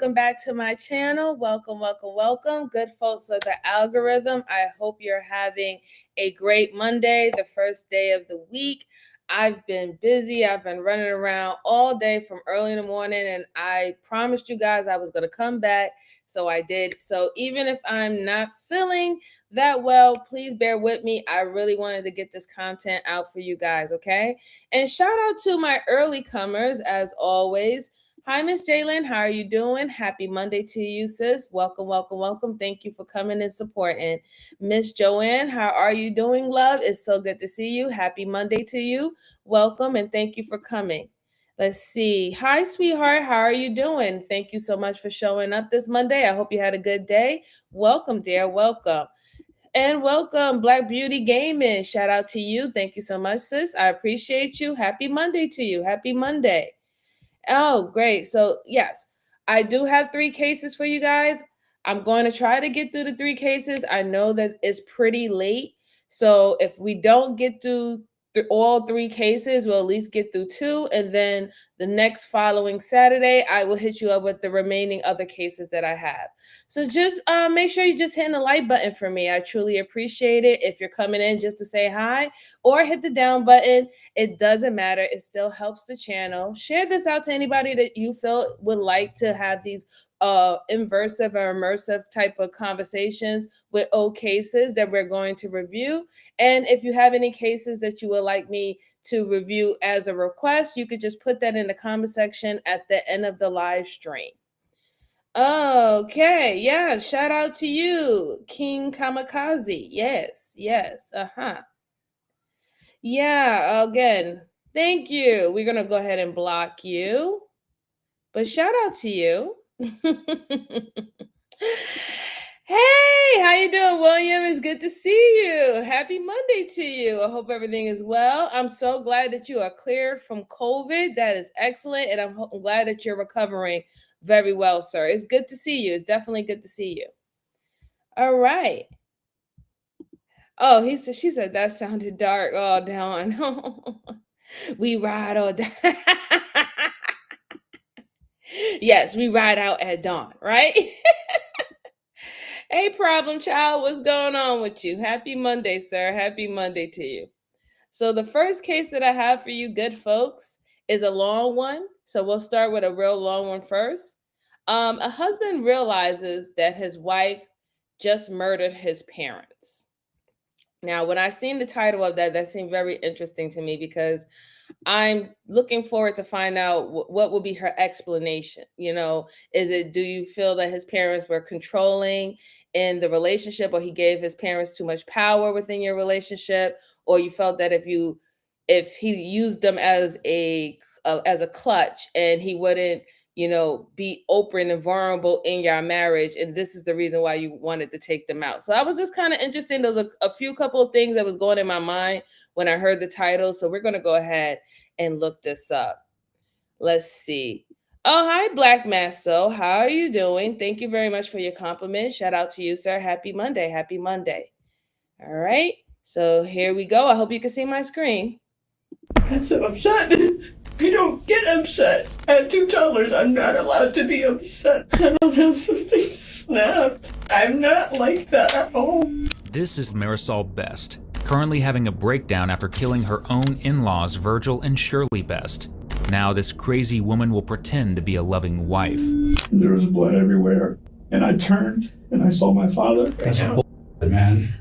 welcome back to my channel. Welcome. Good folks of the algorithm. I hope you're having a great Monday, the first day of the week. I've been busy. I've been running around all day from early in the morning, and I promised you guys I was going to come back, so I did. So even if I'm not feeling that well, please bear with me. I really wanted to get this content out for you guys, okay? And shout out to my early comers, as always. Hi, Miss Jalen. How are you doing? Happy Monday to you, sis. Welcome. Thank you for coming and supporting. Miss Joanne, how are you doing, love? It's so good to see you. Happy Monday to you. Welcome and thank you for coming. Let's see. Hi, sweetheart. How are you doing? Thank you so much for showing up this Monday. I hope you had a good day. Welcome, dear. Welcome. And welcome, Black Beauty Gaming. Shout out to you. Thank you so much, sis. I appreciate you. Happy Monday to you. Happy Monday. Oh, great. So, yes, I do have 3 cases for you guys. I'm going to try to get through the 3 cases. I know that it's pretty late. So, if we don't get through all 3 cases, we'll at least get through 2. And then the next following Saturday, I will hit you up with the remaining other cases that I have. So, just make sure you just hit the like button for me. I truly appreciate it. If you're coming in just to say hi, or hit the down button. It doesn't matter. It still helps the channel. Share this out to anybody that you feel would like to have these inversive or immersive type of conversations with old cases that we're going to review. And if you have any cases that you would like me to review as a request, you could just put that in the comment section at the end of the live stream. Okay, yeah, shout out to you, King Kamikaze. Yes. Yeah, again, thank you. We're going to go ahead and block you. But shout out to you. Hey, how you doing, William? It's good to see you. Happy Monday to you. I hope everything is well. I'm so glad that you are cleared from COVID. That is excellent. And I'm glad that you're recovering very well, sir. It's good to see you. It's definitely good to see you. All right. Oh, she said that sounded dark. Oh, Dawn. We ride all day. Yes, we ride out at dawn, right? Hey, problem child, what's going on with you? Happy Monday, sir. Happy Monday to you. So the first case that I have for you, good folks, is a long one. So we'll start with a real long one first. A husband realizes that his wife just murdered his parents. Now, when I seen the title of that seemed very interesting to me because I'm looking forward to find out what will be her explanation. You know, do you feel that his parents were controlling in the relationship, or he gave his parents too much power within your relationship, or you felt that if he used them as a clutch and he wouldn't, be open and vulnerable in your marriage, and this is the reason why you wanted to take them out. So I was just kind of interested. There was a couple of things that was going in my mind when I heard the title. So we're going to go ahead and look this up. Let's see. Oh, hi, Black Masso. How are you doing? Thank you very much for your compliment. Shout out to you, sir. Happy Monday. Happy Monday. All right. So here we go. I hope you can see my screen. I'm so upset. I don't get upset. At 2 toddlers, I'm not allowed to be upset. I don't have something snapped. I'm not like that at home. This is Marisol Best, currently having a breakdown after killing her own in-laws Virgil and Shirley Best. Now this crazy woman will pretend to be a loving wife. There was blood everywhere, and I turned and I saw my father. That's bullshit, man.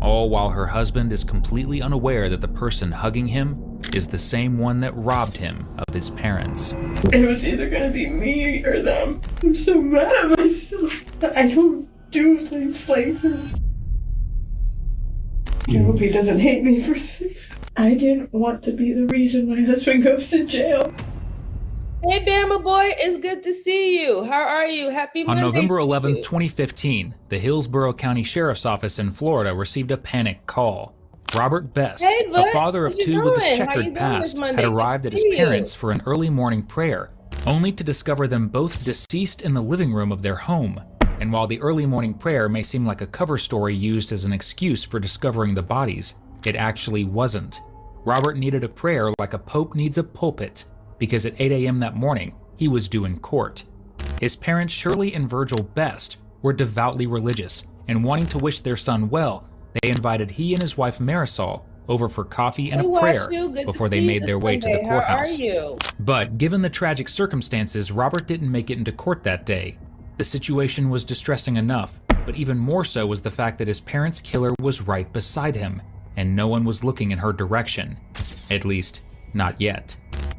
All while her husband is completely unaware that the person hugging him is the same one that robbed him of his parents. It was either going to be me or them. I'm so mad at myself. I don't do things like this. I hope he doesn't hate me for this. I didn't want to be the reason my husband goes to jail. Hey, Bama boy, it's good to see you. How are you? Happy Monday. On November 11, 2015, the Hillsborough County Sheriff's Office in Florida received a panic call. Robert Best, a father of 2 with a checkered past, had arrived at his parents for an early morning prayer, only to discover them both deceased in the living room of their home. And while the early morning prayer may seem like a cover story used as an excuse for discovering the bodies, it actually wasn't. Robert needed a prayer like a pope needs a pulpit. because at 8 a.m. that morning, he was due in court. His parents, Shirley and Virgil Best, were devoutly religious, and wanting to wish their son well, they invited he and his wife Marisol over for coffee and a prayer before they made their way to the courthouse. But given the tragic circumstances, Robert didn't make it into court that day. The situation was distressing enough, but even more so was the fact that his parents' killer was right beside him, and no one was looking in her direction. At least, not yet.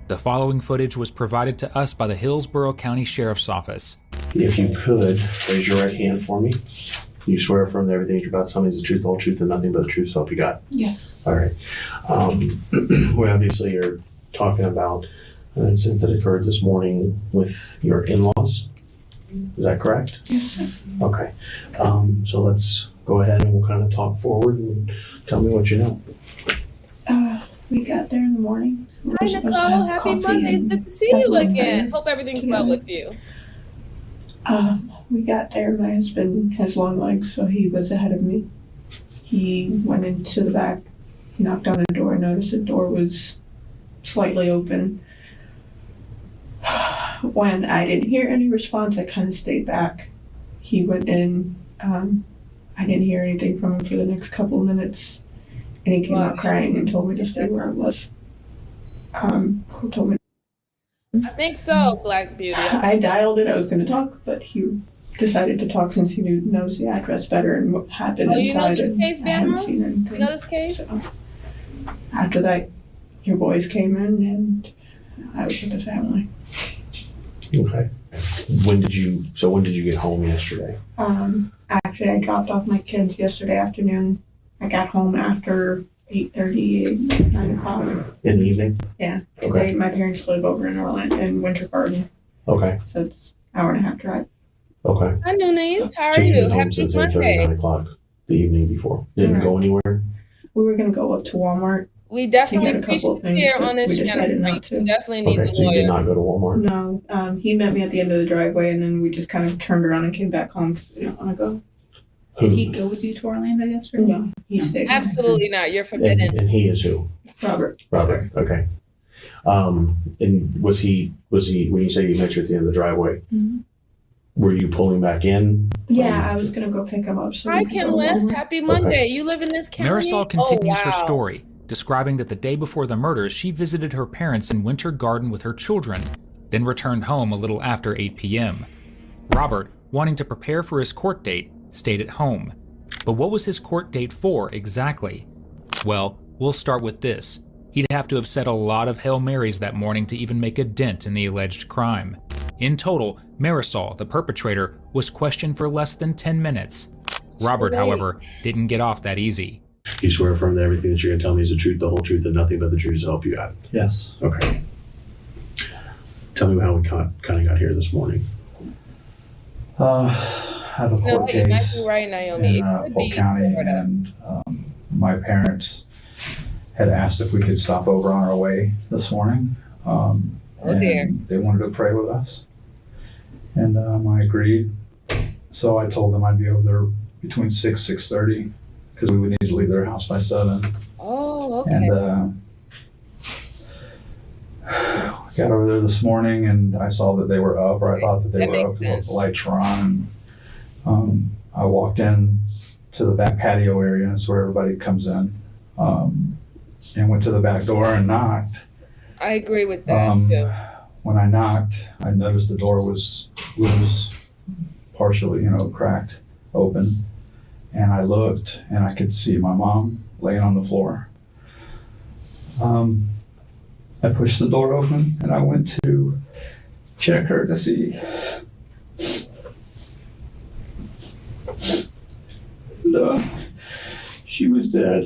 The following footage was provided to us by the Hillsborough County Sheriff's Office. If you could, raise your right hand for me. You swear affirm that everything you're about to tell me is the truth, the whole truth, and nothing but the truth, so help you God? Yes. All right. We obviously are talking about an incident that occurred this morning with your in-laws. Is that correct? Yes, sir. Okay. So let's go ahead and we'll kind of talk forward and tell me what you know. We got there in the morning. Hi, Nicole. Happy Monday. It's good to see you again. Hope everything's well with you. We got there. My husband has long legs, so he was ahead of me. He went into the back, knocked on the door, noticed the door was slightly open. When I didn't hear any response, I kind of stayed back. He went in. I didn't hear anything from him for the next couple of minutes, and he came out crying and told me to stay where I was. Who told me? I think so, Black Beauty. I dialed it. I was going to talk, but he decided to talk since he knows the address better and what happened inside. You know this case, I hadn't seen anything. You know this case? So, after that, your boys came in, and I was with the family. Okay. When did you get home yesterday? Actually, I dropped off my kids yesterday afternoon. I got home after 8:30, 9 o'clock. In the evening? Yeah. Okay. My parents live over in Orlando, in Winter Garden. Okay. So it's an hour and a half drive. Okay. Hi, Nunies. How So are you've you? been home Happy since Monday. 9 o'clock the evening before. Didn't go anywhere? We were going to go up to Walmart. We definitely to get a couple preach of this things, here but on this we channel. decided not to. We definitely need Okay, a so you did lawyer. not go to Walmart? No, he met me at the end of the driveway, and then we just kind of turned around and came back home. We don't want to go. Who? Did he go with you to Orlando yesterday? No, he stayed home. Absolutely not. You're forbidden. And he is who? Robert. Robert, okay. And was he, when you say he met you at the end of the driveway, Mhm. were you pulling back in? Yeah, I was going to go pick him up. So Hi, we could Kim go West. Walmart. Happy Monday. You live in this county? Marisol continues her wow. story, describing that the day before the murders, she visited her parents in Winter Garden with her children, then returned home a little after 8 p.m. Robert, wanting to prepare for his court date, stayed at home. But what was his court date for exactly? Well, we'll start with this. He'd have to have said a lot of Hail Marys that morning to even make a dent in the alleged crime. In total, Marisol, the perpetrator, was questioned for less than 10 minutes. Robert, however, didn't get off that easy. You swear affirm that everything that you're going to tell me is the truth, the whole truth, and nothing but the truth, so help you God? Yes. Okay. Tell me how we kind of got here this morning. I have a No, court you're not case right, Naomi. in It could Polk be County, Florida. and my parents had asked if we could stop over on our way this morning. Oh, dear. And they wanted to pray with us. And I agreed. So I told them I'd be over there between 6:30, because we would need to leave their house by 7. Oh, okay. And I got over there this morning, and I saw that they were up, or I thought that they That were makes up because sense. the lights were on. And, I walked in to the back patio area, and it's where everybody comes in, and went to the back door and knocked. I agree with that, too. When I knocked, I noticed the door was partially, cracked open. And I looked, and I could see my mom laying on the floor. I pushed the door open, and I went to check her to see. And, she was dead.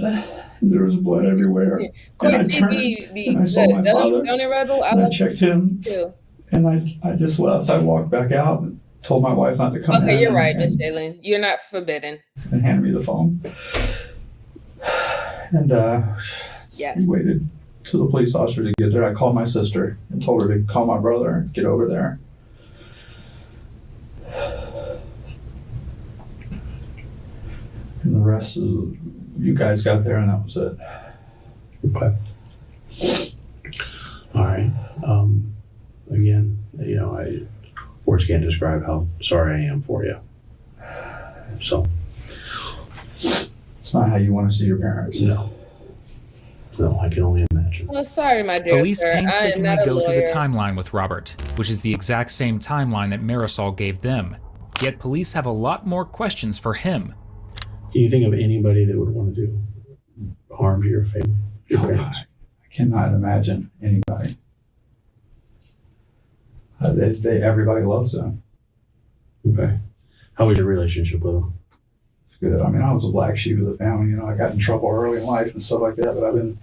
And there was blood everywhere. Court And I turned, TV and I good. saw my father, Don't it, Rebel? I and I love checked him, too. and I just left. I walked back out and told my wife not to come in. Okay, you're right, Miss and, Jalen. You're not forbidden. and handed me the phone. And Yes. we waited till the police officer to get there. I called my sister and told her to call my brother and get over there. And the rest of you guys got there, and that was it. Okay. All right. Words can't describe how sorry I am for you. So. It's not how you want to see your parents. No, I can only imagine. Oh, sorry, my dear Police sir. painstakingly go through the timeline with Robert, which is the exact same timeline that Marisol gave them. Yet police have a lot more questions for him. Can you think of anybody that would want to do harm to your family, your parents? I cannot imagine anybody. Everybody loves them. Okay. How was your relationship with them? It's good. I mean, I was a black sheep of the family. I got in trouble early in life and stuff like that, but I've been,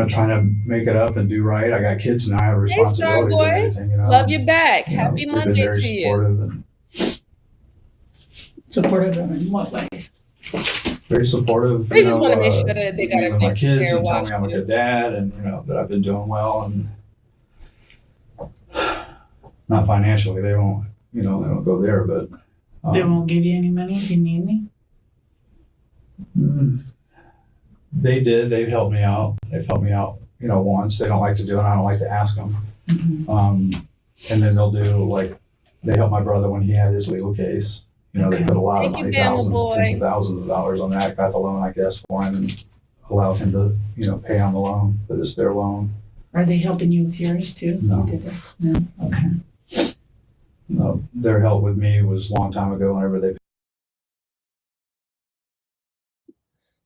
trying to make it up and do right. I got kids now. I have a responsibility to everything. Love you back. Happy Monday to you. Supportive in what ways? Very supportive. They just want to make sure that they got with my kids and tell me I'm a good dad and that I've been doing well and not financially. They won't they don't go there, but they won't give you any money if you need any. They did. They've helped me out. Once. They don't like to do it. I don't like to ask them. Mm-hmm. And then they'll do they helped my brother when he had his legal case. They put a lot of money, tens of thousands of dollars on that. Got the loan, I guess, for him and allowed him to, pay on the loan, but it's their loan. Are they helping you with yours too? No. No. Okay. No, their help with me was a long time ago. Whenever they.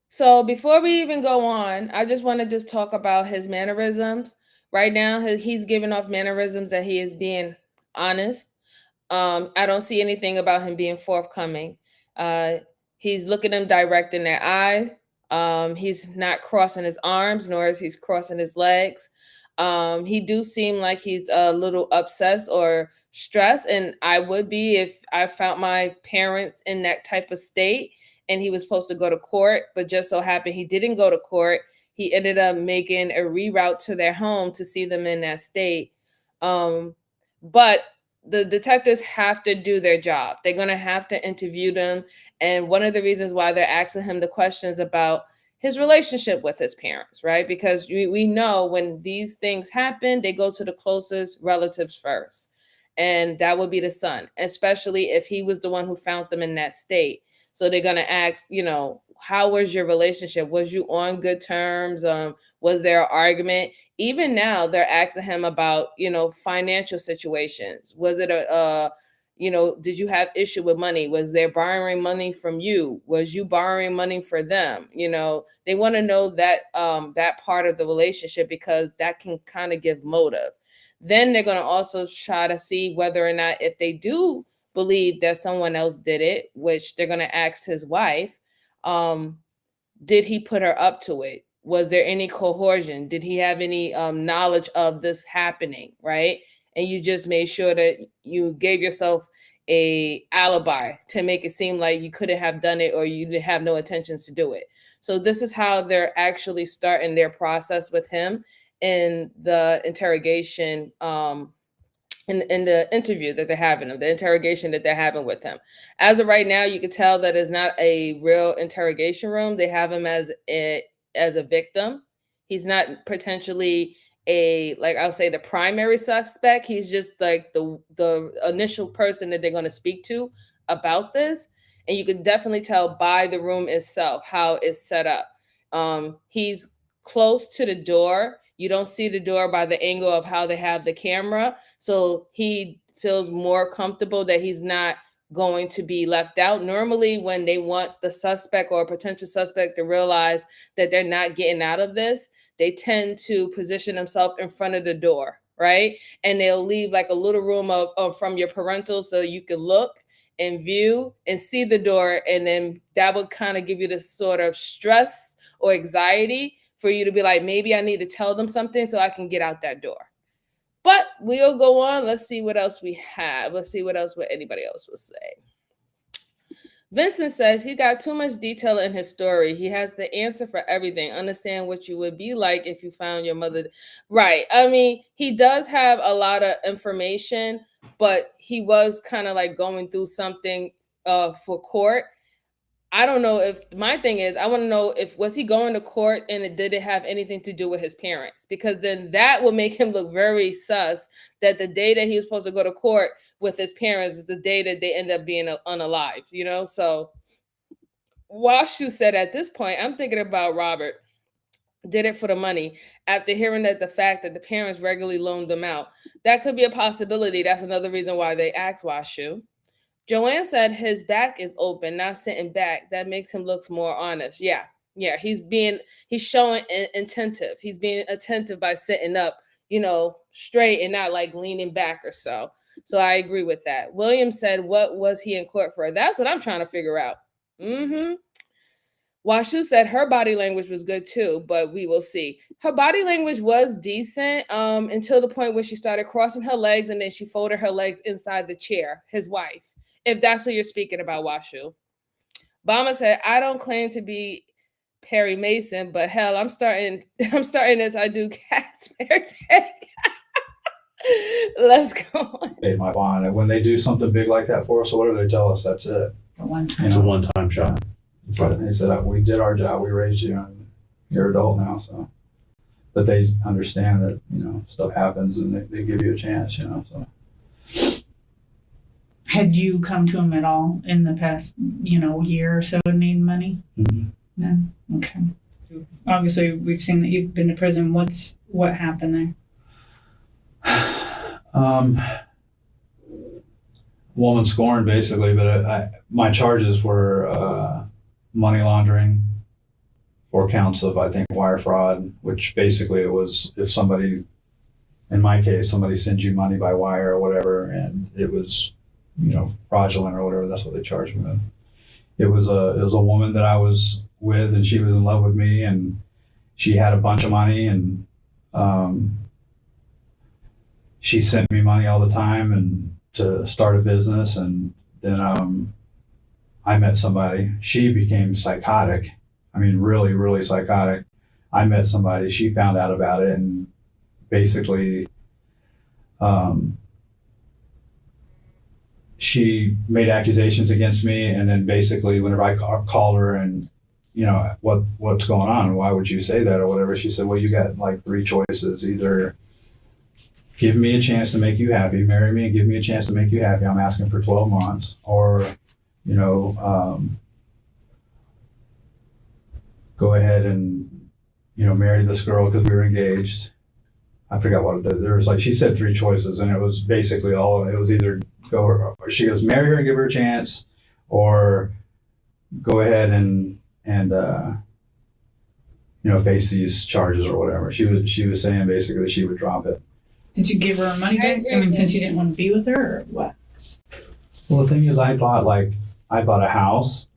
So before we even go on, I just want to just talk about his mannerisms. Right now, he's giving off mannerisms that he is being honest. I don't see anything about him being forthcoming. He's looking them direct in their eye. He's not crossing his arms, nor is he crossing his legs. He do seem like he's a little obsessed or stressed, and I would be if I found my parents in that type of state and he was supposed to go to court, but just so happened he didn't go to court. He ended up making a reroute to their home to see them in that state. But the detectives have to do their job. They're going to have to interview them. And one of the reasons why they're asking him the questions about his relationship with his parents, right? Because we know when these things happen, they go to the closest relatives first. And that would be the son, especially if he was the one who found them in that state. So they're going to ask, how was your relationship? Was you on good terms? Was there an argument? Even now, they're asking him about, financial situations. Was it did you have issue with money? Was there borrowing money from you? Was you borrowing money for them? They want to know that that part of the relationship because that can kind of give motive. Then they're going to also try to see whether or not if they do believe that someone else did it, which they're going to ask his wife, did he put her up to it? Was there any coercion? Did he have any knowledge of this happening, right? And you just made sure that you gave yourself a alibi to make it seem like you couldn't have done it or you didn't have no intentions to do it. So this is how they're actually starting their process with him in the interrogation in the interview that they're having, the interrogation that they're having with him. As of right now, you can tell that it's not a real interrogation room. They have him as a victim. He's not potentially I'll say the primary suspect. He's just like the initial person that they're going to speak to about this. And you can definitely tell by the room itself how it's set up. He's close to the door. You don't see the door by the angle of how they have the camera. So he feels more comfortable that he's not going to be left out. Normally, when they want the suspect or a potential suspect to realize that they're not getting out of this, they tend to position themselves in front of the door, right? And they'll leave like a little room of from your parental so you can look and view and see the door. And then that would kind of give you this sort of stress or anxiety for you to be like, maybe I need to tell them something so I can get out that door. But we'll go on. Let's see what else we have. Let's see what anybody else will say. Vincent says he got too much detail in his story. He has the answer for everything. Understand what you would be like if you found your mother. Right. I mean, he does have a lot of information, but he was kind of like going through something for court. I don't know if my thing is, I want to know if was he going to court and did it have anything to do with his parents? Because then that will make him look very sus that the day that he was supposed to go to court with his parents is the day that they end up being unalive, you know? So Washu said at this point, I'm thinking about Robert did it for the money after hearing that the fact that the parents regularly loaned them out. That could be a possibility. That's another reason why they asked Washu. Joanne said his back is open, not sitting back. That makes him look more honest. Yeah. He's showing attentive. He's being attentive by sitting up, straight and not like leaning back or so. So I agree with that. William said, what was he in court for? That's what I'm trying to figure out. Washu said her body language was good too, but we will see. Her body language was decent until the point where she started crossing her legs and then she folded her legs inside the chair, his wife. If that's what you're speaking about, Washu. Bama said, I don't claim to be Perry Mason, but hell, I'm starting as I do Casper. Let's go. Pay my bond. And when they do something big like that for us or whatever, they tell us that's it. It's a one-time shot. But they said, we did our job, we raised you, and you're an adult now, so. But they understand that, stuff happens and they give you a chance, so. Had you come to him at all in the past, year or so needing money? Mm-hmm. No? Okay. Obviously, we've seen that you've been to prison. What happened there? Woman scorned, basically, but my charges were money laundering, 4 counts of, I think, wire fraud, which basically it was if somebody, in my case, somebody sends you money by wire or whatever, and it was, fraudulent or whatever, that's what they charged me with. It was a woman that I was with, and she was in love with me, and she had a bunch of money, and she sent me money all the time and to start a business, and then I met somebody. She became psychotic. I mean, really, really psychotic. I met somebody. She found out about it, and basically, she made accusations against me. And then basically, whenever I called her and, what's going on? Why would you say that or whatever? She said, well, you got like 3 choices. Either give me a chance to make you happy, marry me and give me a chance to make you happy. I'm asking for 12 months. Or, go ahead and, marry this girl because we were engaged. I forgot what there was, like, she said 3 choices, and it was basically it was either or she goes, marry her and give her a chance, or go ahead and face these charges or whatever. She was saying basically she would drop it. Did you give her money back? I mean, since you didn't want to be with her, or what? Well, the thing is, I bought a house,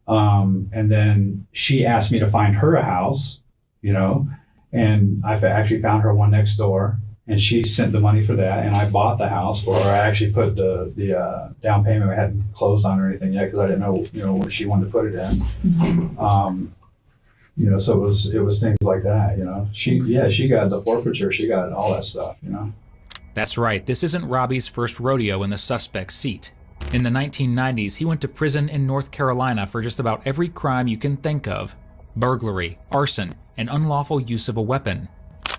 and then she asked me to find her a house, and I actually found her one next door, and she sent the money for that, and I bought the house for her. I actually put the down payment. I hadn't closed on or anything yet because I didn't know, where she wanted to put it in. Mm-hmm. So it was things like that. She got the forfeiture. She got all that stuff. That's right. This isn't Robbie's first rodeo in the suspect's seat. In the 1990s, he went to prison in North Carolina for just about every crime you can think of: burglary, arson, and unlawful use of a weapon.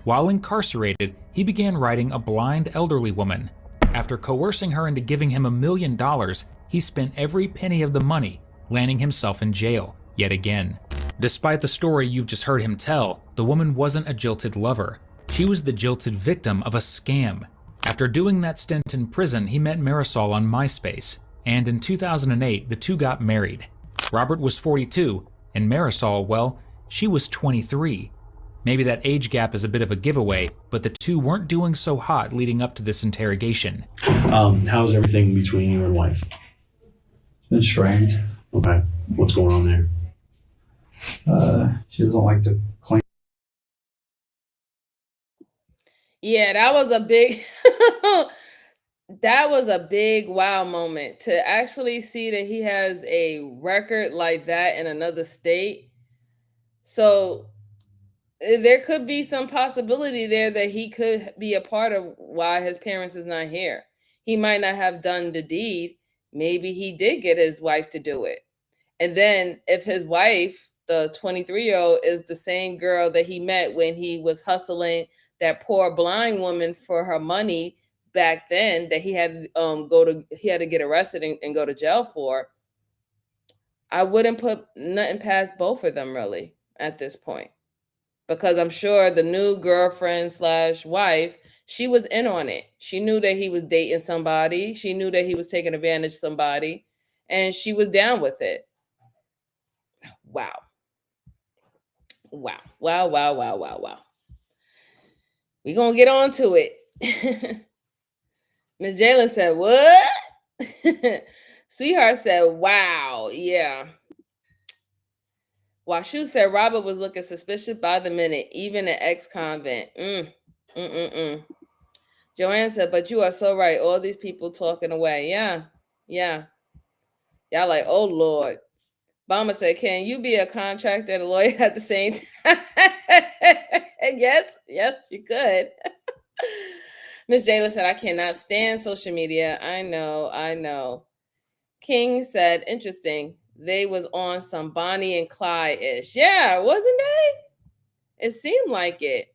While incarcerated, he began writing a blind elderly woman. After coercing her into giving him $1 million, he spent every penny of the money, landing himself in jail yet again. Despite the story you've just heard him tell, the woman wasn't a jilted lover. She was the jilted victim of a scam. After doing that stint in prison, he met Marisol on MySpace, and in 2008, the two got married. Robert was 42, and Marisol, well, she was 23. Maybe that age gap is a bit of a giveaway, but the two weren't doing so hot leading up to this interrogation. How's everything between you and wife? It's been strained. Okay. What's going on there? She doesn't like to clean. Yeah, that was a big wow moment to actually see that he has a record like that in another state. So there could be some possibility there that he could be a part of why his parents is not here. He might not have done the deed. Maybe he did get his wife to do it. And then if his wife, the 23-year-old, is the same girl that he met when he was hustling that poor blind woman for her money back then, that he had to get arrested and go to jail for, I wouldn't put nothing past both of them really at this point, because I'm sure the new girlfriend / wife, she was in on it. She knew that he was dating somebody. She knew that he was taking advantage of somebody, and she was down with it. Wow. Wow. Wow, wow, wow, wow, wow. We're going to get on to it. Miss Jalen said, what? Sweetheart said, wow. Yeah. Washu said Robert was looking suspicious by the minute, even an ex-convent. Joanne said, but you are so right. All these people talking away. Yeah. Yeah. Y'all like, oh, Lord. Bama said, can you be a contractor and a lawyer at the same time? Yes, you could. Miss Jayla said, I cannot stand social media. I know. King said, interesting. They was on some Bonnie and Clyde-ish. Yeah, wasn't they? It seemed like it.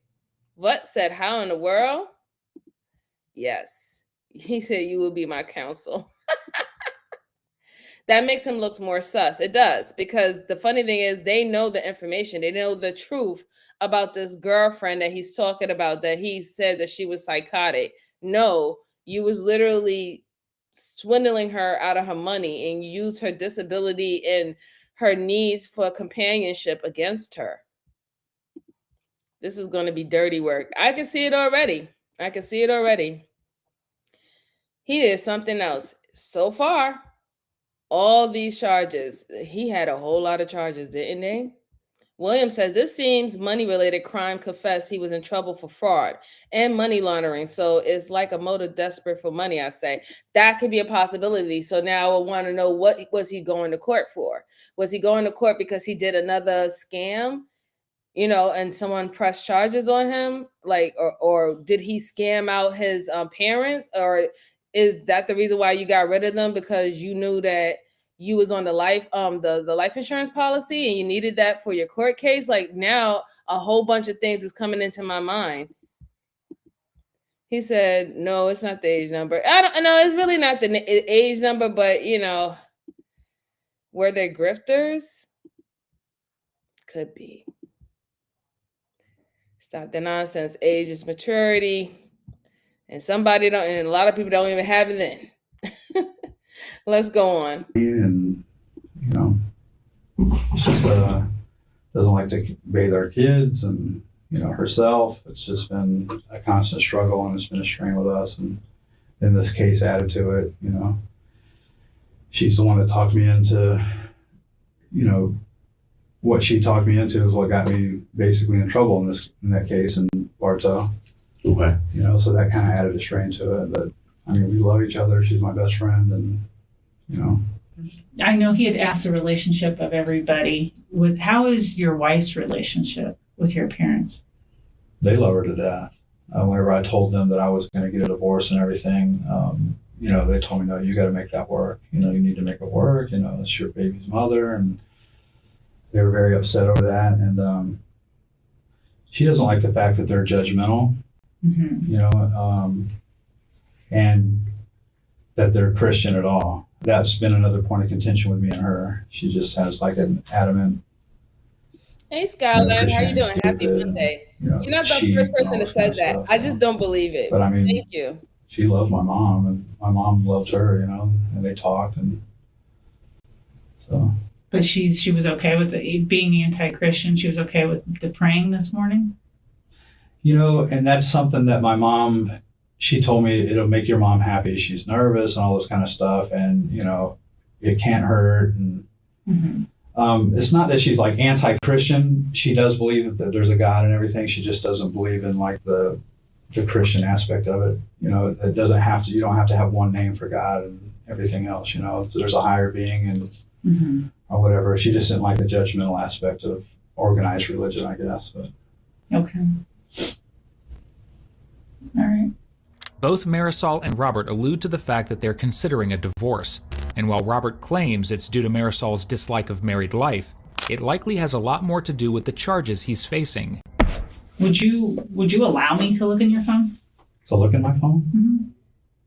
What said, how in the world? Yes. He said, you will be my counsel. That makes him look more sus. It does, because the funny thing is they know the information. They know the truth about this girlfriend that he's talking about, that he said that she was psychotic. No, you was literally swindling her out of her money and you used her disability and her needs for companionship against her. This is going to be dirty work. I can see it already. He did something else. So far, all these charges, he had a whole lot of charges, didn't they? William says, this seems money-related crime. Confessed he was in trouble for fraud and money laundering. So it's like a motive desperate for money, I say. That could be a possibility. So now I want to know, what was he going to court for? Was he going to court because he did another scam, and someone pressed charges on him? Like, or did he scam out his parents? Or is that the reason why you got rid of them? Because you knew that you was on the life insurance policy and you needed that for your court case? Like, now a whole bunch of things is coming into my mind. He said, no, it's not the age number. I don't know. It's really not the age number, but were they grifters? Could be. Stop the nonsense. Age is maturity. And a lot of people don't even have it then. Let's go on. And, she doesn't like to bathe our kids and, herself. It's just been a constant struggle, and it's been a strain with us. And in this case, added to it, she's the one that talked me into, what she talked me into is what got me basically in trouble in that case in Bartow. Okay. So that kind of added a strain to it. But we love each other. She's my best friend, and I know he had asked the relationship of everybody. How is your wife's relationship with your parents? They love her to death. Whenever I told them that I was going to get a divorce and everything, they told me, no, you got to make that work. You need to make it work. It's your baby's mother, and they were very upset over that. And she doesn't like the fact that they're judgmental. Mm-hmm. And that they're Christian at all. That's been another point of contention with me and her. She just has like an adamant. Hey, Skylar, how you doing? Happy Monday. You're not the first person that said that. Stuff, I just don't believe it. But thank you. She loved my mom, and my mom loved her, and they talked, and so. But she was okay with being anti-Christian. She was okay with the praying this morning. And that's something that my mom, she told me it'll make your mom happy. She's nervous and all this kind of stuff, and it can't hurt. And it's not that she's like anti-Christian. She does believe that there's a God and everything. She just doesn't believe in like the Christian aspect of it. It doesn't have to. You don't have to have one name for God and everything else. There's a higher being and or whatever. She just didn't like the judgmental aspect of organized religion, I guess. But. Okay. All right. Both Marisol and Robert allude to the fact that they're considering a divorce, And while Robert claims it's due to Marisol's dislike of married life, it likely has a lot more to do with the charges he's facing. Would you allow me to look in your phone? To look in my phone? Mm-hmm.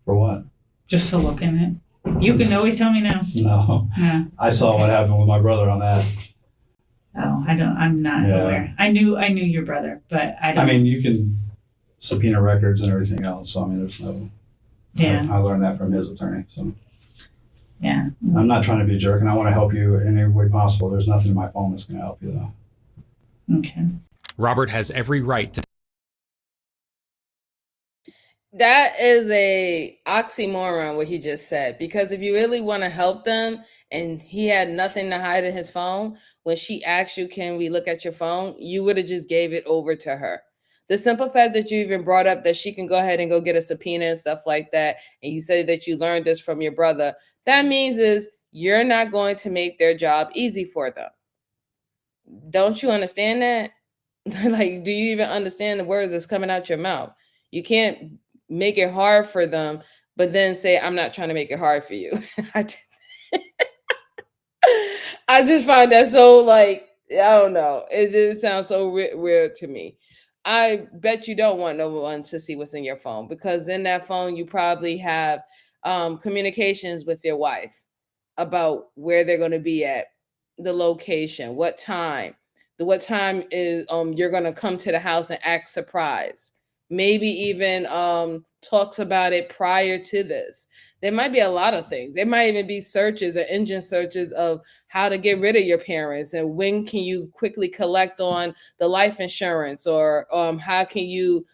For what? Just to look in it. You can always tell me no. No. Yeah. I saw what happened with my brother on that. Oh, I'm not aware. I knew your brother, but I don't. I mean, you can subpoena records and everything else. So, I mean, there's no. Yeah. I learned that from his attorney. So. Yeah. I'm not trying to be a jerk, and I want to help you in every way possible. There's nothing in my phone that's going to help you, though. Okay. Robert has every right to. That is a oxymoron, what he just said, because if you really want to help them and he had nothing to hide in his phone, when she asked you, can we look at your phone, you would have just gave it over to her. The simple fact that you even brought up that she can go ahead and go get a subpoena and stuff like that, and you said that you learned this from your brother, that means is you're not going to make their job easy for them. Don't you understand that? Like, do you even understand the words that's coming out your mouth? You can't make it hard for them, but then say, I'm not trying to make it hard for you. I just find that so, like, I don't know. It sounds so weird to me. I bet you don't want no one to see what's in your phone, because in that phone, you probably have communications with your wife about where they're going to be at, the location, what time is you're going to come to the house and act surprised. Maybe even talks about it prior to this. There might be a lot of things. There might even be searches or engine searches of how to get rid of your parents and when can you quickly collect on the life insurance, or how can you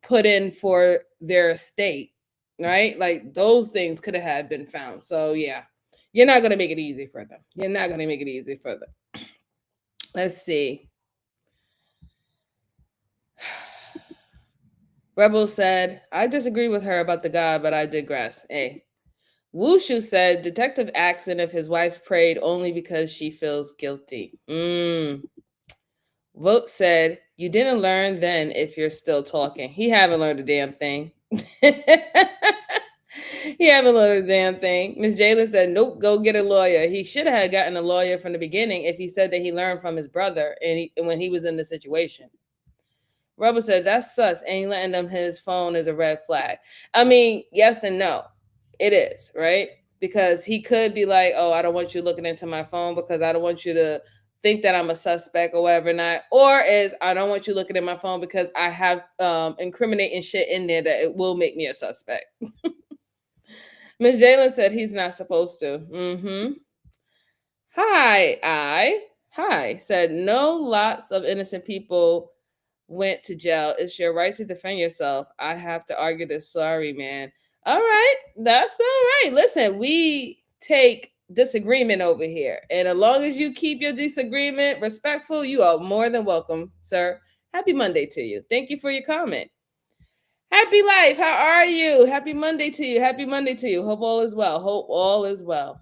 put in for their estate, right? Like those things could have been found. So yeah, you're not going to make it easy for them. You're not going to make it easy for them. Let's see. Rebel said, I disagree with her about the God, but I digress. Hey. Wushu said, Detective asks him if his wife prayed only because she feels guilty. Vote said, you didn't learn then if you're still talking. He haven't learned a damn thing. He haven't learned a damn thing. Miss Jalen said, nope, go get a lawyer. He should have gotten a lawyer from the beginning if he said that he learned from his brother and when he was in the situation. Rebel said, that's sus. Ain't letting them his phone is a red flag. I mean, yes and no. It is, right? Because he could be like, oh, I don't want you looking into my phone because I don't want you to think that I'm a suspect or whatever not. Or is I don't want you looking at my phone because I have incriminating shit in there that it will make me a suspect. Miss Jalen said he's not supposed to. Hi, said no, lots of innocent people went to jail. It's your right to defend yourself. I have to argue this. Sorry, man. All right. That's all right. Listen, we take disagreement over here. And as long as you keep your disagreement respectful, you are more than welcome, sir. Happy Monday to you. Thank you for your comment. Happy life. How are you? Happy Monday to you. Happy Monday to you. Hope all is well. Hope all is well.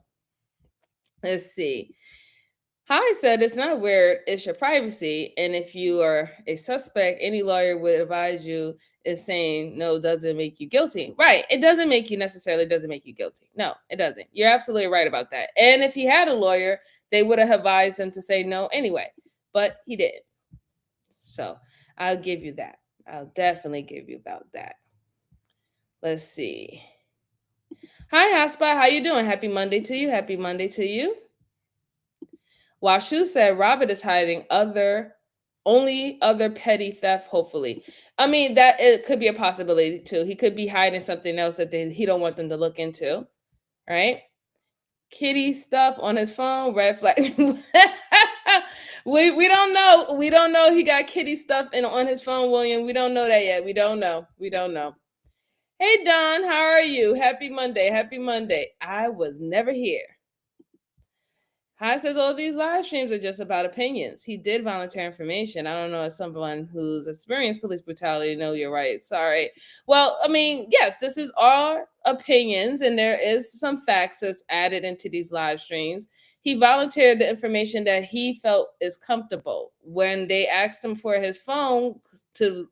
Let's see. Hi said it's not weird, it's your privacy. And if you are a suspect, any lawyer would advise you is saying no doesn't make you guilty. Right. It doesn't make you guilty. No, it doesn't. You're absolutely right about that. And if he had a lawyer, they would have advised him to say no anyway, but he didn't. So I'll give you that. I'll definitely give you about that. Let's see. Hi, Haspa. How you doing? Happy Monday to you. Happy Monday to you. Washu said Robert is hiding only other petty theft, hopefully. I mean, that it could be a possibility too. He could be hiding something else that he don't want them to look into, right? Kitty stuff on his phone, red flag. we don't know. We don't know he got kitty stuff on his phone, William. We don't know that yet. We don't know. Hey, Don, how are you? Happy Monday. Happy Monday. I was never here. Hi says all these live streams are just about opinions. He did volunteer information. I don't know if someone who's experienced police brutality. No, you're right. Sorry. Well, I mean, yes, this is our opinions, and there is some facts that's added into these live streams. He volunteered the information that he felt is comfortable. When they asked him for his phone to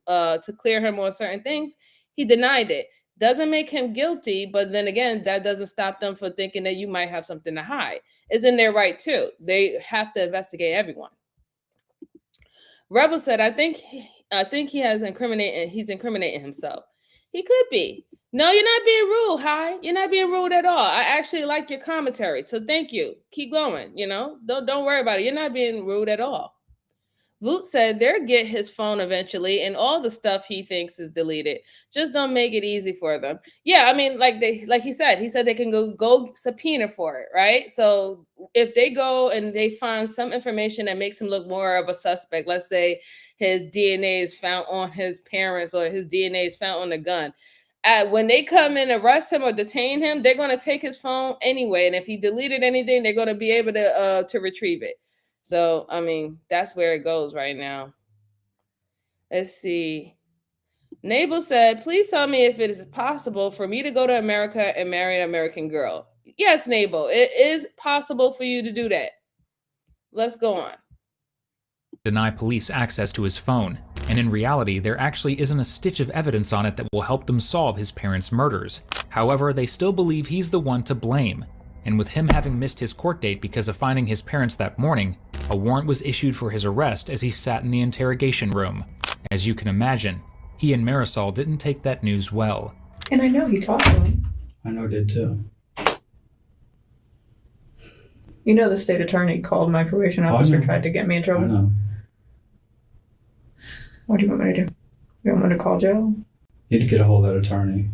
clear him on certain things, he denied it. Doesn't make him guilty, but then again, that doesn't stop them from thinking that you might have something to hide. It's in their right too. They have to investigate everyone. Rebel said, I think he's incriminating himself. He could be. No, you're not being rude, Hi. You're not being rude at all. I actually like your commentary. So thank you. Keep going, Don't worry about it. You're not being rude at all. Voot said they'll get his phone eventually and all the stuff he thinks is deleted. Just don't make it easy for them. Yeah, I mean, like he said they can go subpoena for it, right? So if they go and they find some information that makes him look more of a suspect, let's say his DNA is found on his parents or his DNA is found on the gun. When they come and arrest him or detain him, they're going to take his phone anyway. And if he deleted anything, they're going to be able to retrieve it. So, I mean, that's where it goes right now. Let's see. Nabel said, please tell me if it is possible for me to go to America and marry an American girl. Yes, Nabel, it is possible for you to do that. Let's go on. Deny police access to his phone, and in reality, there actually isn't a stitch of evidence on it that will help them solve his parents' murders. However, they still believe he's the one to blame. And with him having missed his court date because of finding his parents that morning, a warrant was issued for his arrest as he sat in the interrogation room. As you can imagine, he and Marisol didn't take that news well. And I know he talked to him. I know did too. The state attorney called my probation officer, tried to get me in trouble. I know. What do you want me to do? You want me to call jail? Need to get a hold of that attorney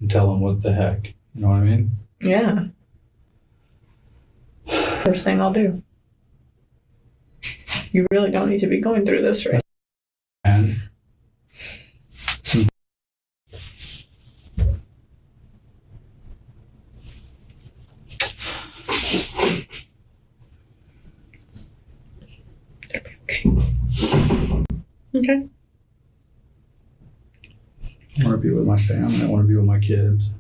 and tell him what the heck. You know what I mean? Yeah. First thing I'll do. You really don't need to be going through this, right? And Okay. I want to be with my family. I want to be with my kids.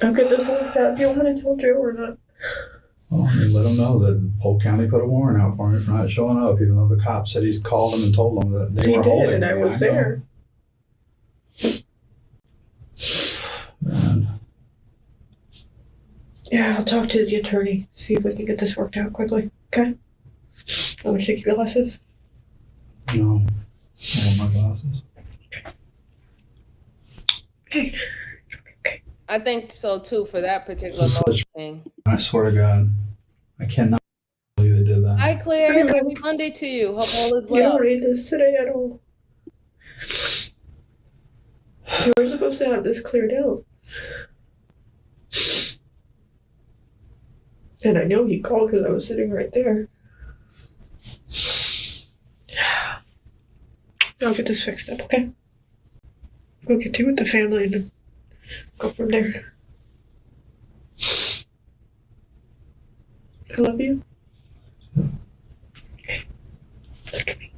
I'll get this worked out. Do you want me to tell Joe or not? Well, I mean, let them know that Polk County put a warrant out for me for not showing up, even though the cop said he's called them and told them that they were holding me. And I was there. Man. Yeah, I'll talk to the attorney, see if we can get this worked out quickly. Okay? I'm gonna take your glasses. No, I want my glasses. Okay. I think so too for that particular thing. I swear to God, I cannot believe they did that. Hi, Claire. Happy Monday to you. Hope all is well. You don't read this today at all. You were supposed to have this cleared out. And I know he called because I was sitting right there. I'll get this fixed up, okay? We'll get to with the family and then go from there. I love you. Okay. Look at me.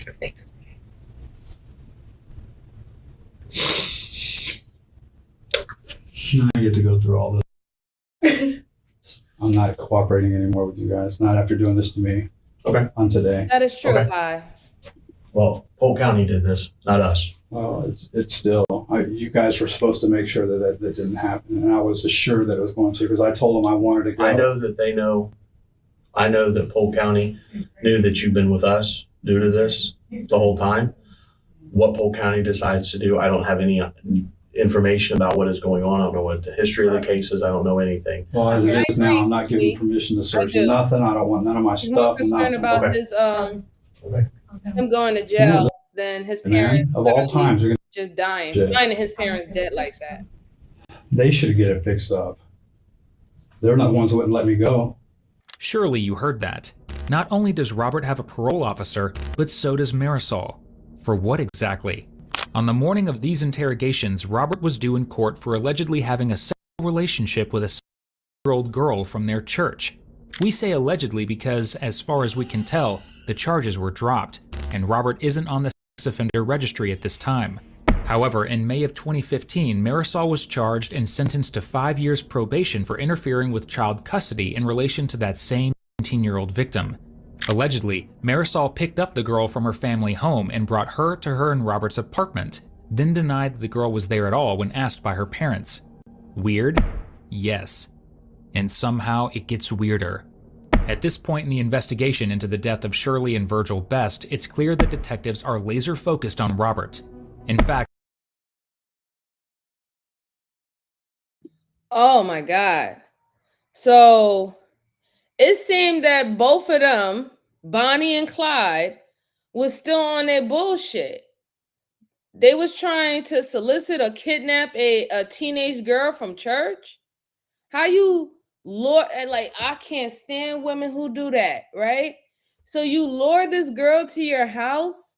Everything's Now I get to go through all this. I'm not cooperating anymore with you guys. Not after doing this to me. Okay. On today. That is true, Okay. Hi. Well, Polk County did this, not us. Well, it's still, you guys were supposed to make sure that didn't happen. And I was assured that it was going to, because I told them I wanted to go. I know that they know. I know that Polk County knew that you've been with us due to this the whole time. What Polk County decides to do, I don't have any information about what is going on. I don't know what the history of the case is. I don't know anything. Well, as it is now, I'm not giving permission to search nothing. I don't want none of my He's more stuff. concerned about Okay. his Okay. him going to jail than his parents Man, of all times, they're just dying, Jail. finding his parents dead like that. they should get it fixed up. They're not the ones that wouldn't let me go. Surely you heard that. Not only does Robert have a parole officer, but so does Marisol. For what exactly? On the morning of these interrogations, Robert was due in court for allegedly having a sexual relationship with a 7-year-old girl from their church. We say allegedly because, as far as we can tell, the charges were dropped, and Robert isn't on the sex offender registry at this time. However, in May of 2015, Marisol was charged and sentenced to 5 years probation for interfering with child custody in relation to that same 19-year-old victim. Allegedly, Marisol picked up the girl from her family home and brought her to her and Robert's apartment. then denied that the girl was there at all when asked by her parents. Weird? Yes. And somehow it gets weirder. At this point in the investigation into the death of Shirley and Virgil Best, it's clear that detectives are laser focused on Robert. In fact, oh my God. So it seemed that both of them, Bonnie and Clyde, was still on their bullshit. They was trying to solicit or kidnap a teenage girl from church. How you lure, like, I can't stand women who do that, right? So you lure this girl to your house,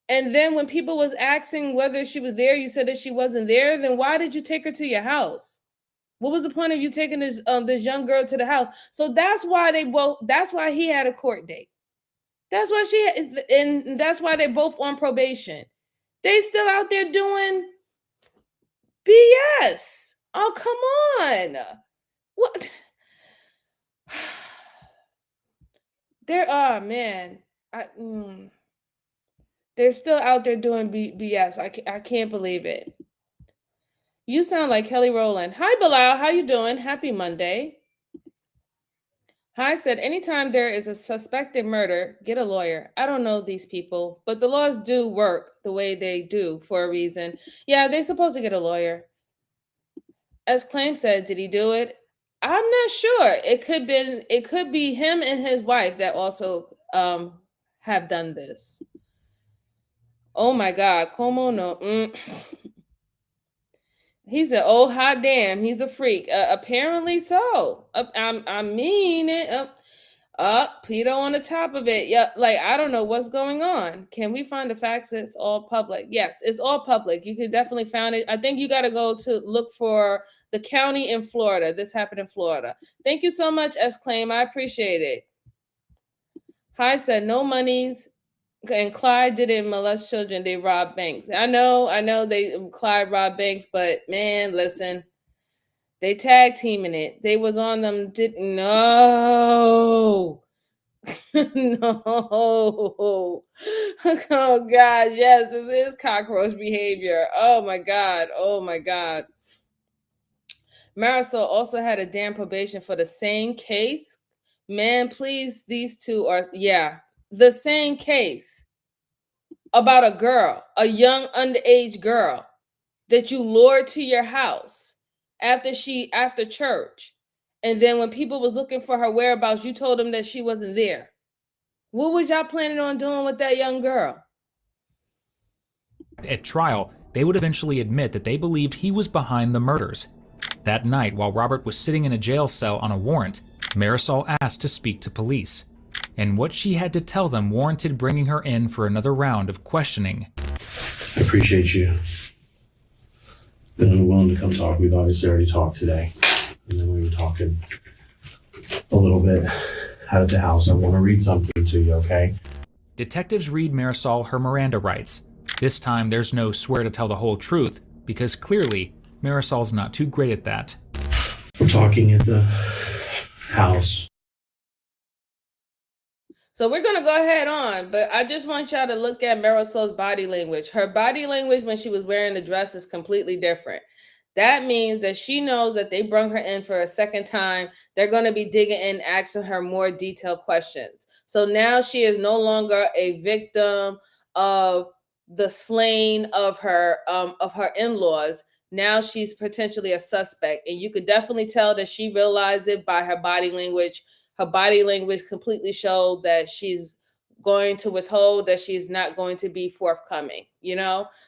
and then when people was asking whether she was there, you said that she wasn't there. Then why did you take her to your house? What was the point of you taking this young girl to the house? So that's why that's why he had a court date. That's why and that's why they're both on probation. They still out there doing BS. Oh, come on. What? Man. They're still out there doing BS. I can't believe it. You sound like Kelly Rowland. Hi, Bilal. How you doing? Happy Monday. Hi said, anytime there is a suspected murder, get a lawyer. I don't know these people, but the laws do work the way they do for a reason. Yeah, they're supposed to get a lawyer. As Claim said, did he do it? I'm not sure. It could be him and his wife that also have done this. Oh my God, como no? He said, "Oh hot damn, he's a freak." Apparently so. I mean it. Peter on the top of it. Yeah, like I don't know what's going on. Can we find the facts? It's all public. Yes, it's all public. You could definitely find it. I think you got to go to look for the county in Florida. This happened in Florida. Thank you so much, S. Claim. I appreciate it. Hi said, no monies. And Clyde didn't molest children. They robbed banks. I know. Clyde robbed banks, but man, listen. They tag teaming it. They was on them. Didn't know. No. Oh God, yes, this is cockroach behavior. Oh my God. Marisol also had a damn probation for the same case. Man, please, these two are the same case about a girl, a young underage girl that you lured to your house after church. And then when people was looking for her whereabouts, you told them that she wasn't there. What was y'all planning on doing with that young girl? At trial, they would eventually admit that they believed he was behind the murders. That night, while Robert was sitting in a jail cell on a warrant, Marisol asked to speak to police. And what she had to tell them warranted bringing her in for another round of questioning. I appreciate you being willing to come talk. We've obviously already talked today. And then we were talking a little bit out at the house. I want to read something to you, okay? Detectives read Marisol her Miranda rights. This time, there's no swear to tell the whole truth, because clearly, Marisol's not too great at that. We're talking at the house. So we're going to go ahead on, but I just want y'all to look at Marisol's body language. Her body language when she was wearing the dress is completely different. That means that she knows that they brought her in for a second time. They're going to be digging in, asking her more detailed questions. So now she is no longer a victim of the slaying of her in-laws. Now she's potentially a suspect. And you could definitely tell that she realized it by her body language. Her body language completely showed that she's going to withhold, that she's not going to be forthcoming,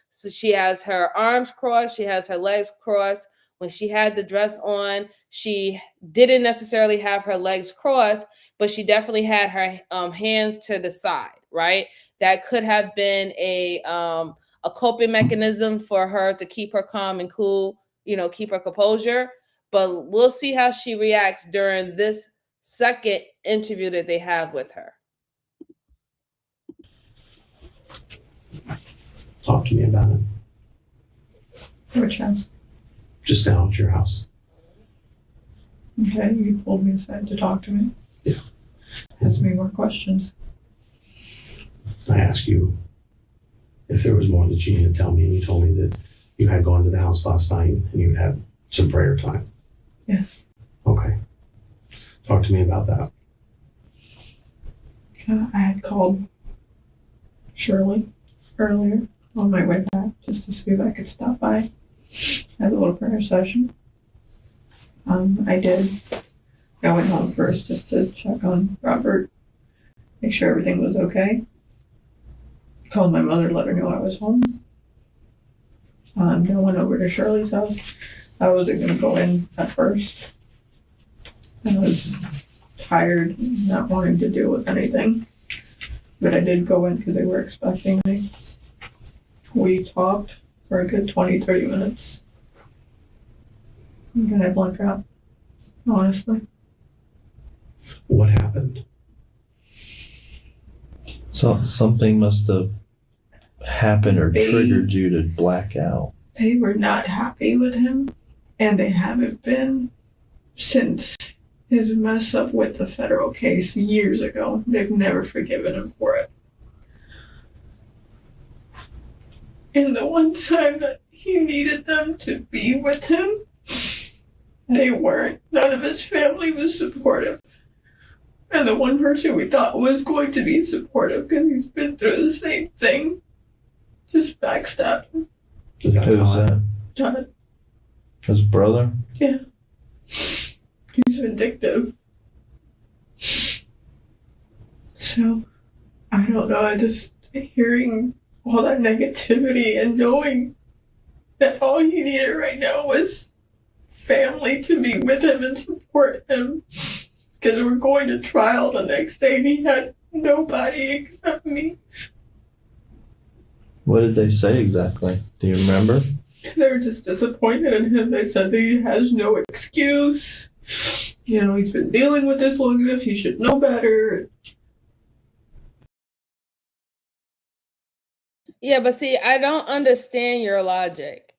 So she has her arms crossed, she has her legs crossed. When she had the dress on, she didn't necessarily have her legs crossed, but she definitely had her hands to the side, right? That could have been a coping mechanism for her to keep her calm and cool, keep her composure. But we'll see how she reacts during this second interview that they have with her. Talk to me about it. Which house? Just down at your house. Okay, you pulled me aside to talk to me. Yeah. Ask me more questions. I ask you if there was more that you needed to tell me, and you told me that you had gone to the house last night and you had some prayer time. Yes. Okay. Talk to me about that. I had called Shirley earlier on my way back just to see if I could stop by, have a little prayer session. I did. I went home first just to check on Robert, make sure everything was okay. Called my mother, let her know I was home. I went over to Shirley's house. I wasn't going to go in at first. I was tired, not wanting to deal with anything. But I did go in because they were expecting me. We talked for a good 20-30 minutes. And then I blanked out, honestly. What happened? So something must have happened or triggered you to black out. They were not happy with him, and they haven't been since his mess up with the federal case years ago. They've never forgiven him for it. And the one time that he needed them to be with him, they weren't. None of his family was supportive. And the one person we thought was going to be supportive because he's been through the same thing just backstabbed him. Is that Who's that? John. His brother? Yeah. He's vindictive. So, I don't know, I just hearing all that negativity and knowing that all he needed right now was family to be with him and support him. Because we're going to trial the next day and he had nobody except me. What did they say exactly? Do you remember? They were just disappointed in him. They said that he has no excuse. You know, he's been dealing with this long enough. He should know better. Yeah, but see, I don't understand your logic.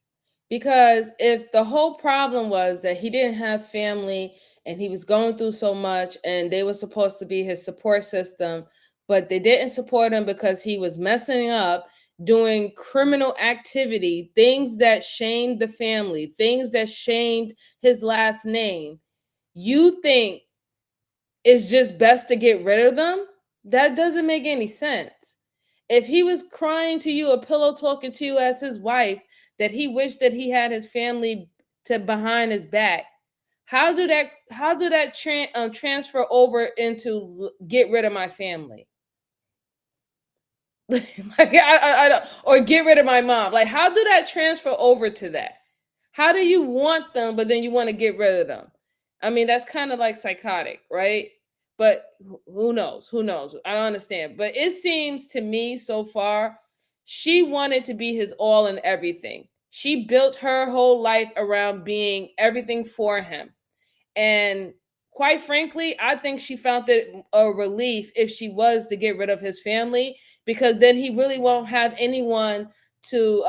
Because if the whole problem was that he didn't have family and he was going through so much and they were supposed to be his support system, but they didn't support him because he was messing up, doing criminal activity, things that shamed the family, things that shamed his last name, you think it's just best to get rid of them? That doesn't make any sense. If he was crying to you, a pillow talking to you as his wife, that he wished that he had his family to behind his back, how do that transfer over into get rid of my family? Like I don't, or get rid of my mom. Like, how do that transfer over to that? How do you want them, but then you want to get rid of them? I mean, that's kind of like psychotic, right? But who knows? Who knows? I don't understand. But it seems to me so far, she wanted to be his all and everything. She built her whole life around being everything for him. And quite frankly, I think she found it a relief if she was to get rid of his family, because then he really won't have anyone to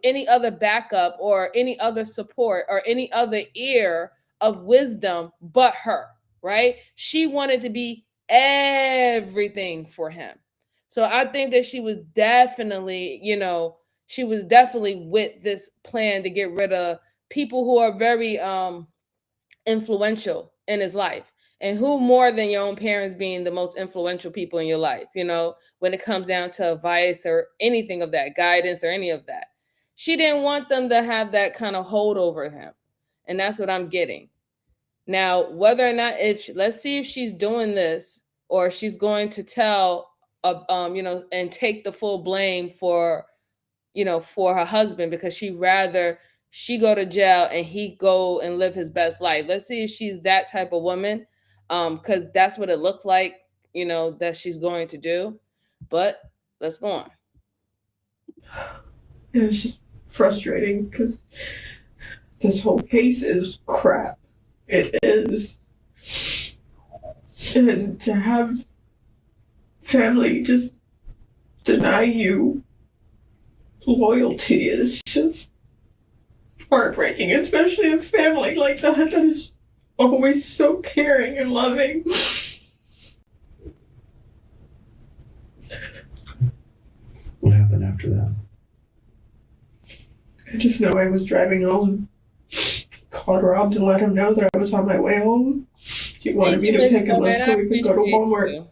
any other backup or any other support or any other ear of wisdom but her, right? She wanted to be everything for him. So I think that she was definitely, with this plan to get rid of people who are very influential in his life. And who more than your own parents being the most influential people in your life, when it comes down to advice or anything of that, guidance or any of that. She didn't want them to have that kind of hold over him. And that's what I'm getting. Now, whether or not, let's see if she's doing this or she's going to tell, and take the full blame for her husband, because she go to jail and he go and live his best life. Let's see if she's that type of woman, because that's what it looks like, that she's going to do. But let's go on. It was just frustrating because this whole case is crap. It is. And to have family just deny you loyalty is just heartbreaking, especially a family like that is always so caring and loving. What happened? happened after that? I just know I was driving home, called Rob to let him know that I was on my way home. He wanted me to pick him up so we could go to Walmart.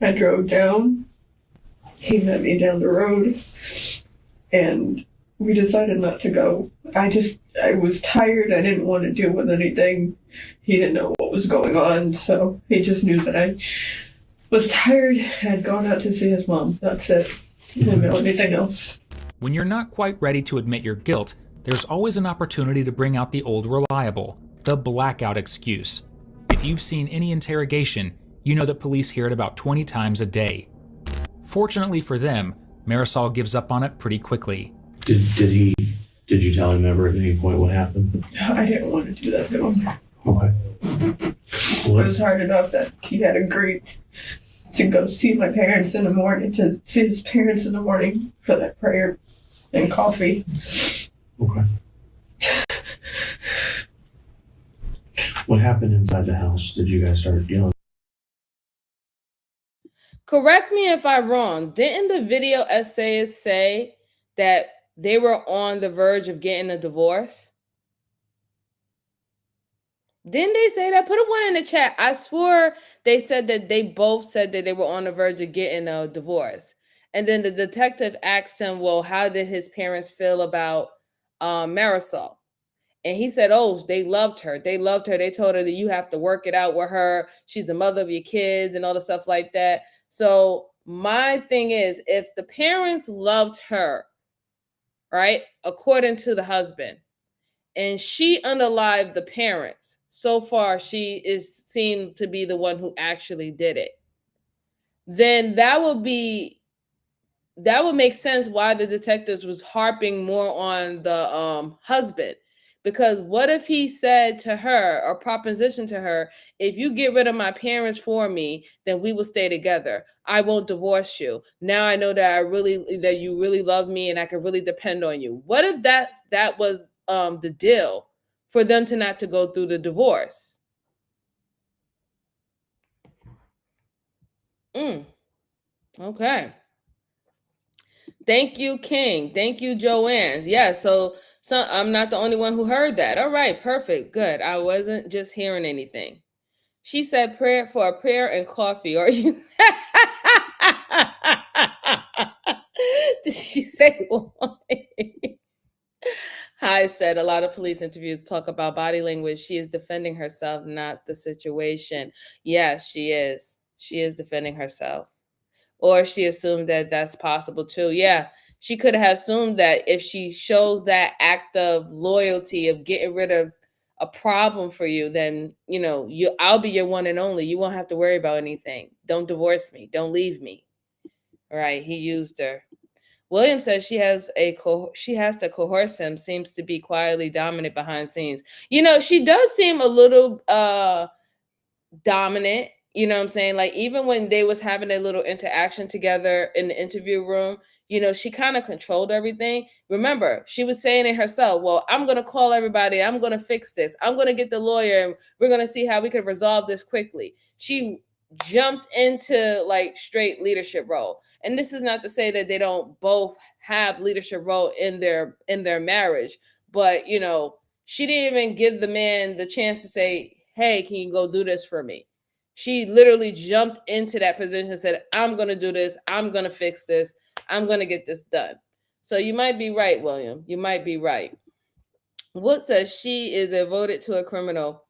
I drove down. He met me down the road, and we decided not to go. I was tired. I didn't want to deal with anything. He didn't know what was going on, so he just knew that I was tired. Had gone out to see his mom. That's it. He didn't know anything else. When you're not quite ready to admit your guilt, there's always an opportunity to bring out the old reliable, the blackout excuse. If you've seen any interrogation, you know that police hear it about 20 times a day. Fortunately for them, Marisol gives up on it pretty quickly. Did you tell him ever at any point what happened? I didn't want to do that to him. Okay. It was hard enough that he had agreed to go see my parents in the morning, to see his parents in the morning for that prayer and coffee. Okay. What happened inside the house? Did you guys start yelling? Correct me if I'm wrong. Didn't the video essayists say that they were on the verge of getting a divorce? Didn't they say that? Put a one in the chat. I swore they said that they both said that they were on the verge of getting a divorce. And then the detective asked him, well, how did his parents feel about Marisol? And he said, oh, they loved her. They loved her. They told her that you have to work it out with her. She's the mother of your kids and all the stuff like that. So my thing is, if the parents loved her, right, according to the husband, and she unalived the parents, so far she seemed to be the one who actually did it, then that would make sense why the detectives was harping more on the husband. Because what if he said to her or propositioned to her, if you get rid of my parents for me, then we will stay together. I won't divorce you. Now I know that that you really love me and I can really depend on you. What if that was the deal for them to not to go through the divorce? Okay. Thank you, King. Thank you, Joanne. Yeah, so I'm not the only one who heard that. All right, perfect. Good. I wasn't just hearing anything. She said prayer and coffee. Or you did she say why? Hi said a lot of police interviews talk about body language. She is defending herself, not the situation. Yes, she is. She is defending herself. Or she assumed that that's possible too. Yeah, she could have assumed that if she shows that act of loyalty, of getting rid of a problem for you, then, I'll be your one and only. You won't have to worry about anything. Don't divorce me. Don't leave me. All right, he used her. William says she has to coerce him, seems to be quietly dominant behind scenes. She does seem a little dominant. You know what I'm saying? Like, even when they was having a little interaction together in the interview room, she kind of controlled everything. Remember, she was saying it herself. Well, I'm going to call everybody. I'm going to fix this. I'm going to get the lawyer and we're going to see how we can resolve this quickly. She jumped into like straight leadership role. And this is not to say that they don't both have leadership role in their marriage, but she didn't even give the man the chance to say, hey, can you go do this for me? She literally jumped into that position and said, I'm going to do this. I'm going to fix this. I'm going to get this done. So you might be right, William. You might be right. Wood says she is devoted to a criminal.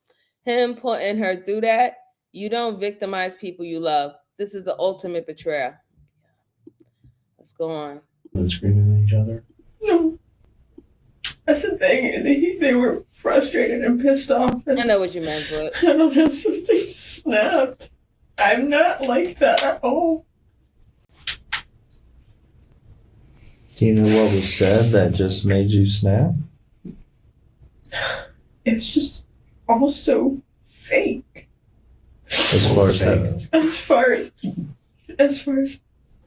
Him putting her through that, you don't victimize people you love. This is the ultimate betrayal. Let's go on. And screaming at each other? No. That's the thing. They were frustrated and pissed off. And I know what you meant, but I don't have something snapped. I'm not like that at all. Do you know what was said that just made you snap? It's just all so fake. As far as having. As far as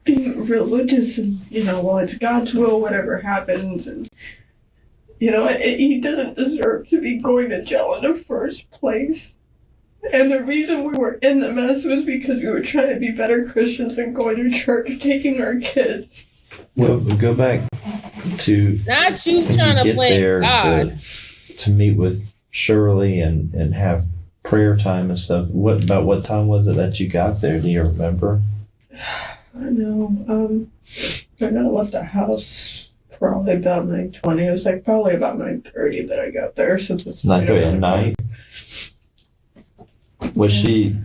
being religious and, well, it's God's will, whatever happens, and he doesn't deserve to be going to jail in the first place. And the reason we were in the mess was because we were trying to be better Christians and going to church, taking our kids. Go back to not you when trying you to get blame there God. to meet with Shirley and have prayer time and stuff. What time was it that you got there? Do you remember? I know. I know I left the house probably about 9:20. It was like probably about 9:30 that I got there, since it's 9:30 at night. Was she?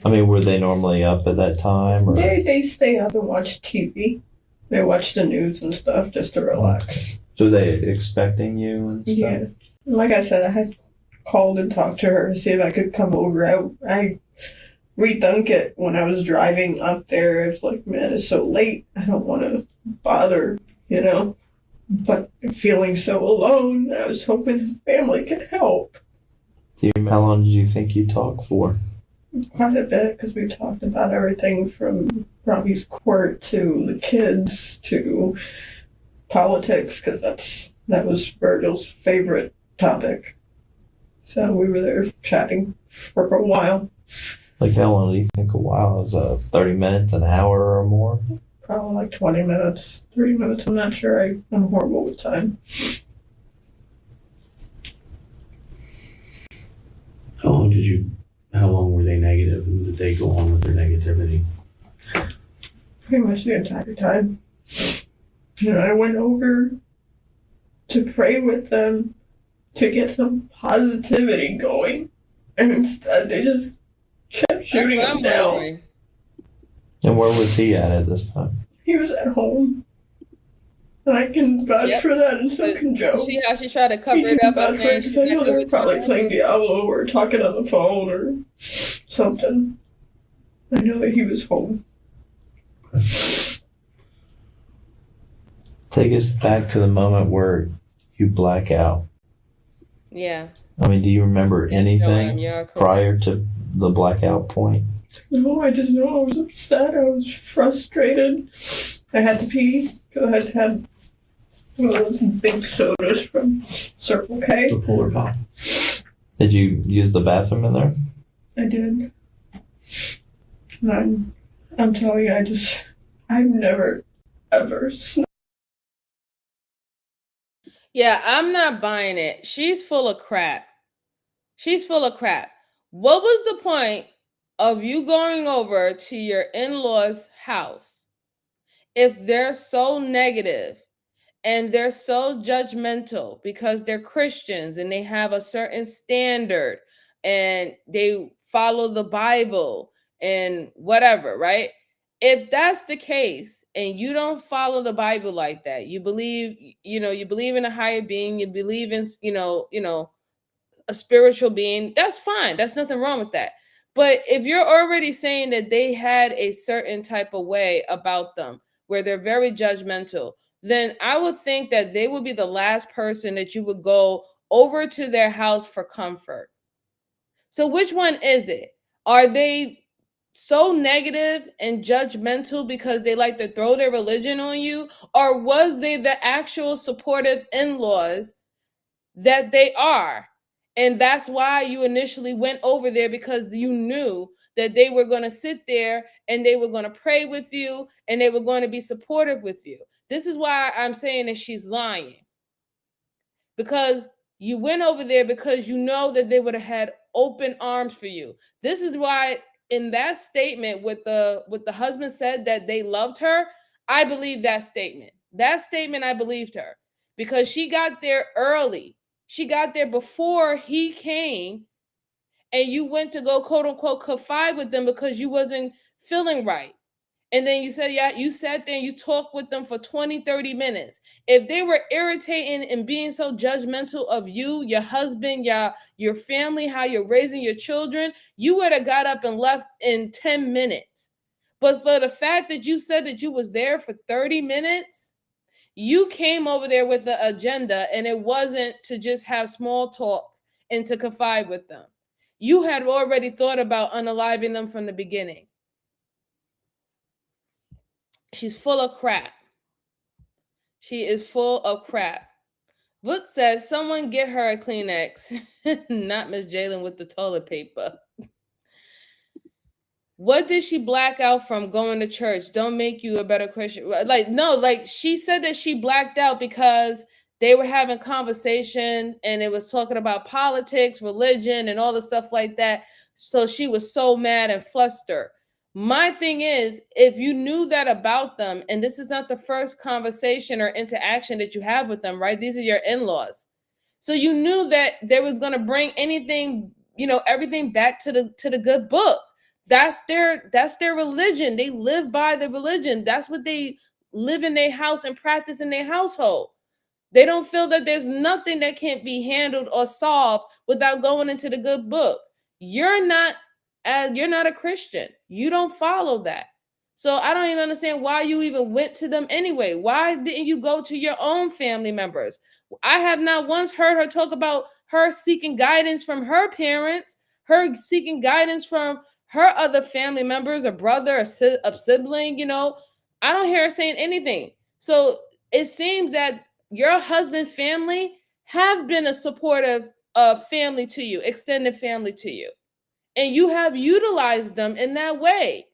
I mean, were they normally up at that time? Or? They stay up and watch TV. They watch the news and stuff just to relax. So they expecting you and stuff? Yeah. Like I said, I had called and talked to her to see if I could come over. I rethunk it when I was driving up there. It's like, man, it's so late. I don't want to bother, But feeling so alone, I was hoping his family could help. How long did you think you talked for? Quite a bit, because we talked about everything from Robbie's court to the kids to politics, because that was Virgil's favorite topic. So we were there chatting for a while. Like, how long do you think a while is? 30 minutes, an hour or more? Probably like 20 minutes, 30 minutes. I'm not sure. I'm horrible with time. How long were they negative, and did they go on with their negativity? Pretty much the entire time. I went over to pray with them to get some positivity going, and instead they just kept shooting him down. And where was he at this time? He was at home. And I can vouch for that, and so can Joe. See how she tried to cover it up by saying she's not good with probably playing Diablo or talking on the phone or something. I know that he was home. Take us back to the moment where you black out. Yeah. I mean, do you remember anything prior to the blackout point? No, I just know I was upset. I was frustrated. I had to pee, because I had to have one of those big sodas from Circle K. The Polar Pop. Did you use the bathroom in there? I did. And I'm telling you, I've never, ever smelled. Yeah, I'm not buying it. She's full of crap. What was the point of you going over to your in-laws' house if they're so negative and they're so judgmental because they're Christians and they have a certain standard and they follow the Bible and whatever, right? If that's the case and you don't follow the Bible like that, you believe in a higher being, you believe in, a spiritual being, that's fine. That's nothing wrong with that. But if you're already saying that they had a certain type of way about them where they're very judgmental, then I would think that they would be the last person that you would go over to their house for comfort. So which one is it? Are they so negative and judgmental because they like to throw their religion on you? Or was they the actual supportive in-laws that they are? And that's why you initially went over there, because you knew that they were going to sit there and they were going to pray with you and they were going to be supportive with you. This is why I'm saying that she's lying. Because you went over there because you know that they would have had open arms for you. This is why in that statement with the husband said that they loved her, I believe that statement. That statement, I believed her because she got there early. She got there before he came, and you went to go, quote unquote, confide with them because you wasn't feeling right. And then you said, yeah, you sat there and you talked with them for 20, 30 minutes. If they were irritating and being so judgmental of you, your husband, your family, how you're raising your children, you would have got up and left in 10 minutes. But for the fact that you said that you was there for 30 minutes, you came over there with the agenda, and it wasn't to just have small talk and to confide with them. You had already thought about unaliving them from the beginning. She's full of crap. She is full of crap. Book says, someone get her a Kleenex. Not Miss Jalen with the toilet paper. What did she black out from going to church? Don't make you a better Christian. Like, no, like she said that she blacked out because they were having conversation and it was talking about politics, religion, and all the stuff like that. So she was so mad and flustered. My thing is, if you knew that about them, and this is not the first conversation or interaction that you have with them, right? These are your in-laws. So you knew that they was going to bring anything, everything back to the good book. That's their religion. They live by the religion. That's what they live in their house and practice in their household. They don't feel that there's nothing that can't be handled or solved without going into the good book. You're not a Christian. You don't follow that. So I don't even understand why you even went to them anyway. Why didn't you go to your own family members? I have not once heard her talk about her seeking guidance from her parents, her seeking guidance from her other family members, a brother, a sibling, I don't hear her saying anything. So it seems that your husband family have been a supportive family to you, extended family to you. And you have utilized them in that way.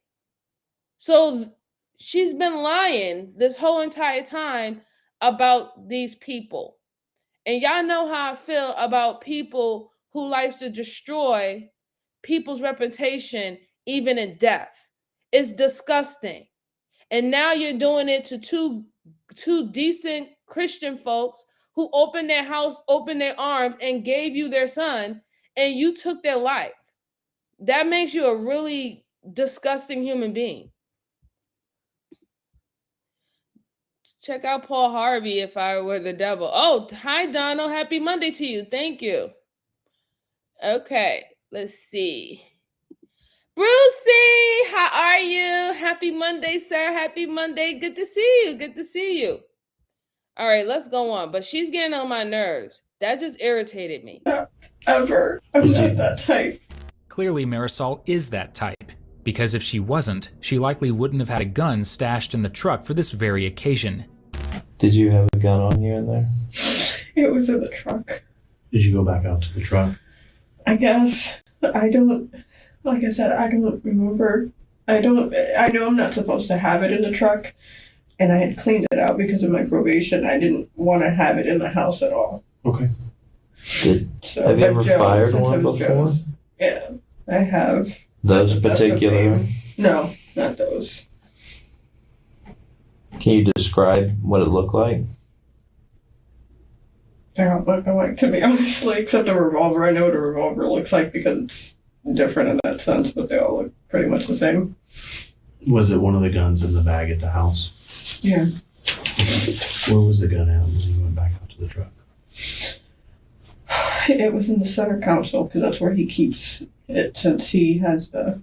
So she's been lying this whole entire time about these people. And y'all know how I feel about people who likes to destroy people's reputation, even in death. It's disgusting. And now you're doing it to two decent Christian folks who opened their house, opened their arms, and gave you their son, and you took their life. That makes you a really disgusting human being. Check out Paul Harvey, If I Were the Devil. Oh, hi, Donald. Happy Monday to you. Thank you. Okay, let's see. Brucey, how are you? Happy Monday, sir. Happy Monday. Good to see you. Good to see you. All right, let's go on. But she's getting on my nerves. That just irritated me. Ever. I'm not that type. Clearly, Marisol is that type. Because if she wasn't, she likely wouldn't have had a gun stashed in the truck for this very occasion. Did you have a gun on you in there? It was in the truck. Did you go back out to the truck? I guess. Like I said, I don't remember. I know I'm not supposed to have it in the truck, and I had cleaned it out because of my probation. I didn't want to have it in the house at all. Okay. Have you ever fired one before? Yeah, I have. Those particular? No, not those. Can you describe what it looked like? They don't look alike to me, honestly, except a revolver. I know what a revolver looks like because it's different in that sense, but they all look pretty much the same. Was it one of the guns in the bag at the house? Yeah. Where was the gun at when you went back out to the truck? It was in the center console because that's where he keeps it since he has the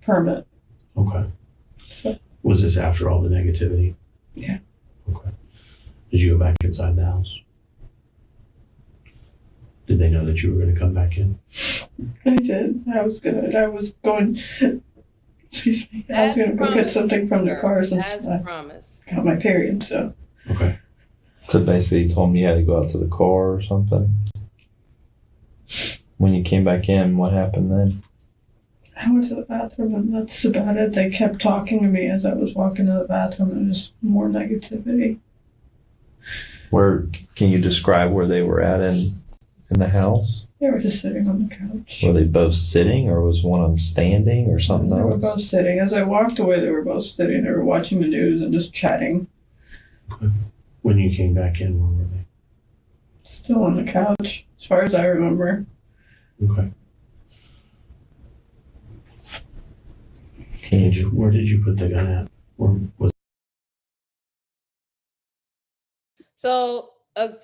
permit. Okay. So. Was this after all the negativity? Yeah. Okay. Did you go back inside the house? Did they know that you were going to come back in? I did. I was going. Excuse me. I was going to go get something from the car since I got my period. So. Okay. So basically, you told me you had to go out to the car or something. When you came back in, what happened then? I went to the bathroom, and that's about it. They kept talking to me as I was walking to the bathroom, and just more negativity. Where can you describe where they were at in the house? They were just sitting on the couch. Were they both sitting, or was one of them standing, or something else? They were both sitting. As I walked away, they were both sitting. They were watching the news and just chatting. When you came back in, where were they? Still on the couch, as far as I remember. Okay. Where did you put the gun at? Where was? So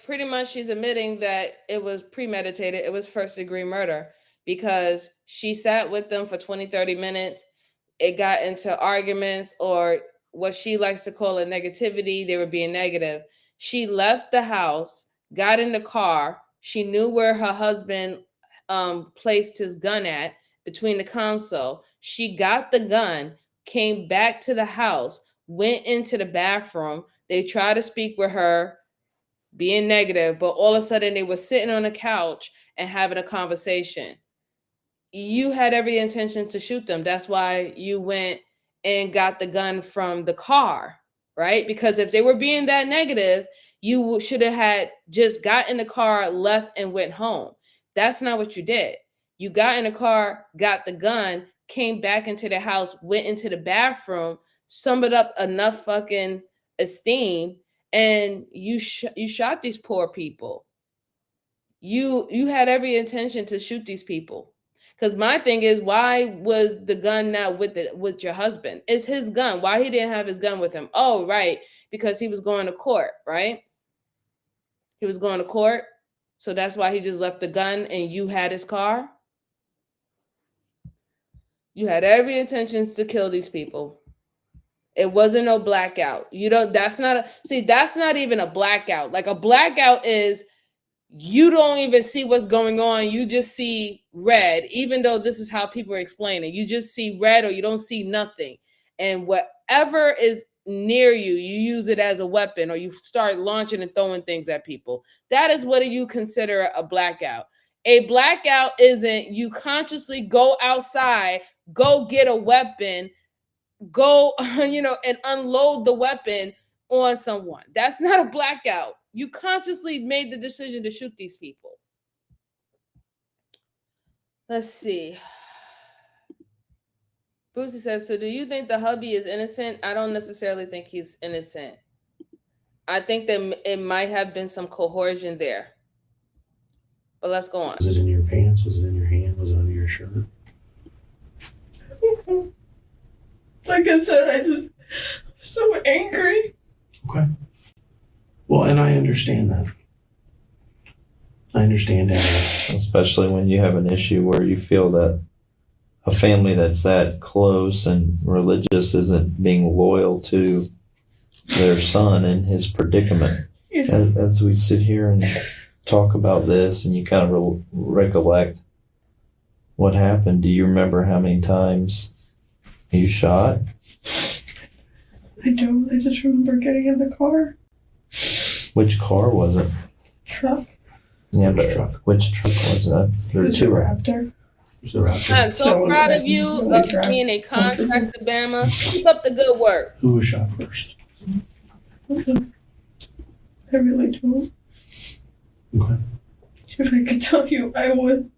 pretty much she's admitting that it was premeditated. It was first-degree murder because she sat with them for 20, 30 minutes. It got into arguments or what she likes to call a negativity. They were being negative. She left the house, got in the car. She knew where her husband placed his gun at between the console. She got the gun, came back to the house, went into the bathroom. They tried to speak with her, being negative, but all of a sudden they were sitting on the couch and having a conversation. you had every intention to shoot them. That's why you went and got the gun from the car, right? Because if they were being that negative, you should have had just got in the car, left, and went home. That's not what you did. You got in the car, got the gun, came back into the house, went into the bathroom, summoned up enough fucking esteem, and you shot these poor people. You had every intention to shoot these people. Because my thing is, why was the gun not with your husband? It's his gun. Why he didn't have his gun with him? Oh, right, because he was going to court, right? He was going to court, so that's why he just left the gun and you had his car. You had every intentions to kill these people. It wasn't no blackout. That's not even a blackout. Like, a blackout is you don't even see what's going on. You just see red, even though this is how people are explaining. You just see red, or you don't see nothing. And whatever is near you, you use it as a weapon, or you start launching and throwing things at people. That is what you consider a blackout. A blackout isn't you consciously go outside, go get a weapon, go, and unload the weapon on someone. That's not a blackout. You consciously made the decision to shoot these people. Let's see. Boosie says, so do you think the hubby is innocent? I don't necessarily think he's innocent. I think that it might have been some coercion there. But let's go on. Was it in your pants? Was it in your hand? Was it under your shirt? Like I said, I'm so angry. Okay. Well, and I understand that. I understand that. Especially when you have an issue where you feel that a family that's that close and religious isn't being loyal to their son in his predicament. Yeah. As we sit here and talk about this and you kind of recollect what happened, do you remember how many times you shot? I don't. I just remember getting in the car. Which car was it? Truck. Yeah, but which truck was it? There were two. Raptor. I'm so proud of you of being a contractor, Bama. Keep up the good work. Who was shot first? I really don't. Okay. If I could tell you, I would.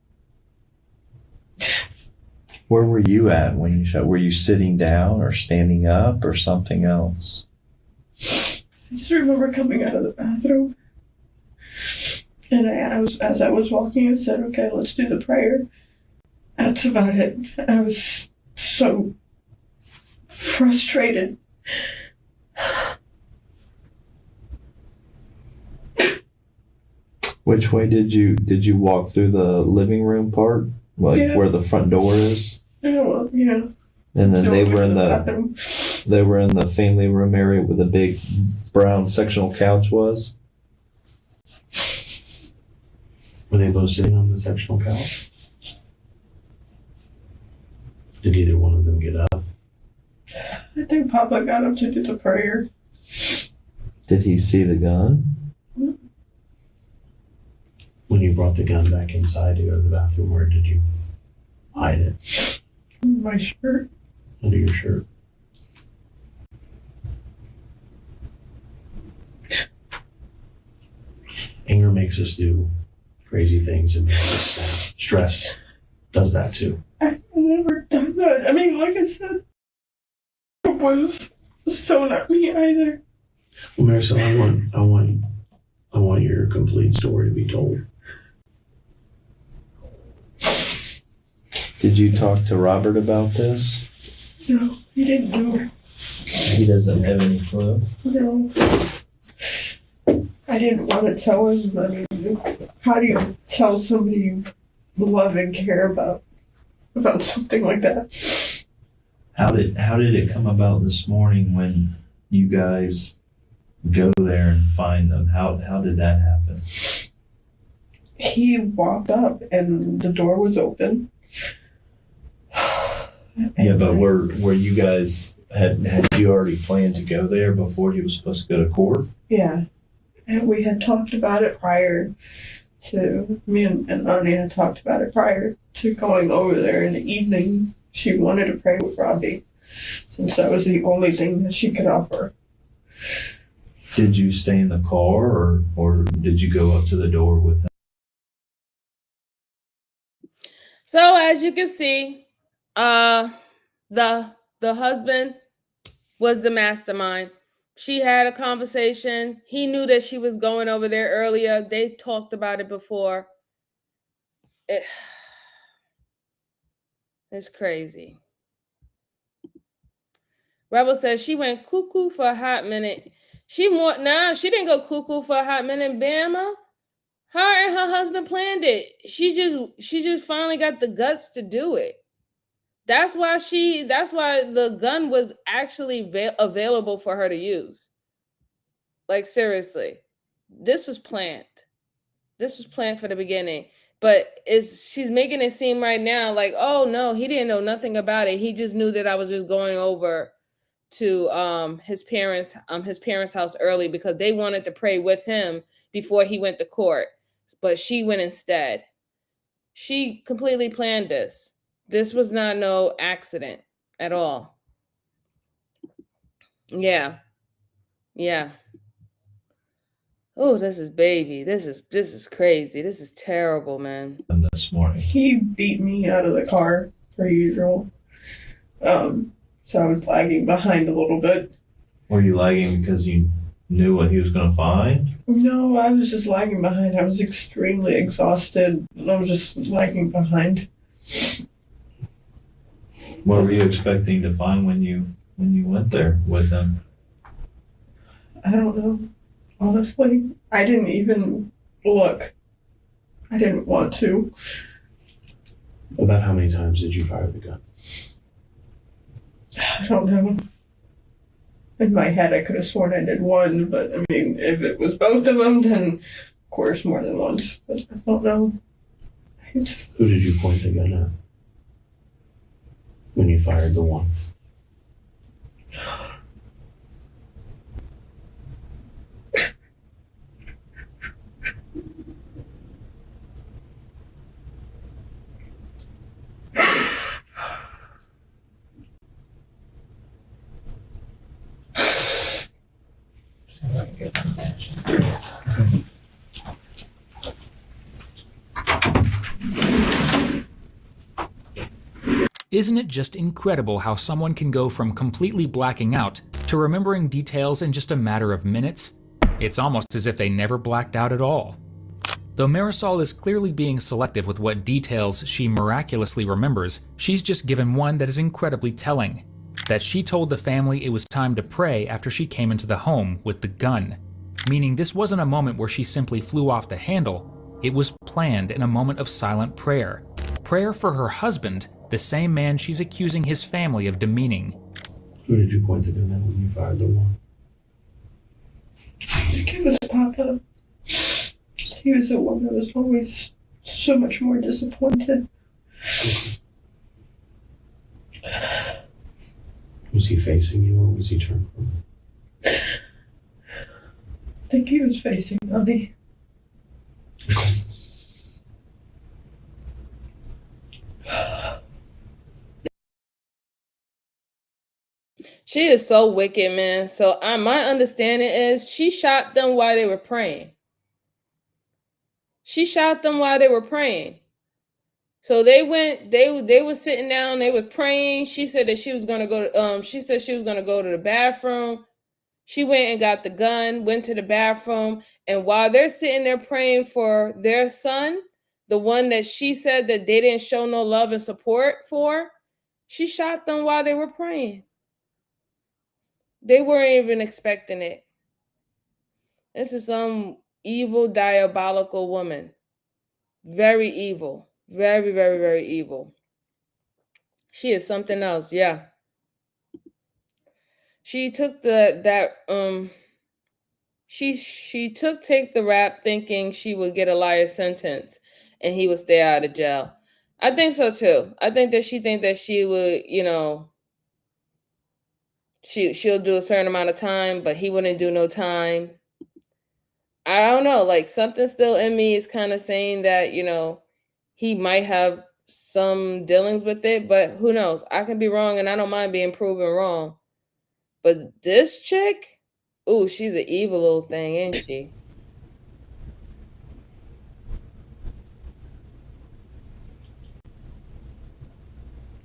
Where were you at when you shot? Were you sitting down or standing up or something else? I just remember coming out of the bathroom, and as I was walking, I said, "Okay, let's do the prayer." That's about it. I was so frustrated. Which way did you walk through the living room part, like where the front door is? Yeah, well, yeah. And then So they were in bathroom. the family room area where the big brown sectional couch was. Were they both sitting on the sectional couch? Did either one of them get up? I think Papa got up to do the prayer. Did he see the gun? When you brought the gun back inside to go to the bathroom, where did you hide it? My shirt. Under your shirt. Anger makes us do crazy things and makes us snap. Stress does that too. I've never done that. I mean, like I said, it was so not me either. Well, Marisol, I want your complete story to be told. Did you talk to Robert about this? No, he didn't know. He doesn't have any clue. No. I didn't want to tell him. I mean, how do you tell somebody you love and care about something like that? How did it come about this morning when you guys go there and find them? How did that happen? He walked up and the door was open. Yeah, but were you guys had you already planned to go there before he was supposed to go to court? Yeah. And we had talked about it prior me and Ani had talked about it prior to going over there in the evening. She wanted to pray with Robbie, since that was the only thing that she could offer. Did you stay in the car, or did you go up to the door with them? So as you can see, the husband was the mastermind. She had a conversation. He knew that she was going over there earlier. They talked about it before. It's crazy. Rebel says she went cuckoo for a hot minute. She didn't go cuckoo for a hot minute, Bama. Her and her husband planned it. She just finally got the guts to do it. That's why the gun was actually available for her to use. Like, seriously. This was planned. This was planned for the beginning. But she's making it seem right now like, oh no, he didn't know nothing about it. He just knew that I was just going over to his parents' house early because they wanted to pray with him before he went to court. But she went instead. She completely planned this. This was not no accident at all. Yeah. Oh, this is baby. This is crazy. This is terrible, man. This morning. He beat me out of the car, per usual. So I was lagging behind a little bit. Were you lagging because you knew what he was going to find? No, I was just lagging behind. I was extremely exhausted, and I was just lagging behind. What were you expecting to find when you went there with him? I don't know. Honestly, I didn't even look. I didn't want to. About how many times did you fire the gun? I don't know. In my head, I could have sworn I did one, but I mean, if it was both of them, then of course more than once. But I don't know. Who did you point the gun at when you fired the one? Isn't it just incredible how someone can go from completely blacking out to remembering details in just a matter of minutes? It's almost as if they never blacked out at all. Though Marisol is clearly being selective with what details she miraculously remembers, she's just given one that is incredibly telling. That she told the family it was time to pray after she came into the home with the gun. Meaning this wasn't a moment where she simply flew off the handle. It was planned in a moment of silent prayer. Prayer for her husband, the same man she's accusing his family of demeaning. Who did you point the gun at when you fired the one? I think it was Papa. He was the one that was always so much more disappointed. Was he facing you, or was he turned from you? I think he was facing Mommy. Okay. She is so wicked, man. So my understanding is she shot them while they were praying. She shot them while they were praying. So they were sitting down, they were praying. She said that she was gonna go to she said she was gonna go to the bathroom. She went and got the gun, went to the bathroom, and while they're sitting there praying for their son, the one that she said that they didn't show no love and support for, she shot them while they were praying. They weren't even expecting it. This is some evil, diabolical woman. Very evil. Very, very, very evil. She is something else, yeah. She took she took Take the Rap thinking she would get a liar sentence and he would stay out of jail. I think so too. I think that she think that she would, she'll do a certain amount of time, but he wouldn't do no time. I don't know, like something still in me is kind of saying that, he might have some dealings with it, but who knows? I can be wrong and I don't mind being proven wrong. But this chick, ooh, she's an evil little thing, ain't she?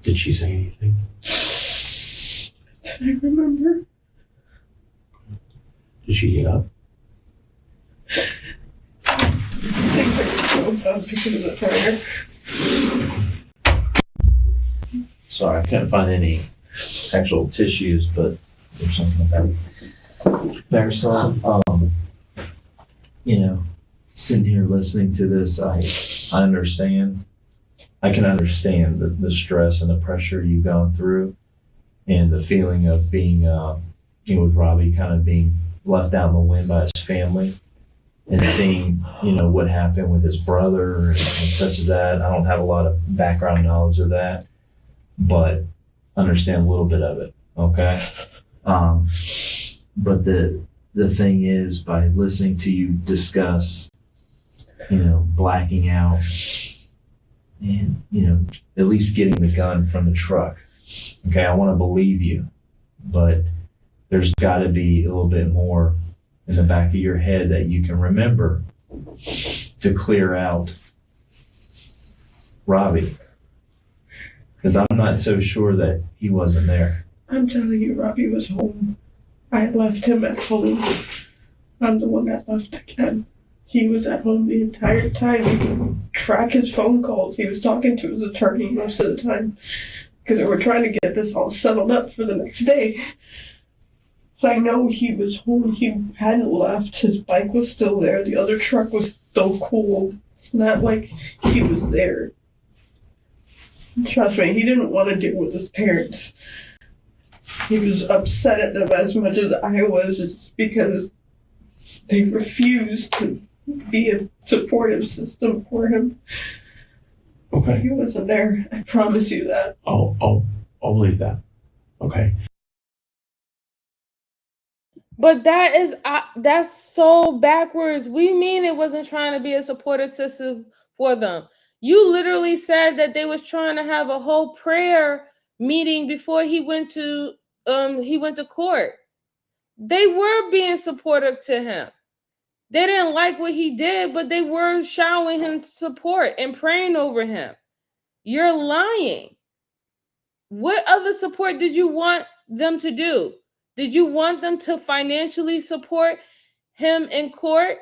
Did she say anything? Did I remember? Did she get up? I think her phone's up because of the prayer. Sorry, I couldn't find any actual tissues, but there's something about it. Marisol, sitting here listening to this, I understand. I can understand the stress and the pressure you've gone through, and the feeling of being, with Robbie kind of being left out in the wind by his family, and seeing, what happened with his brother and such as that. I don't have a lot of background knowledge of that, but understand a little bit of it. Okay. But the thing is, by listening to you discuss, blacking out and, at least getting the gun from the truck. Okay. I want to believe you, but there's got to be a little bit more in the back of your head that you can remember to clear out Robbie. Because I'm not so sure that he wasn't there. I'm telling you, Robbie was home. I left him at home. I'm the one that left again. He was at home the entire time. You can track his phone calls. He was talking to his attorney most of the time because they were trying to get this all settled up for the next day. So I know he was home. He hadn't left. His bike was still there. The other truck was still cool. It's not like he was there. Trust me, he didn't want to deal with his parents. He was upset at them as much as I was. It's because they refused to be a supportive system for him. Okay. He wasn't there. I promise you that. I'll believe that. Okay. But that's so backwards. We mean it wasn't trying to be a supportive system for them. You literally said that they was trying to have a whole prayer meeting before he went to court. They were being supportive to him. They didn't like what he did, but they were showering him support and praying over him. You're lying. What other support did you want them to do? Did you want them to financially support him in court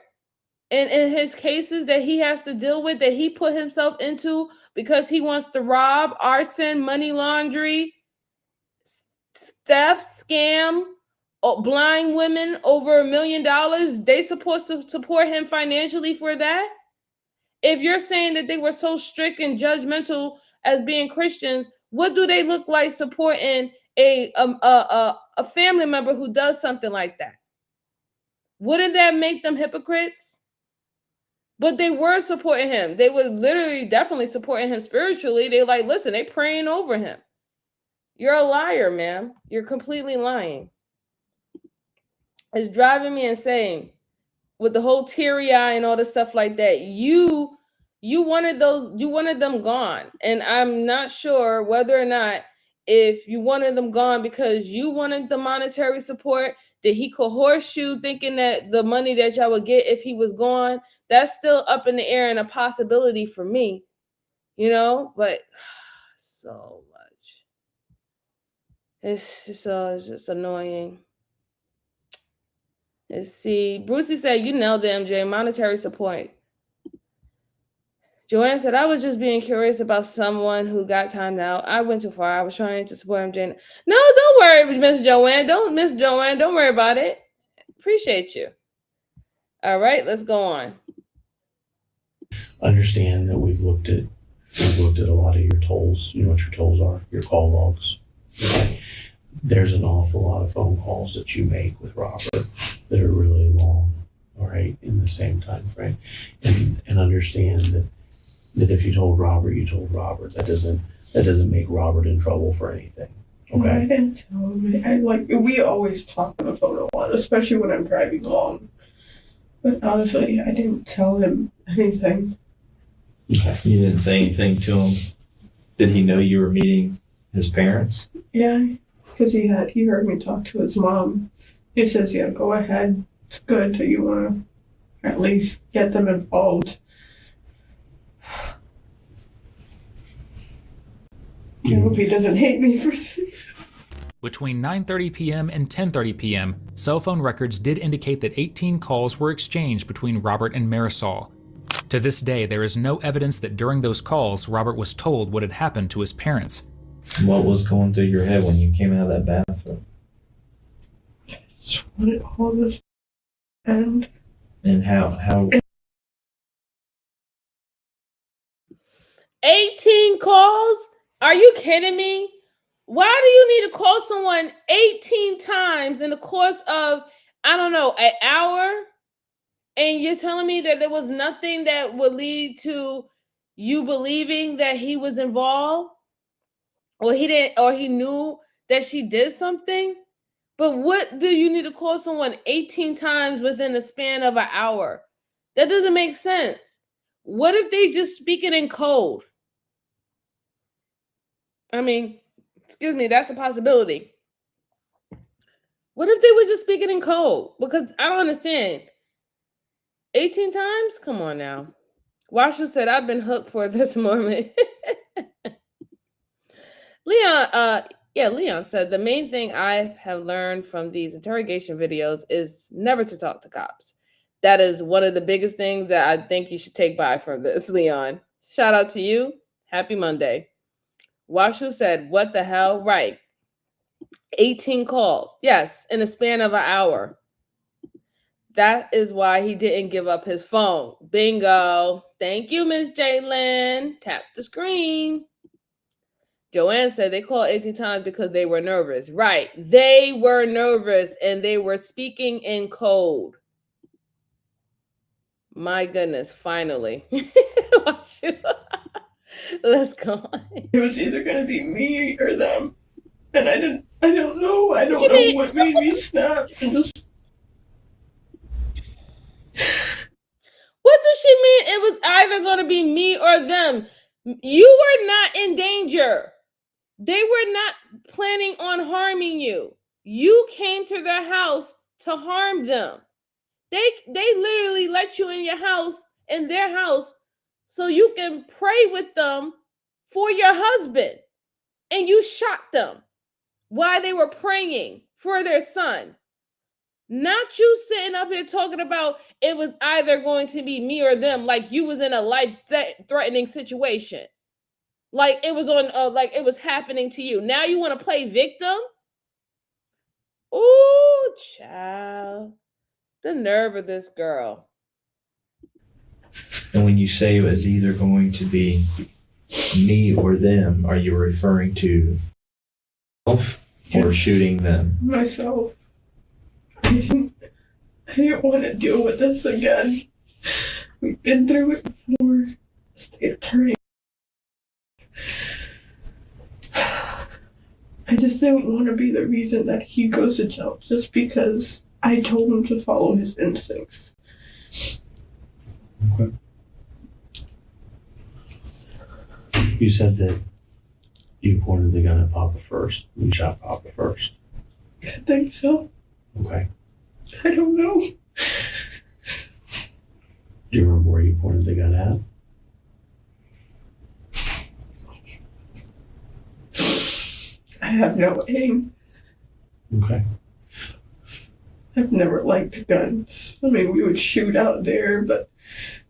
and in his cases that he has to deal with, that he put himself into because he wants to rob, arson, money laundry, theft, scam, blind women over $1 million? They supposed to support him financially for that? If you're saying that they were so strict and judgmental as being Christians, what do they look like supporting a family member who does something like that? Wouldn't that make them hypocrites? But they were supporting him. They were literally definitely supporting him spiritually. They like, listen, they praying over him. You're a liar, ma'am. You're completely lying. It's driving me insane with the whole teary eye and all the stuff like that. You wanted them gone. And I'm not sure whether or not if you wanted them gone because you wanted the monetary support, that he coerce you thinking that the money that y'all would get if he was gone, that's still up in the air and a possibility for me, but so much. It's just annoying. Let's see. Brucey said, you nailed it, MJ, monetary support. Joanne said, I was just being curious about someone who got timed out. I went too far. I was trying to support MJ. No, don't worry, Miss Joanne. Don't worry about it. Appreciate you. All right, let's go on. Understand that we've looked at a lot of your tolls. You know what your tolls are, your call logs. Okay. There's an awful lot of phone calls that you make with Robert that are really long, all right, in the same time frame. And understand that if you told Robert, you told Robert. That doesn't make Robert in trouble for anything. Okay. I didn't tell him. We always talk on the phone a lot, especially when I'm driving long. But honestly, I didn't tell him anything. You didn't say anything to him? Did he know you were meeting his parents? Yeah, because he heard me talk to his mom. He says, yeah, go ahead. It's good that you want to at least get them involved. I hope he doesn't hate me for this. Between 9:30 p.m. and 10:30 p.m., cell phone records did indicate that 18 calls were exchanged between Robert and Marisol. To this day, there is no evidence that during those calls, Robert was told what had happened to his parents. What was going through your head when you came out of that bathroom? Just wanted all this to end. And how 18 calls? Are you kidding me? Why do you need to call someone 18 times in the course of, I don't know, an hour? And you're telling me that there was nothing that would lead to you believing that he was involved? Or he didn't, or he knew that she did something? But what do you need to call someone 18 times within the span of an hour? That doesn't make sense. What if they just speak it in code? I mean, excuse me, that's a possibility. What if they were just speaking in code? Because I don't understand. 18 times? Come on now. Washu said, I've been hooked for this moment. Leon said, the main thing I have learned from these interrogation videos is never to talk to cops. That is one of the biggest things that I think you should take by from this, Leon. Shout out to you. Happy Monday. Washu said, what the hell? Right. 18 calls. Yes, in a span of an hour. That is why he didn't give up his phone. Bingo. Thank you, Miss Jalen. Tap the screen. Joanne said they called 18 times because they were nervous. Right. They were nervous and they were speaking in code. My goodness, finally. Let's go on. It was either going to be me or them. And I don't know. I don't know what made me snap. What does she mean? It was either going to be me or them. You were not in danger. They were not planning on harming you. You came to their house to harm them. They literally let you in their house, so you can pray with them for your husband. And you shot them while they were praying for their son. Not you sitting up here talking about it was either going to be me or them, like you was in a life-threatening situation. Like it was like it was happening to you. Now you want to play victim? Ooh, child. The nerve of this girl. And when you say it was either going to be me or them, are you referring to yourself or shooting them? Myself. I didn't want to deal with this again. We've been through it before. State attorney. I just didn't want to be the reason that he goes to jail just because I told him to follow his instincts. Okay. You said that you pointed the gun at Papa first. You shot Papa first. I think so. Okay. I don't know. Do you remember where you pointed the gun at? I have no aim. Okay. I've never liked guns. I mean, we would shoot out there, but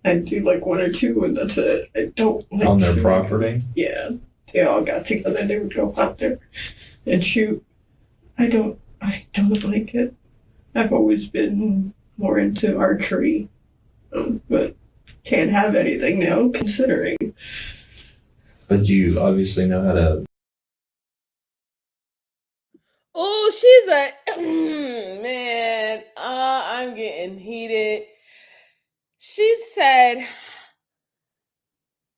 I'd do like one or two and that's it. I don't like on their shooting. property? Yeah. They all got together and they would go out there and shoot. I don't like it. I've always been more into archery, but can't have anything now considering. But you obviously know how to. Oh, she's a man. I'm getting heated. She said,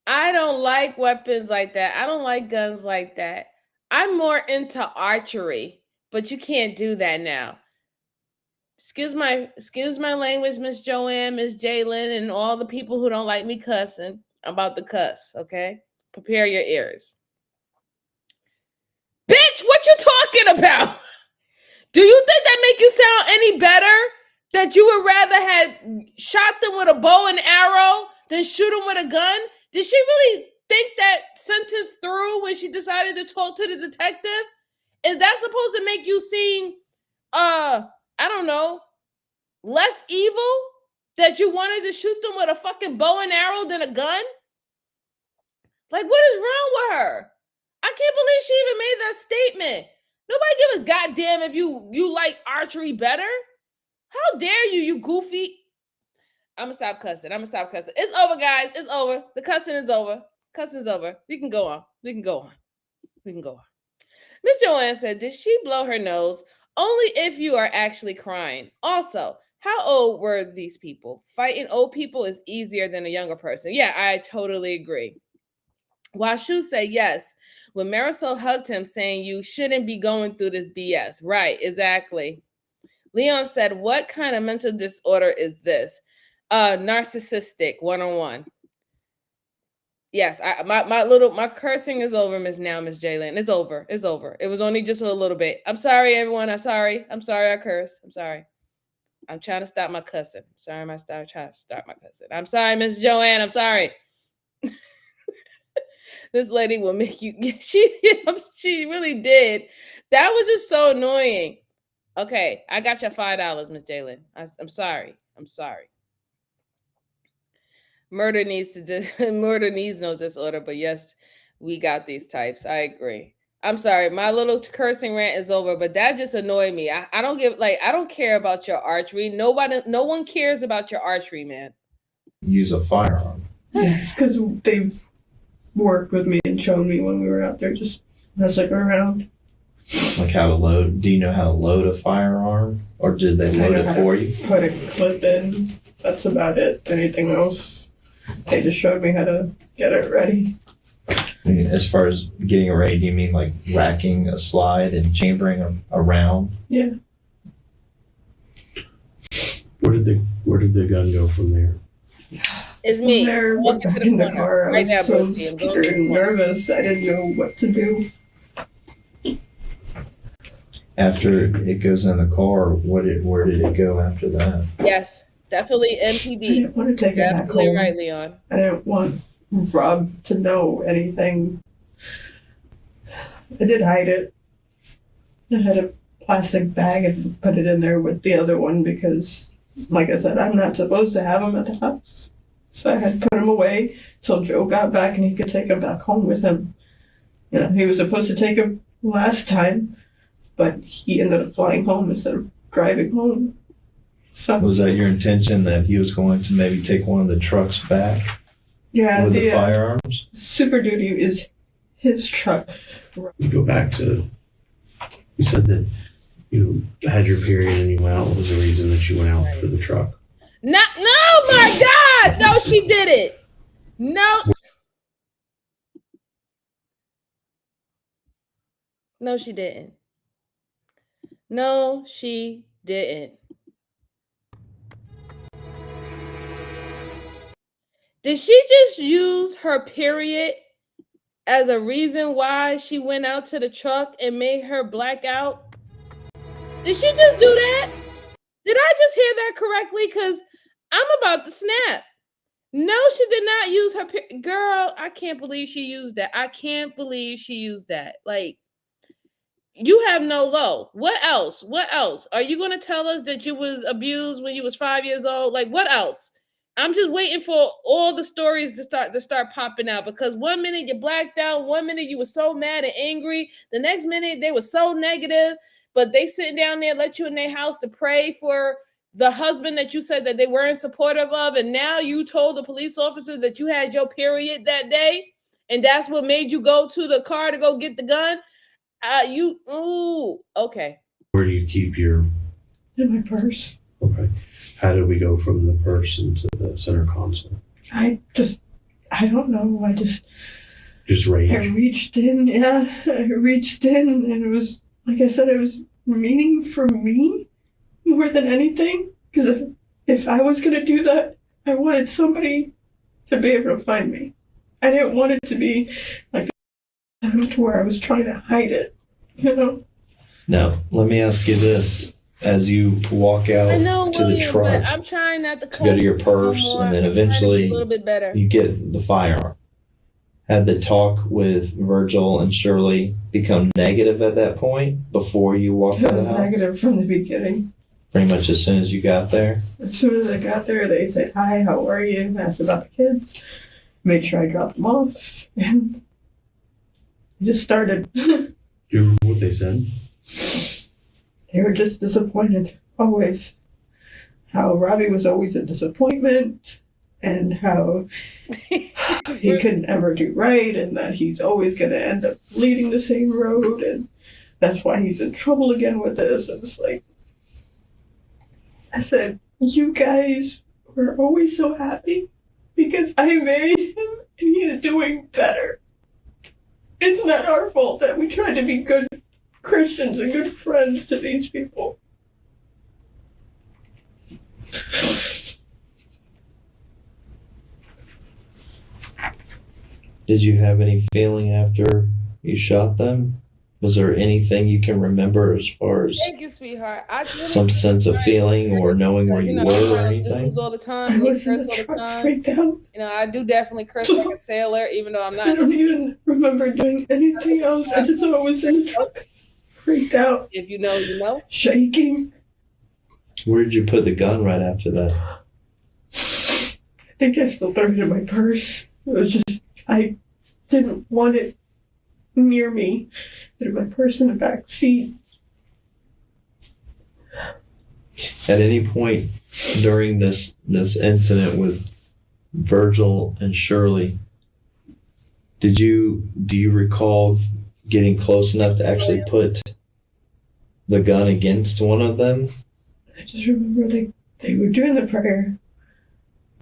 I don't like weapons like that. I don't like guns like that. I'm more into archery, but you can't do that now. excuse my language, Miss Joanne, Miss Jalen, and all the people who don't like me cussing. I'm about to cuss, okay? Prepare your ears. Bitch, what you talking about? Do you think that make you sound any better? That you would rather have shot them with a bow and arrow than shoot them with a gun? Did she really think that sentence through when she decided to talk to the detective? Is that supposed to make you seem, I don't know, less evil? That you wanted to shoot them with a fucking bow and arrow than a gun? Like, what is wrong with her? I can't believe she even made that statement. Nobody give a goddamn if you like archery better. How dare you, you goofy. I'm gonna stop cussing. It's over, guys. It's over. The cussing is over. Cussing's over. We can go on. Miss Joanne said, did she blow her nose? Only if you are actually crying. Also, how old were these people? Fighting old people is easier than a younger person. Yeah, I totally agree. Washu said yes. When Marisol hugged him, saying you shouldn't be going through this BS. Right, exactly. Leon said, what kind of mental disorder is this? Narcissistic, one-on-one. Yes, my cursing is over, Miss Jalen. It's over. It was only just a little bit. I'm sorry, everyone. I'm sorry I cursed. I'm sorry. I'm trying to stop my cussing. I'm trying to start my cussing. I'm sorry, Miss Joanne. I'm sorry. This lady will make you. She really did. That was just so annoying. Okay, I got your $5, Miss Jalen. I'm sorry. Murder needs no disorder, but yes, we got these types. I agree. I'm sorry. My little cursing rant is over, but that just annoyed me. I don't care about your archery. No one cares about your archery, man. Use a firearm. Yes, because they've worked with me and shown me when we were out there just messing around. Like how to load. Do you know how to load a firearm? Or did they load it for you? Put a clip in. That's about it. Anything else, they just showed me how to get it ready. As far as getting it ready, do you mean like racking a slide and chambering a round? Yeah. Where did the gun go from there? It's me. There, Walking to in the the corner. car, I Right was now, so Brooklyn. scared and nervous. I didn't know what to do. After it goes in the car, where did it go after that? Yes, definitely I MPD. didn't want to take it back Definitely home. right, Leon. I didn't want Rob to know anything. I did hide it. I had a plastic bag and put it in there with the other one because, like I said, I'm not supposed to have him at the house. So I had put him away till Joe got back and he could take him back home with him. You know, he was supposed to take him last time, but he ended up flying home instead of driving home. So, Was that your intention that he was going to maybe take one of the trucks back yeah, with the firearms? Super Duty is his truck. You go back to, you said that you had your period and you went out. What was the reason that you went out for the truck? No, my God. No, she did it. No, she didn't. No, she didn't. Did she just use her period as a reason why she went out to the truck and made her black out? Did she just do that? Did I just hear that correctly? Because I'm about to snap. No, she did not use her girl. I can't believe she used that. Like, you have no low. What else? Are you going to tell us that you was abused when you was 5 years old? Like, what else? I'm just waiting for all the stories to start popping out, because 1 minute you blacked out, 1 minute you were so mad and angry, the next minute they were so negative, but they sitting down there, let you in their house to pray for the husband that you said that they weren't supportive of, and now you told the police officer that you had your period that day, and that's what made you go to the car to go get the gun. Okay. Where do you keep your? In my purse. Okay. How did we go from the purse into the center console? I don't know. Just rage. I reached in, and it was, like I said, it was meaning for me. more than anything. Because if I was going to do that, I wanted somebody to be able to find me. I didn't want it to be like to where I was trying to hide it, you know? Now, let me ask you this. As you walk out to the truck, but I'm trying not to go to your purse, and then eventually you get the firearm. Had the talk with Virgil and Shirley become negative at that point before you walked out of the house? It was negative from the beginning. Pretty much as soon as you got there? As soon as I got there, they said, "Hi, how are you?" Asked about the kids. Made sure I dropped them off. And just started. Do you remember what they said? They were just disappointed, always. How Robbie was always a disappointment, and how he couldn't ever do right, and that he's always going to end up leading the same road, and that's why he's in trouble again with this. And it's like, I said, you guys were always so happy because I married him and he's doing better. It's not our fault that we tried to be good Christians and good friends to these people. Did you have any feeling after you shot them? Was there anything you can remember as far as Thank you, sweetheart. some sense of feeling or knowing where you were or anything? All the time, I was in the truck freaked out. I do definitely curse like a sailor, even though I'm not. I don't even remember doing anything else. I just always in the truck, freaked out. If you know, you know. Shaking. Where did you put the gun right after that? I think I still threw it in my purse. It was just, I didn't want it near me. Put it in my purse in the back seat. At any point during this incident with Virgil and Shirley, do you recall getting close enough to actually put the gun against one of them? I just remember they were doing the prayer.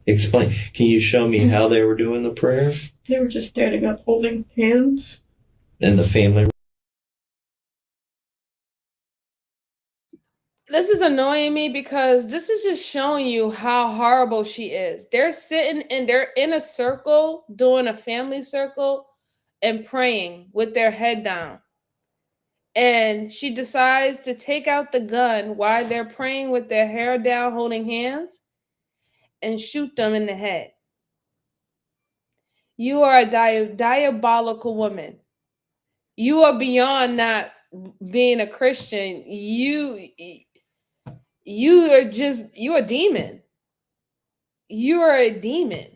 Explain. Can you show me how they were doing the prayer? They were just standing up holding hands. And the family? This is annoying me because this is just showing you how horrible she is. They're sitting and they're in a circle, doing a family circle and praying with their head down. And she decides to take out the gun while they're praying with their hair down, holding hands, and shoot them in the head. You are a diabolical woman. You are beyond not being a Christian. You're a demon. You're a demon.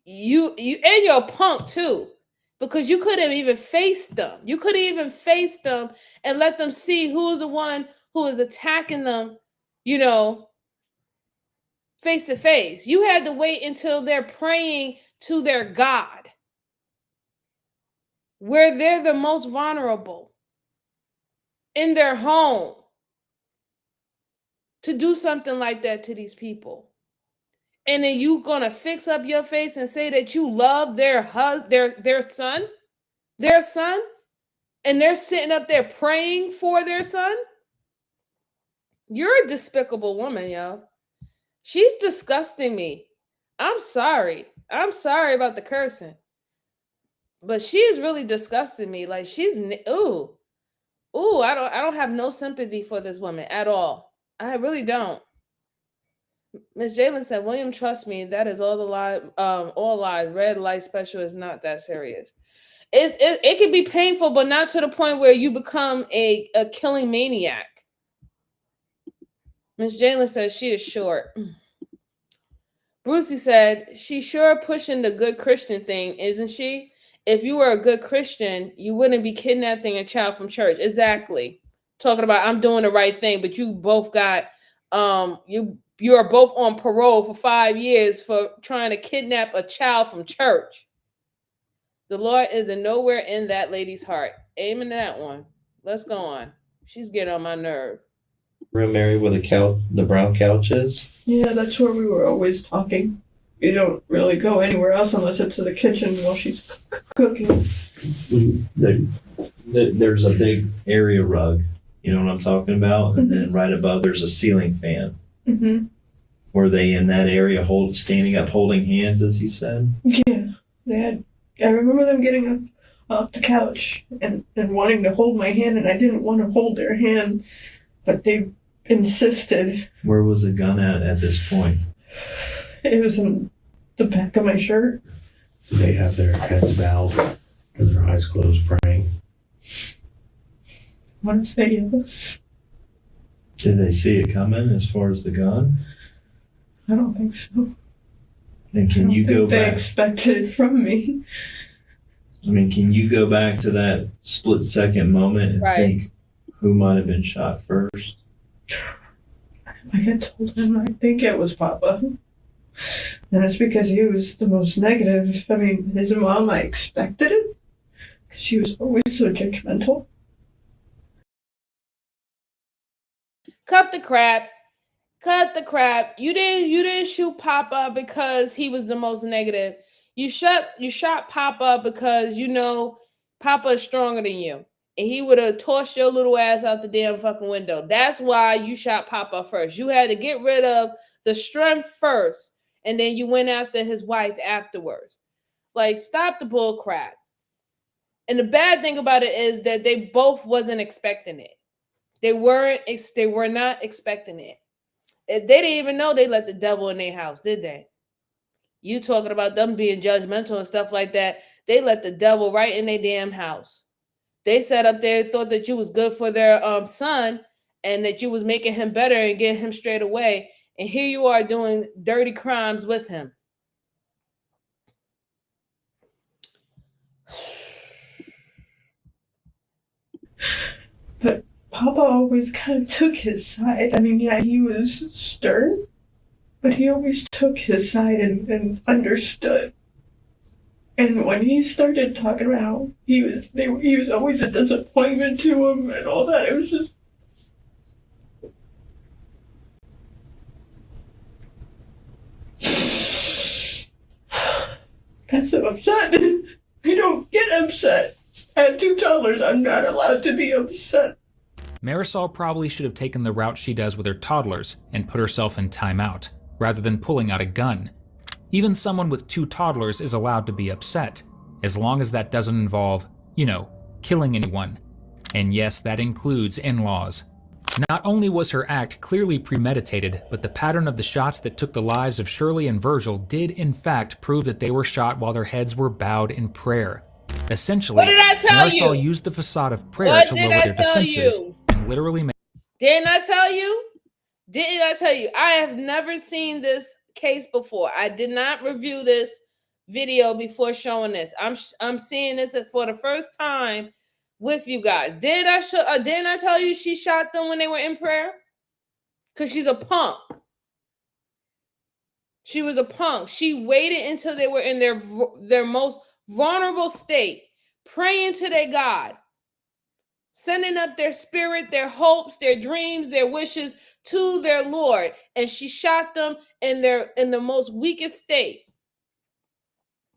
You and you're a punk too. Because you couldn't even face them. You couldn't even face them and let them see who's the one who is attacking them, face to face. You had to wait until they're praying to their God, where they're the most vulnerable in their home, to do something like that to these people. And then you gonna fix up your face and say that you love their son, and they're sitting up there praying for their son? You're a despicable woman, yo. She's disgusting me. I'm sorry. I'm sorry about the cursing. But she is really disgusting me. Like she's I don't have no sympathy for this woman at all. I really don't. Miss Jalen said, William, trust me, that is all lies. Red light special is not that serious. It can be painful, but not to the point where you become a killing maniac. Miss Jalen says she is short. Brucey said, she's sure pushing the good Christian thing, isn't she? If you were a good Christian, you wouldn't be kidnapping a child from church. Exactly. Talking about I'm doing the right thing, but you both got you are both on parole for 5 years for trying to kidnap a child from church. The Lord is nowhere in that lady's heart. Amen to that one. Let's go on. She's getting on my nerve. Room area where the brown couch is? Yeah, that's where we were always talking. We don't really go anywhere else unless it's to the kitchen while she's cooking. There's a big area rug You know what I'm talking about? And then right above there's a ceiling fan. Mm-hmm. Were they in that area standing up holding hands, as you said? Yeah. I remember them getting up off the couch and wanting to hold my hand, and I didn't want to hold their hand, but they insisted. Where was the gun at this point? It was in the back of my shirt. Do they have their heads bowed and their eyes closed praying? I want to say yes. Did they see it coming as far as the gun? I don't think so. And can you go they back? They expected it from me. I mean, can you go back to that split second moment and think who might have been shot first? I had told him I think it was Papa. And it's because he was the most negative. I mean, his mom, I expected it. Because she was always so judgmental. Cut the crap. Cut the crap. You didn't shoot Papa because he was the most negative. You shot Papa because you know Papa is stronger than you. And he would have tossed your little ass out the damn fucking window. That's why you shot Papa first. You had to get rid of the strength first, and then you went after his wife afterwards. Like, stop the bull crap. And the bad thing about it is that they both wasn't expecting it. They were not expecting it. They didn't even know they let the devil in their house, did they? You talking about them being judgmental and stuff like that. They let the devil right in their damn house. They sat up there, thought that you was good for their son and that you was making him better and getting him straight away. And here you are doing dirty crimes with him. But Papa always kind of took his side. I mean, yeah, he was stern, but he always took his side and understood. And when he started talking about how he was always a disappointment to him and all that, it was just... got so upset. I don't get upset. I had 2 toddlers. I'm not allowed to be upset. Marisol probably should have taken the route she does with her toddlers and put herself in timeout, rather than pulling out a gun. Even someone with 2 toddlers is allowed to be upset, as long as that doesn't involve, killing anyone. And yes, that includes in-laws. Not only was her act clearly premeditated, but the pattern of the shots that took the lives of Shirley and Virgil did in fact prove that they were shot while their heads were bowed in prayer. Essentially, what did I tell Marisol you? used the facade of prayer to lower their defenses and literally make... Didn't I tell you? Didn't I tell you? I have never seen this case before. I did not review this video before showing this. I'm seeing this for the first time with you guys. Didn't I tell you she shot them when they were in prayer? Because she's a punk. She was a punk. She waited until they were in their most vulnerable state, praying to their God, sending up their spirit, their hopes, their dreams, their wishes to their Lord. And she shot them in the most weakest state.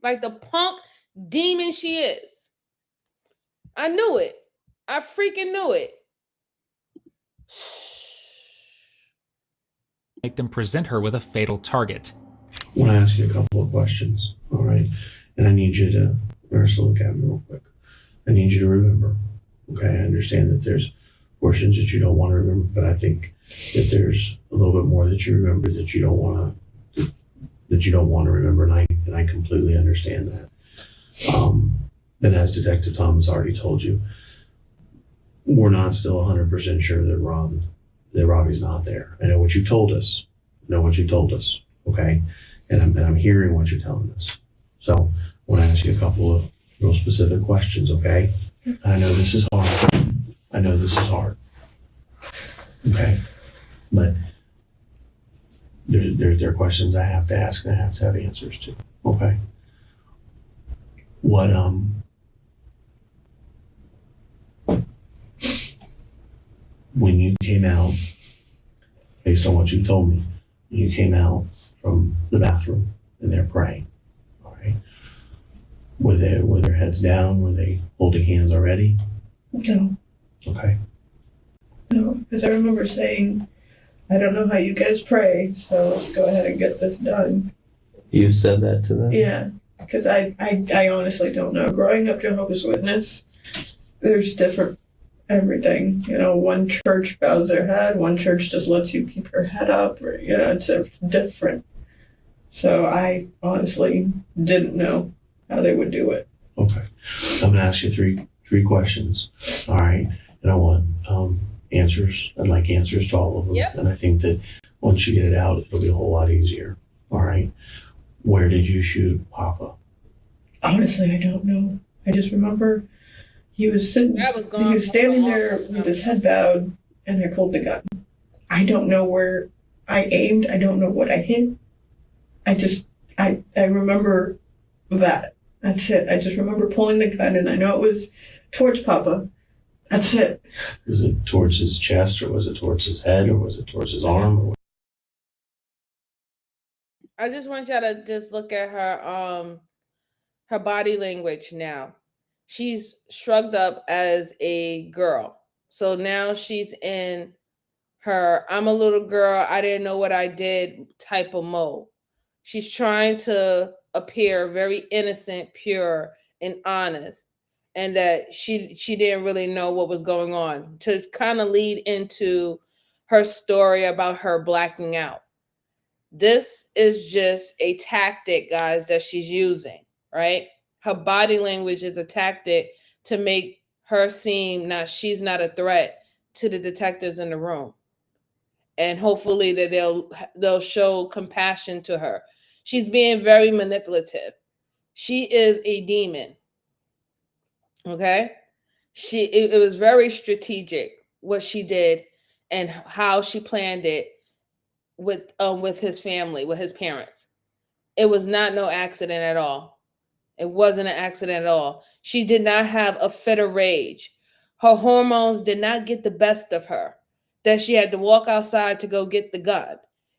Like the punk demon she is. I knew it. I freaking knew it. Make them present her with a fatal target. I want to ask you a couple of questions, all right? And I need you to, Marisol, look at me real quick. I need you to remember, okay? I understand that there's portions that you don't want to remember, but I think that there's a little bit more that you remember that you don't want to remember, and I completely understand that. And as Detective Thomas already told you, we're not still 100% sure that Robbie's not there. I know what you told us. Okay? And I'm hearing what you're telling us. So I want to ask you a couple of real specific questions, okay? I know this is hard. Okay? But there are questions I have to ask and I have to have answers to. Okay? What when you came out, based on what you told me, you came out from the bathroom and they're praying. All right. Were their heads down? Were they holding hands already? No. Okay. So, because I remember saying, I don't know how you guys pray, so let's go ahead and get this done. You said that to them? Yeah, because I honestly don't know. Growing up Jehovah's Witness, there's different everything. You know, one church bows their head, one church just lets you keep your head up, or, you know, it's different. So I honestly didn't know how they would do it. Okay. I'm gonna ask you three questions. All right. And I want answers. I'd like answers to all of them. Yep. And I think that once you get it out, it'll be a whole lot easier. All right. Where did you shoot Papa? Honestly, I don't know. I just remember he was sitting, he was standing there with his head bowed, and I pulled the gun. I don't know where I aimed. I don't know what I hit. I remember that. That's it. I just remember pulling the gun, and I know it was towards Papa. That's it. Was it towards his chest, or was it towards his head, or was it towards his arm? Or I just want y'all to just look at her body language now. She's shrugged up as a girl. So now she's in her I'm a little girl, I didn't know what I did type of mode. She's trying to appear very innocent, pure, and honest, and that she didn't really know what was going on, to kind of lead into her story about her blacking out. This is just a tactic, guys, that she's using, right? Her body language is a tactic to make her seem she's not a threat to the detectives in the room. And hopefully that they'll show compassion to her. She's being very manipulative. She is a demon. Okay? It was very strategic what she did and how she planned it with his family, with his parents. It was not no accident at all. It wasn't an accident at all. She did not have a fit of rage. Her hormones did not get the best of her, that she had to walk outside to go get the gun.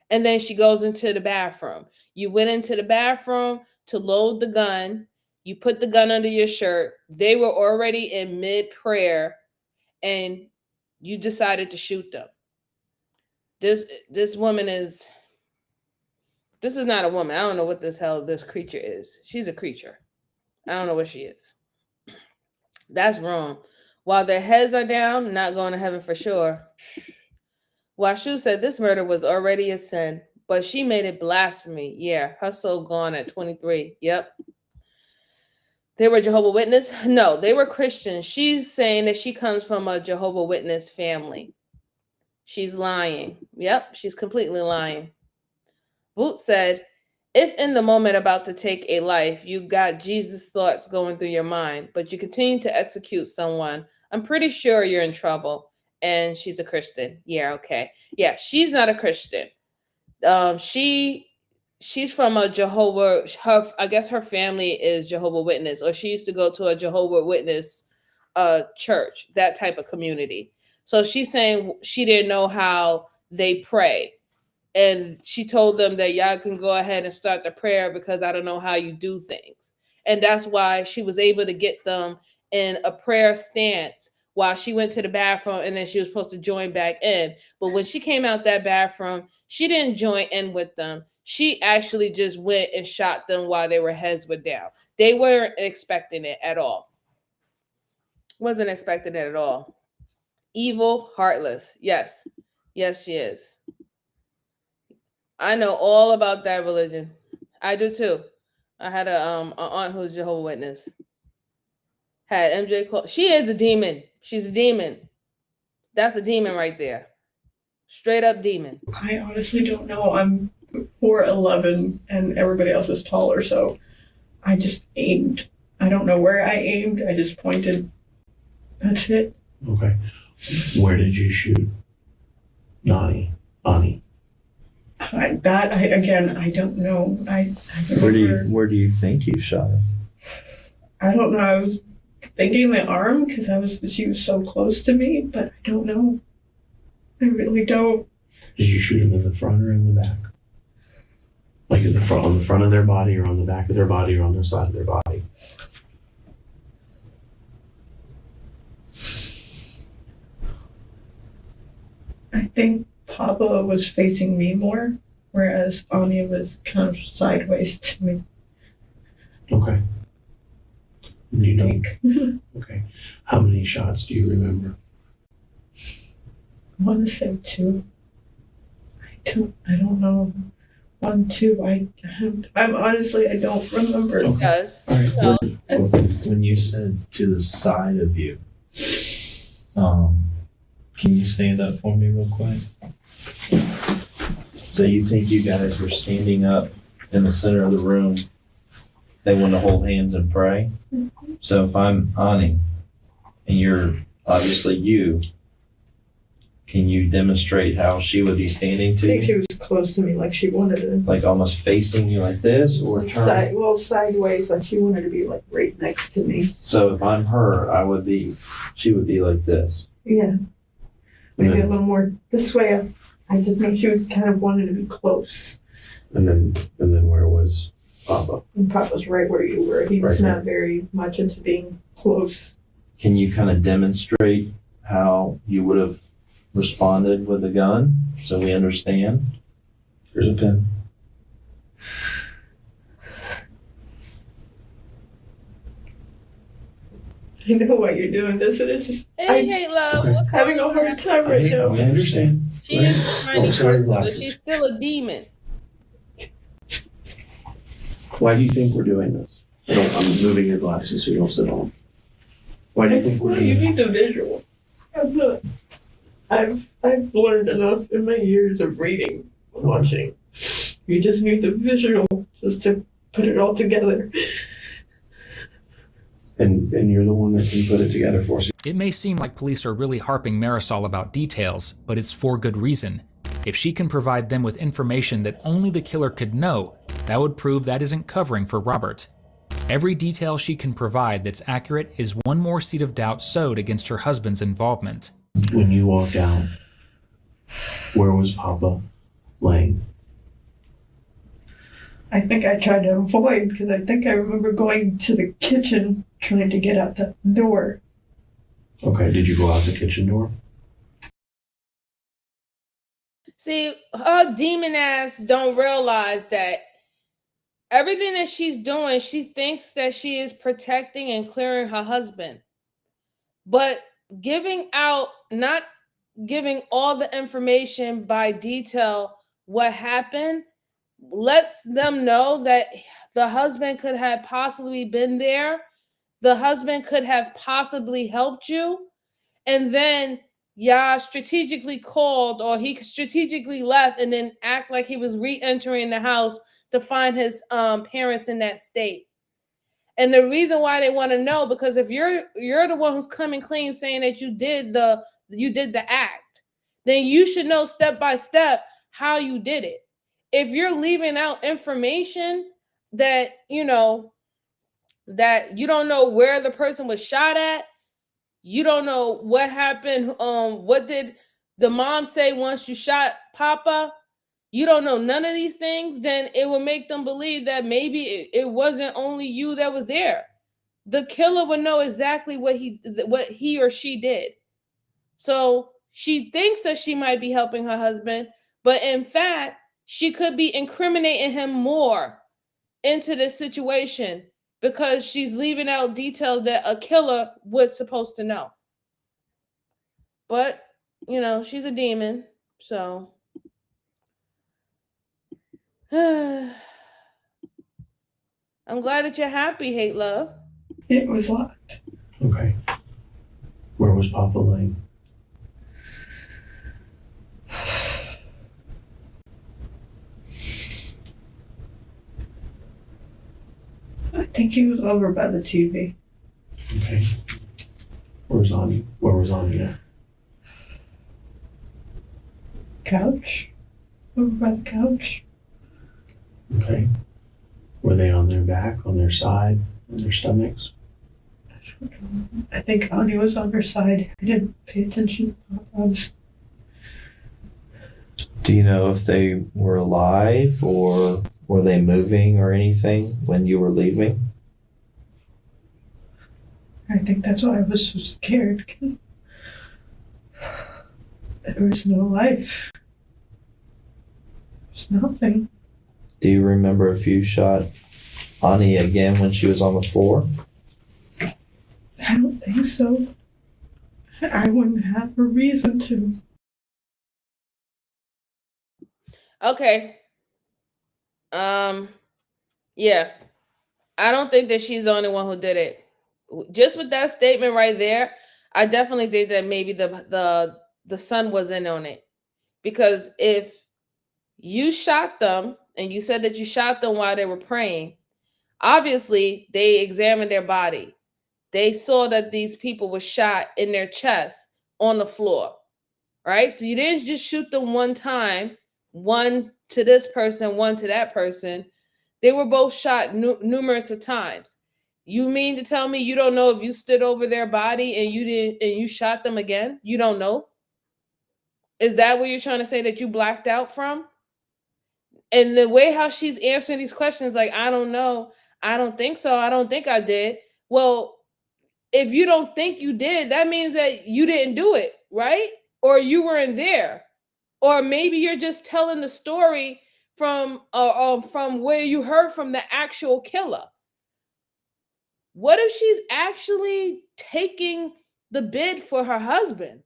And then she goes into the bathroom. You went into the bathroom to load the gun. You put the gun under your shirt. They were already in mid-prayer, and you decided to shoot them. This woman is... This is not a woman. I don't know what this creature is. She's a creature. I don't know what she is. That's wrong. While their heads are down, not going to heaven for sure. Washu said this murder was already a sin, but she made it blasphemy. Yeah, her soul gone at 23. Yep. They were Jehovah's Witness? No, they were Christians. She's saying that she comes from a Jehovah's Witness family. She's lying. Yep, she's completely lying. Boot said, if in the moment about to take a life, you got Jesus thoughts going through your mind, but you continue to execute someone, I'm pretty sure you're in trouble. And she's a Christian. Yeah, okay. Yeah, she's not a Christian. She's from a Jehovah. I guess her family is Jehovah's Witness, or she used to go to a Jehovah's Witness church, that type of community. So she's saying she didn't know how they pray. And she told them that y'all can go ahead and start the prayer because I don't know how you do things. And that's why she was able to get them in a prayer stance while she went to the bathroom, and then she was supposed to join back in. But when she came out that bathroom, she didn't join in with them. She actually just went and shot them while their heads were down. They weren't expecting it at all. Wasn't expecting it at all. Evil, heartless. Yes. Yes, she is. I know all about that religion. I do too. I had an aunt who's Jehovah's Witness. Had MJ call. She is a demon. She's a demon. That's a demon right there. Straight up demon. I honestly don't know. I'm 4'11" and everybody else is taller, so I just aimed. I don't know where I aimed. I just pointed. That's it. Okay. Where did you shoot Ani? I don't know. I Where do you think you shot her? I don't know. I was thinking my arm because she was so close to me, but I don't know. I really don't. Did you shoot him in the front or in the back? Like in the front, on the front of their body, or on the back of their body, or on the side of their body? I think Papa was facing me more, whereas Anya was kind of sideways to me. Okay. You don't? Okay. How many shots do you remember? I want to say 2. I don't know. 1, 2. I'm honestly, I don't remember. He does. All right. No. When you said to the side of you, can you stand up for me real quick? So you think you guys were standing up in the center of the room, they want to hold hands and pray? So if I'm Ani, and you're obviously you, can you demonstrate how she would be standing I to think she you? was close to me, like she wanted to. Like almost facing you like this, or turn? Sideways, like she wanted to be like right next to me. So if I'm her, she would be like this. Yeah. Maybe a little more this way. I just know she was kind of wanting to be close. And then where was Papa? And Papa's right where you were. He was Right not very much into being close. Can you kind of demonstrate how you would have responded with a gun so we understand? Here's a pen. I know why you're doing this, and it's just Hey, love. Okay. What's having a hard time right I now. understand. She is trying Oh, to sorry, but glasses. she's still a demon. Why do you think we're doing this? I'm moving your glasses so you don't sit on them. Why do you think we're doing You this? need the visual. I've learned enough in my years of reading and watching. You just need the visual just to put it all together. And you're the one that can put it together for us. It may seem like police are really harping Marisol about details, but it's for good reason. If she can provide them with information that only the killer could know, that would prove that isn't covering for Robert. Every detail she can provide that's accurate is one more seed of doubt sowed against her husband's involvement. When you walked out, where was Papa laying? I think I tried to avoid because I think I remember going to the kitchen trying to get out the door. Okay, did you go out the kitchen door? See, her demon ass don't realize that everything that she's doing, she thinks that she is protecting and clearing her husband. But not giving all the information by detail what happened, lets them know that the husband could have possibly been there. The husband could have possibly helped you. And then y'all strategically called, or he strategically left and then act like he was re-entering the house to find his parents in that state. And the reason why they want to know, because if you're the one who's coming clean saying that you did the act, then you should know step by step how you did it. If you're leaving out information that you don't know where the person was shot at, you don't know what happened, what did the mom say once you shot Papa, you don't know none of these things, then it would make them believe that maybe it wasn't only you that was there. The killer would know exactly what he or she did. So she thinks that she might be helping her husband, but in fact, she could be incriminating him more into this situation because she's leaving out details that a killer was supposed to know. But, she's a demon, so. I'm glad that you're happy, Hate Love. It was locked. Okay. Where was Papa laying? I think he was over by the TV. Okay. Where was Anya? Couch? Over by the couch? Okay. Were they on their back, on their side, on their stomachs? I think Anya was on her side. I didn't pay attention. Do you know if they were alive or were they moving or anything when you were leaving? I think that's why I was so scared. Cause There was no life. There's nothing. Do you remember if you shot Ani again when she was on the floor? I don't think so. I wouldn't have a reason to. Okay. Yeah. I don't think that she's the only one who did it. Just with that statement right there, I definitely think that maybe the son was in on it. Because if you shot them and you said that you shot them while they were praying, obviously they examined their body. They saw that these people were shot in their chest on the floor, right? So you didn't just shoot them one time, one to this person, one to that person. They were both shot numerous of times. You mean to tell me you don't know if you stood over their body and you shot them again? You don't know? Is that what you're trying to say that you blacked out from? And the way how she's answering these questions, like, I don't know, I don't think so, I don't think I did. Well, if you don't think you did, that means that you didn't do it, right? Or you weren't there. Or maybe you're just telling the story from where you heard from the actual killer. What if she's actually taking the bid for her husband?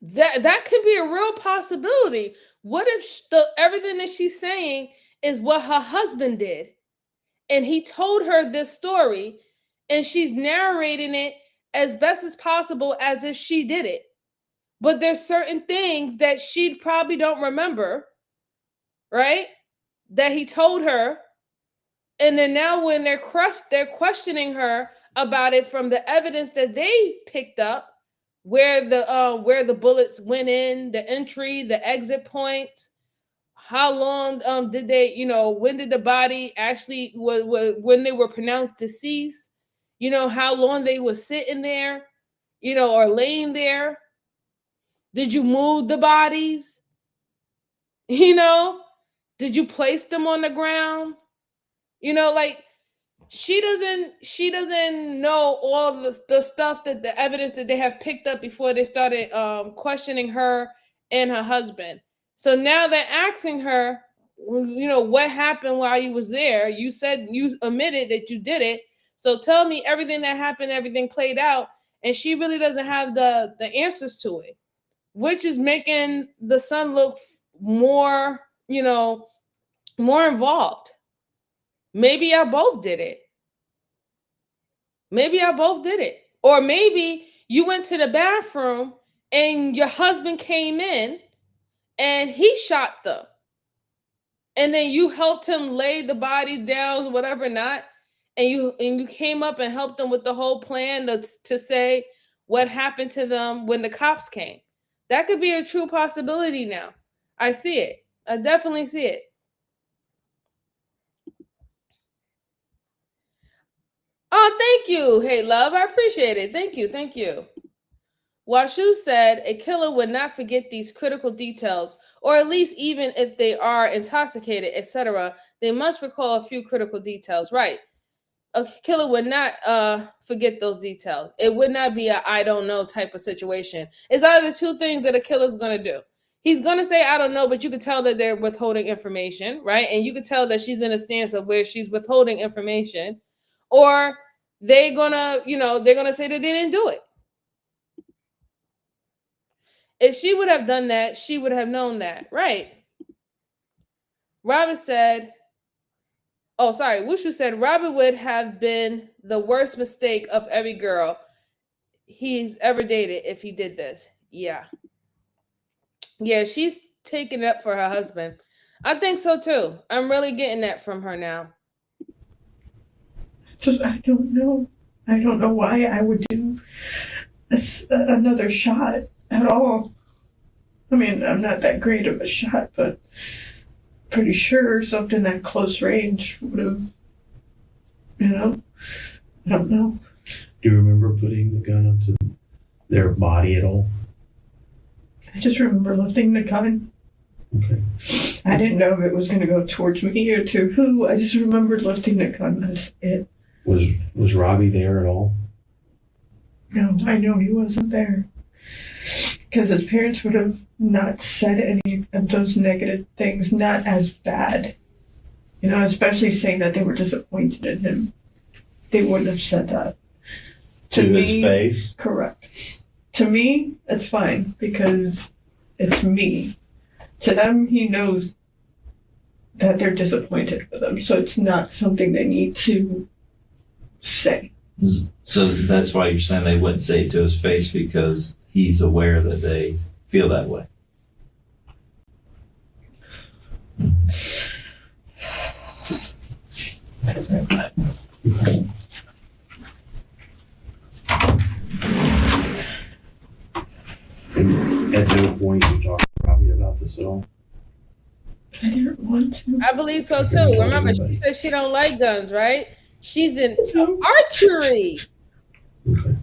That could be a real possibility. What if everything that she's saying is what her husband did, and he told her this story, and she's narrating it as best as possible as if she did it? But there's certain things that she probably don't remember, right? That he told her. And then now when they're questioning her about it from the evidence that they picked up, where the bullets went in, the entry, the exit points, how long did they, when did the body actually when they were pronounced deceased, how long they were sitting there, or laying there. Did you move the bodies? Did you place them on the ground? Like she doesn't know all the stuff, that the evidence that they have picked up before they started questioning her and her husband. So now they're asking her, what happened while you was there? You said you admitted that you did it. So tell me everything that happened, everything played out. And she really doesn't have the answers to it, which is making the son look more, more involved. Maybe y'all both did it. Or maybe you went to the bathroom and your husband came in and he shot them. And then you helped him lay the bodies down, whatever not. And you came up and helped them with the whole plan to say what happened to them when the cops came. That could be a true possibility now. I see it. I definitely see it. Oh, thank you. Hey, love, I appreciate it. Thank you. Washu said a killer would not forget these critical details, or at least even if they are intoxicated, etc., they must recall a few critical details. Right. A killer would not forget those details. It would not be a I don't know type of situation. It's either two things that a killer's going to do. He's going to say, I don't know, but you can tell that they're withholding information, right? And you can tell that she's in a stance of where she's withholding information. Or they're gonna say that they didn't do it. If she would have done that, she would have known that, right? Robert said, Wushu said, Robert would have been the worst mistake of every girl he's ever dated if he did this. Yeah, she's taking it up for her husband. I think so too. I'm really getting that from her now. I don't know. I don't know why I would do another shot at all. I mean, I'm not that great of a shot, but pretty sure something that close range would have, I don't know. Do you remember putting the gun up to their body at all? I just remember lifting the gun. Okay. I didn't know if it was going to go towards me or to who. I just remembered lifting the gun. That's it. Was Robbie there at all? No, I know he wasn't there. Because his parents would have not said any of those negative things, not as bad. You know, especially saying that they were disappointed in him. They wouldn't have said that. To his face? Correct. To me, it's fine because it's me. To them, he knows that they're disappointed with him, so it's not something they need to say. So that's why you're saying they wouldn't say it to his face, because he's aware that they feel that way. At no point you talked to Robbie about this at all? I didn't want to. I believe so too. Remember, she said she don't like guns, right? She's into archery. Okay.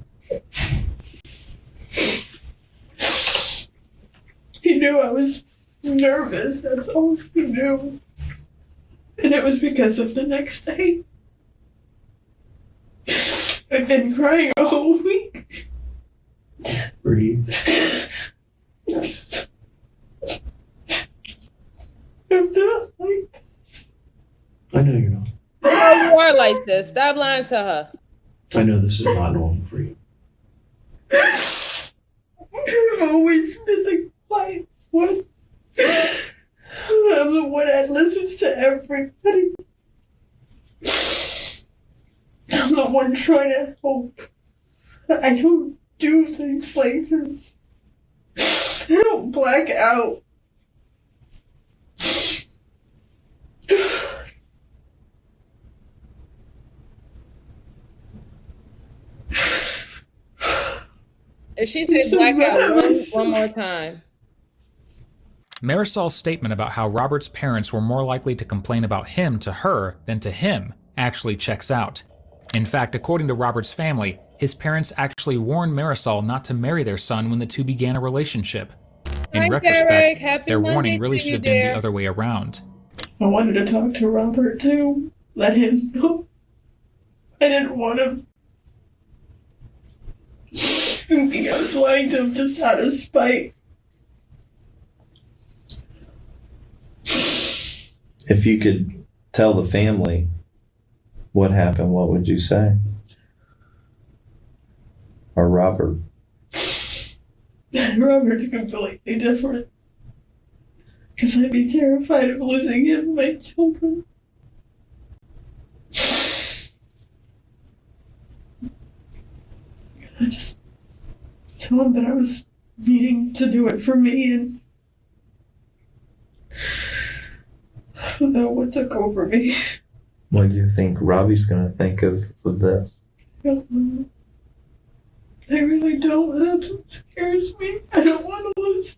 He knew I was nervous. That's all he knew. And it was because of the next day. I've been crying a whole week. Breathe. I'm not like this. I know you're not. Oh, you are like this. Stop lying to her. I know this is not normal for you. I've always been the quiet one. I'm the one that listens to everybody. I'm the one trying to help. I don't do things like this. I don't black out. If she said black out one more time. Marisol's statement about how Robert's parents were more likely to complain about him to her than to him actually checks out. In fact, according to Robert's family, his parents actually warned Marisol not to marry their son when the two began a relationship. In retrospect, their warning really should have been the other way around. I wanted to talk to Robert too. Let him know. I didn't want him. I was lying to him just out of spite. If you could tell the family what happened, what would you say? Or Robert? Robert's completely different. Because I'd be terrified of losing him and my children. I just told him that I was needing to do it for me, and I don't know what took over me. What do you think Robbie's going to think of this? I don't know. I really don't. That's what scares me. I don't want to lose.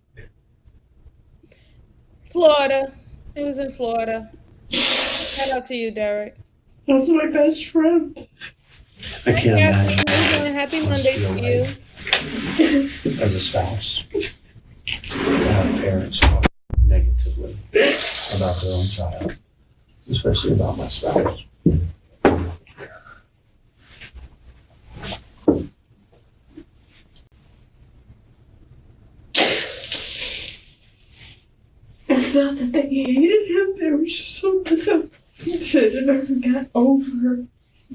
Florida. It was in Florida. Shout out to you, Derek. That's my best friend. I can't imagine. Happy Monday to you. As a spouse, to have parents talk negatively about their own child, especially about my spouse. It's not that they hated him, they were just so disappointed and never got over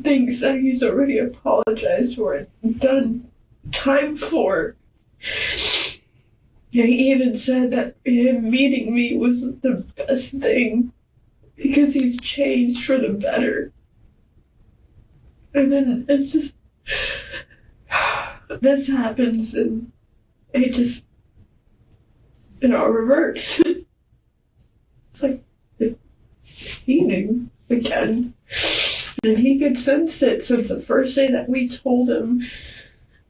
things that he's already apologized for and done time for. Yeah, he even said that him meeting me was the best thing because he's changed for the better. And then it's just, this happens and it just, reverts. It's like if he knew again. And he could sense it since the first day that we told him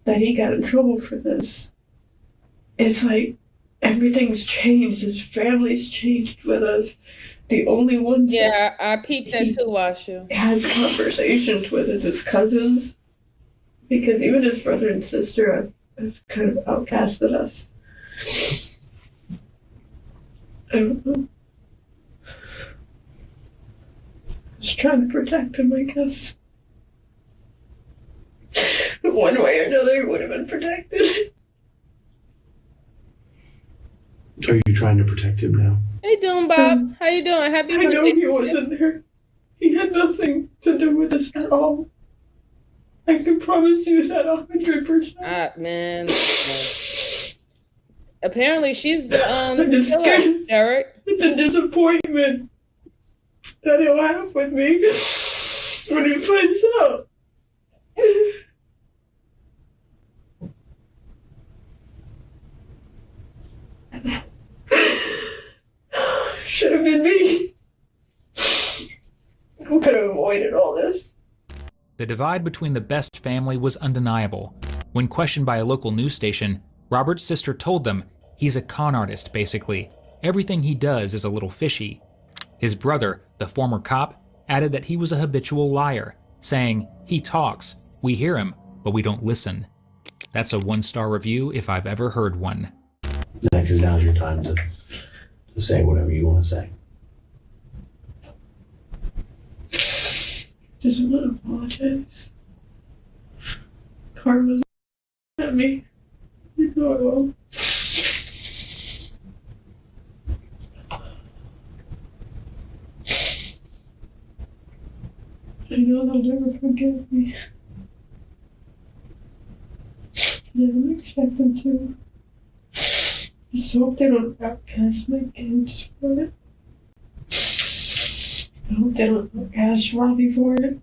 that he got in trouble for this. It's like everything's changed. His family's changed with us. The only ones I peeped that too, Washu. Has conversations with is his cousins. Because even his brother and sister have kind of outcasted us. I don't know. Just trying to protect him, I guess. One way or another, he would have been protected. Are you trying to protect him now? How you doing, Bob? How you doing? Happy I know birthday. he wasn't there. He had nothing to do with this at all. I can promise you that 100%. Man. Apparently, she's the I'm just killer, scared. Derek. The disappointment that he'll have with me when he finds out. Should have been me. Who could have avoided all this? The divide between the Best family was undeniable. When questioned by a local news station, Robert's sister told them he's a con artist, basically. Everything he does is a little fishy. His brother, the former cop, added that he was a habitual liar, saying, "He talks, we hear him, but we don't listen." That's a 1-star review if I've ever heard one. Yeah, because now's your time to say whatever you want to say. Just want to apologize. Karma's at me. You know I will. I know they'll never forgive me. I don't expect them to. Just hope they don't outcast my kids for it. I hope they don't outcast Robbie for it.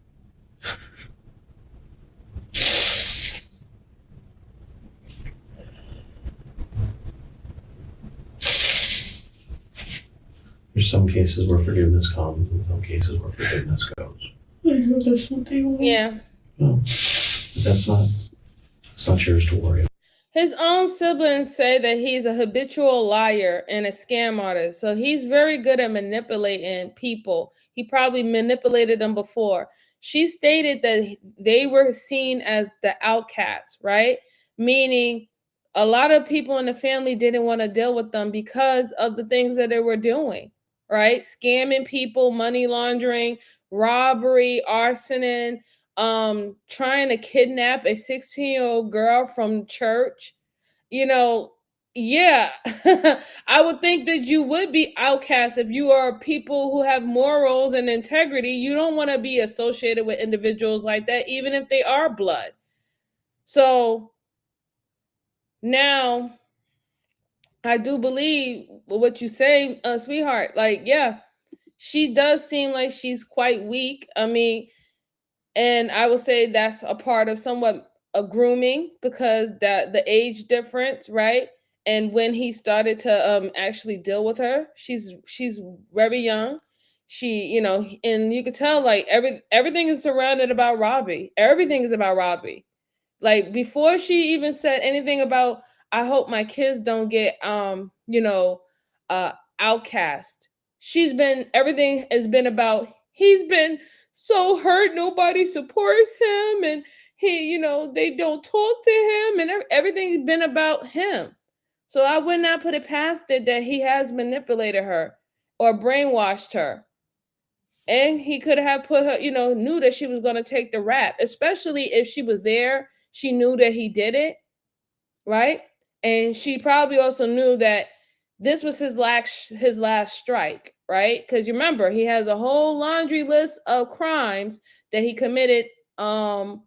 There's some cases where forgiveness comes and some cases where forgiveness goes. I know that's what they want. Yeah. No, but that's not yours to worry about. His own siblings say that he's a habitual liar and a scam artist. So he's very good at manipulating people. He probably manipulated them before. She stated that they were seen as the outcasts, right? Meaning a lot of people in the family didn't want to deal with them because of the things that they were doing, right? Scamming people, money laundering, robbery, arson, trying to kidnap a 16-year-old girl from church. Yeah, I would think that you would be outcast if you are people who have morals and integrity. You don't want to be associated with individuals like that, even if they are blood. So now I do believe what you say, sweetheart. Like, yeah, she does seem like she's quite weak. I mean, and I would say that's a part of somewhat a grooming because that the age difference, right? And when he started to actually deal with her, she's very young. And you could tell like everything is surrounded about Robbie. Everything is about Robbie. Like before she even said anything about I hope my kids don't get outcast. Everything has been about he's been so hurt, nobody supports him, and they don't talk to him, and everything's been about him. So I would not put it past it that he has manipulated her or brainwashed her. And he could have put her, knew that she was going to take the rap, especially if she was there. She knew that he did it, right? And she probably also knew that this was his last strike, right? Because you remember, he has a whole laundry list of crimes that he committed from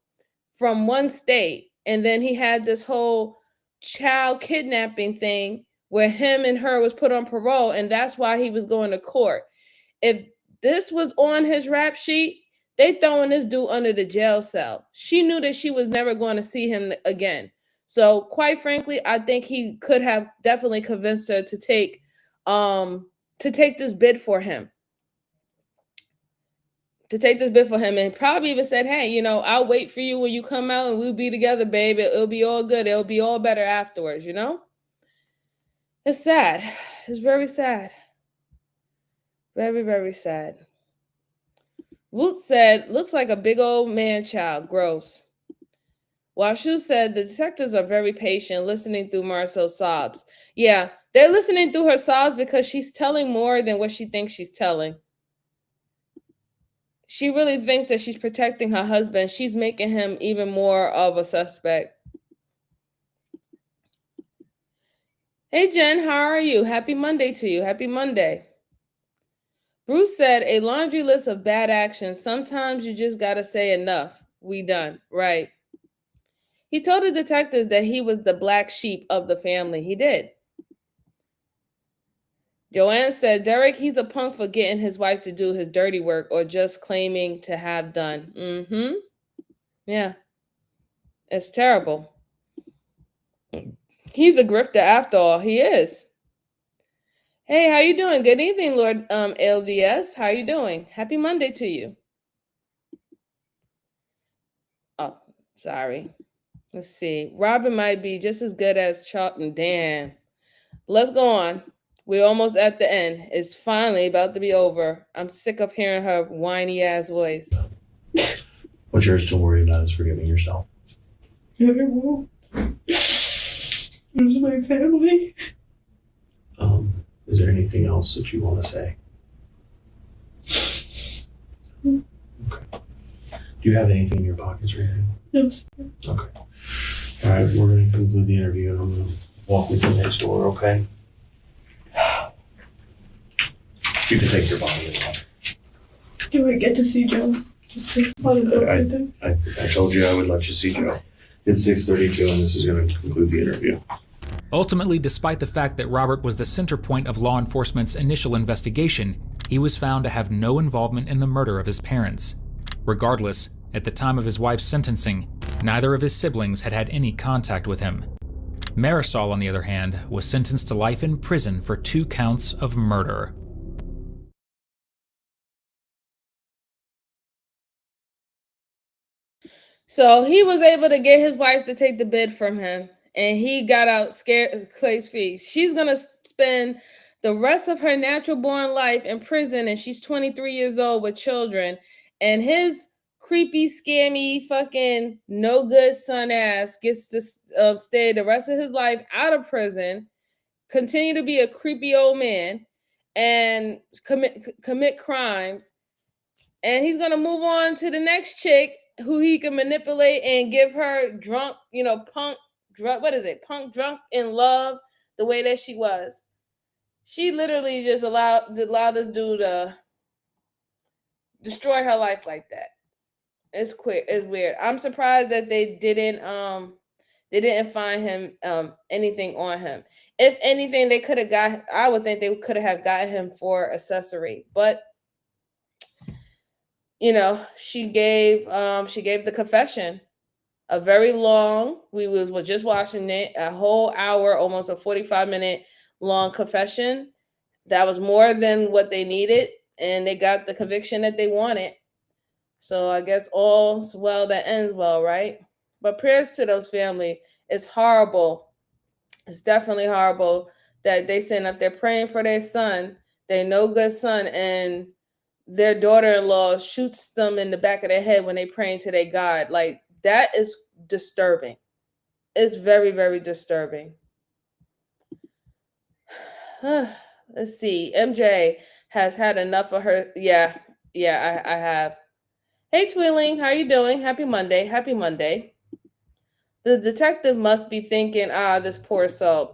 one state. And then he had this whole child kidnapping thing where him and her was put on parole, and that's why he was going to court. If this was on his rap sheet, they throwing this dude under the jail cell. She knew that she was never going to see him again. So quite frankly, I think he could have definitely convinced her to take this bid for him. And probably even said, hey, I'll wait for you when you come out and we'll be together, babe. It'll be all good. It'll be all better afterwards, It's sad. It's very sad. Very, very sad. Woot said, looks like a big old man child. Gross. While Shu said, the detectives are very patient, listening through Marisol's sobs. Yeah, they're listening through her sobs because she's telling more than what she thinks she's telling. She really thinks that she's protecting her husband. She's making him even more of a suspect. Hey, Jen, how are you? Happy Monday to you. Happy Monday. Bruce said, a laundry list of bad actions. Sometimes you just got to say enough. We done. Right. He told the detectives that he was the black sheep of the family. He did. Joanne said, Derek, he's a punk for getting his wife to do his dirty work or just claiming to have done. Mm-hmm. Yeah. It's terrible. He's a grifter after all. He is. Hey, how you doing? Good evening, Lord LDS. How you doing? Happy Monday to you. Oh, sorry. Let's see. Robin might be just as good as Charlton. Damn. Let's go on. We're almost at the end. It's finally about to be over. I'm sick of hearing her whiny ass voice. What you're still worried about is forgiving yourself. Never will. It was my family. Is there anything else that you want to say? Okay. Do you have anything in your pockets or anything? No. Okay. All right, we're going to conclude the interview and I'm going to walk with you next door, okay? You can take your bottle of water. Do I get to see Joe? Just to I told you I would let you see Joe. It's 6:32 and this is going to conclude the interview. Ultimately, despite the fact that Robert was the center point of law enforcement's initial investigation, he was found to have no involvement in the murder of his parents. Regardless, at the time of his wife's sentencing, neither of his siblings had had any contact with him. Marisol, on the other hand, was sentenced to life in prison for 2 counts of murder. So he was able to get his wife to take the bid from him, and he got out scared, Clay's free. She's gonna spend the rest of her natural born life in prison, and she's 23 years old with children. And his creepy, scammy, fucking no good son ass gets to stay the rest of his life out of prison, continue to be a creepy old man, and commit crimes. And he's gonna move on to the next chick who he can manipulate and give her drunk, punk drunk. What is it? Punk drunk in love, the way that she was. She literally just allowed this dude to destroy her life like that. It's quick. It's weird. I'm surprised that they didn't find him anything on him. If anything, they could have got. I would think they could have got him for accessory, but she gave the confession, a very long. We were just watching it, a whole hour, almost a 45-minute long confession. That was more than what they needed, and they got the conviction that they wanted. So I guess all's well that ends well, right? But prayers to those family. It's horrible. It's definitely horrible that they sitting up there praying for their son, their no good son, and their daughter-in-law shoots them in the back of their head when they praying to their God. Like, that is disturbing. It's very, very disturbing. Let's see. MJ has had enough of her. Yeah, I have. Hey, Twilling, how you doing? Happy Monday. Happy Monday. The detective must be thinking, this poor soul.